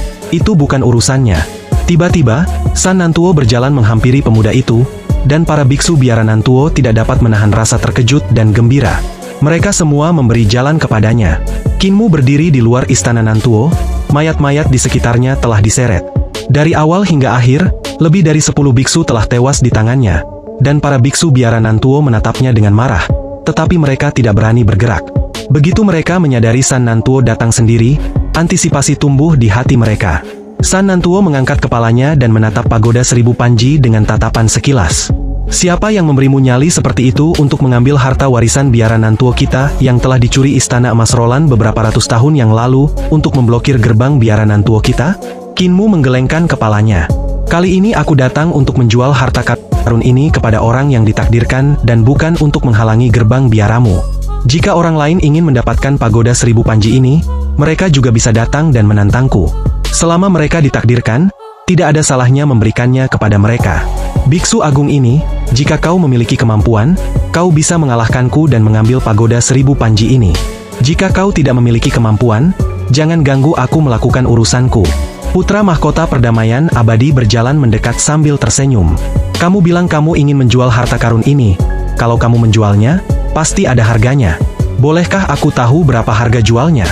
bukan urusannya. Tiba-tiba, San Nantuo berjalan menghampiri pemuda itu, dan para biksu biara Nantuo tidak dapat menahan rasa terkejut dan gembira. Mereka semua memberi jalan kepadanya. Kinmu berdiri di luar istana Nantuo, mayat-mayat di sekitarnya telah diseret. Dari awal hingga akhir, lebih dari 10 biksu telah tewas di tangannya, dan para biksu biara Nantuo menatapnya dengan marah, tetapi mereka tidak berani bergerak. Begitu mereka menyadari San Nantuo datang sendiri, antisipasi tumbuh di hati mereka. San Nantuo mengangkat kepalanya dan menatap pagoda 1000 panji dengan tatapan sekilas. Siapa yang memberimu nyali seperti itu untuk mengambil harta warisan biara Nantuo kita yang telah dicuri Istana Emas Roland beberapa ratus tahun yang lalu untuk memblokir gerbang biara Nantuo kita? Kinmu menggelengkan kepalanya. Kali ini aku datang untuk menjual harta karun ini kepada orang yang ditakdirkan dan bukan untuk menghalangi gerbang biaramu. Jika orang lain ingin mendapatkan pagoda 1000 panji ini, mereka juga bisa datang dan menantangku. Selama mereka ditakdirkan, tidak ada salahnya memberikannya kepada mereka. Biksu agung ini, jika kau memiliki kemampuan, kau bisa mengalahkanku dan mengambil pagoda 1000 panji ini. Jika kau tidak memiliki kemampuan, jangan ganggu aku melakukan urusanku. Putra mahkota perdamaian abadi berjalan mendekat sambil tersenyum. Kamu bilang kamu ingin menjual harta karun ini. Kalau kamu menjualnya, pasti ada harganya. Bolehkah aku tahu berapa harga jualnya?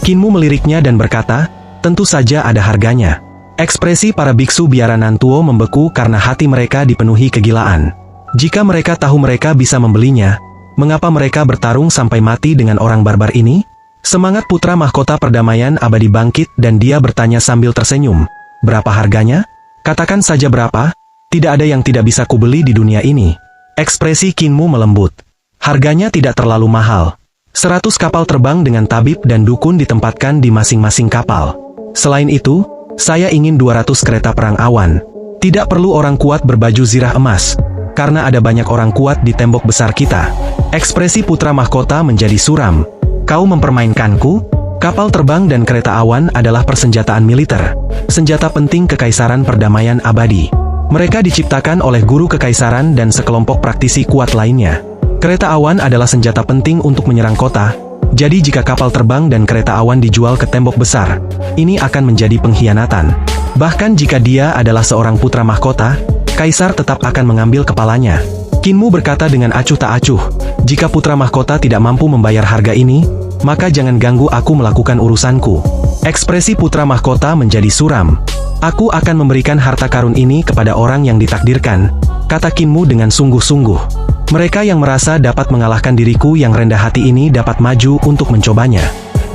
Kinmu meliriknya dan berkata, tentu saja ada harganya. Ekspresi para biksu biara Nantuo membeku karena hati mereka dipenuhi kegilaan. Jika mereka tahu mereka bisa membelinya, mengapa mereka bertarung sampai mati dengan orang barbar ini? Semangat putra mahkota perdamaian abadi bangkit dan dia bertanya sambil tersenyum. Berapa harganya? Katakan saja berapa? Tidak ada yang tidak bisa kubeli di dunia ini. Ekspresi Kinmu melembut. Harganya tidak terlalu mahal. 100 kapal terbang dengan tabib dan dukun ditempatkan di masing-masing kapal. Selain itu, saya ingin 200 kereta perang awan. Tidak perlu orang kuat berbaju zirah emas, karena ada banyak orang kuat di tembok besar kita. Ekspresi putra mahkota menjadi suram. Kau mempermainkanku? Kapal terbang dan kereta awan adalah persenjataan militer. Senjata penting kekaisaran perdamaian abadi. Mereka diciptakan oleh guru kekaisaran dan sekelompok praktisi kuat lainnya. Kereta awan adalah senjata penting untuk menyerang kota. Jadi jika kapal terbang dan kereta awan dijual ke tembok besar, ini akan menjadi pengkhianatan. Bahkan jika dia adalah seorang putra mahkota, kaisar tetap akan mengambil kepalanya. Kinmu berkata dengan acuh tak acuh, jika putra mahkota tidak mampu membayar harga ini, maka jangan ganggu aku melakukan urusanku. Ekspresi putra mahkota menjadi suram. Aku akan memberikan harta karun ini kepada orang yang ditakdirkan, kata Kinmu dengan sungguh-sungguh. Mereka yang merasa dapat mengalahkan diriku yang rendah hati ini dapat maju untuk mencobanya.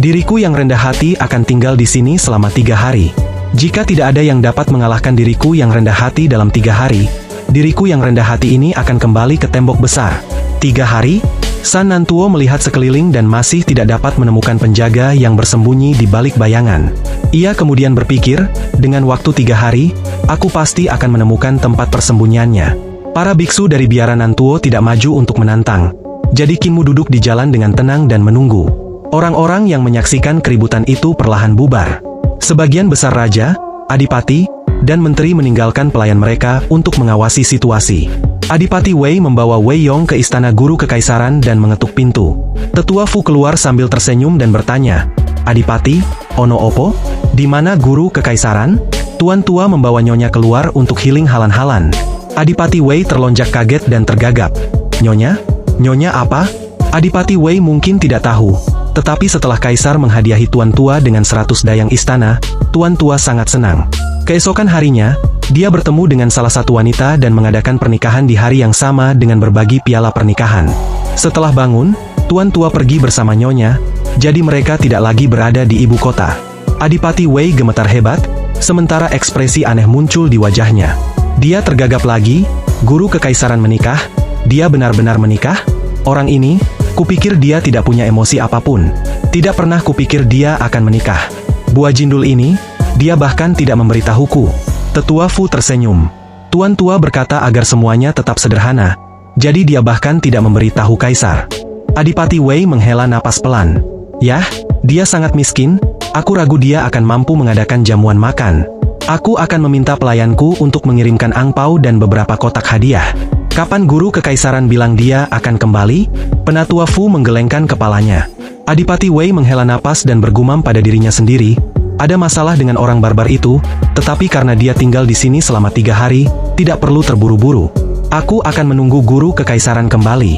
Diriku yang rendah hati akan tinggal di sini selama 3 hari. Jika tidak ada yang dapat mengalahkan diriku yang rendah hati dalam 3 hari, diriku yang rendah hati ini akan kembali ke tembok besar. 3 hari? San Nantuo melihat sekeliling dan masih tidak dapat menemukan penjaga yang bersembunyi di balik bayangan. Ia kemudian berpikir, dengan waktu 3 hari, aku pasti akan menemukan tempat persembunyiannya. Para biksu dari biara Nantuo tidak maju untuk menantang. Jadi Kinmu duduk di jalan dengan tenang dan menunggu. Orang-orang yang menyaksikan keributan itu perlahan bubar. Sebagian besar raja, adipati, dan menteri meninggalkan pelayan mereka untuk mengawasi situasi. Adipati Wei membawa Wei Yong ke istana guru kekaisaran dan mengetuk pintu. Tetua Fu keluar sambil tersenyum dan bertanya, Adipati, ono opo? Di mana guru kekaisaran? Tuan tua membawa nyonya keluar untuk healing halan-halan. Adipati Wei terlonjak kaget dan tergagap. Nyonya? Nyonya apa? Adipati Wei mungkin tidak tahu. Tetapi setelah kaisar menghadiahi tuan tua dengan 100 dayang istana, tuan tua sangat senang. Keesokan harinya, dia bertemu dengan salah satu wanita dan mengadakan pernikahan di hari yang sama dengan berbagi piala pernikahan. Setelah bangun, tuan tua pergi bersama nyonya, jadi mereka tidak lagi berada di ibu kota. Adipati Wei gemetar hebat, sementara ekspresi aneh muncul di wajahnya. Dia tergagap lagi, guru kekaisaran menikah, dia benar-benar menikah? Orang ini, Kupikir dia tidak punya emosi apapun. Tidak pernah kupikir dia akan menikah. Buah jindul ini, dia bahkan tidak memberitahuku. Tetua Fu tersenyum. Tuan tua berkata agar semuanya tetap sederhana. Jadi dia bahkan tidak memberitahu kaisar. Adipati Wei menghela napas pelan. Yah, dia sangat miskin. Aku ragu dia akan mampu mengadakan jamuan makan. Aku akan meminta pelayanku untuk mengirimkan angpau dan beberapa kotak hadiah. Kapan guru kekaisaran bilang dia akan kembali? Penatua Fu menggelengkan kepalanya. Adipati Wei menghela napas dan bergumam pada dirinya sendiri. Ada masalah dengan orang barbar itu, tetapi karena dia tinggal di sini selama 3 hari, tidak perlu terburu-buru. Aku akan menunggu guru kekaisaran kembali.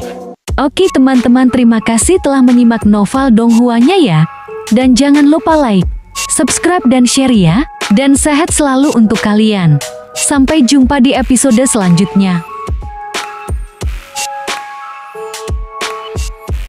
Oke teman-teman, terima kasih telah menyimak novel Donghuanya ya. Dan jangan lupa like, subscribe dan share ya. Dan sehat selalu untuk kalian. Sampai jumpa di episode selanjutnya.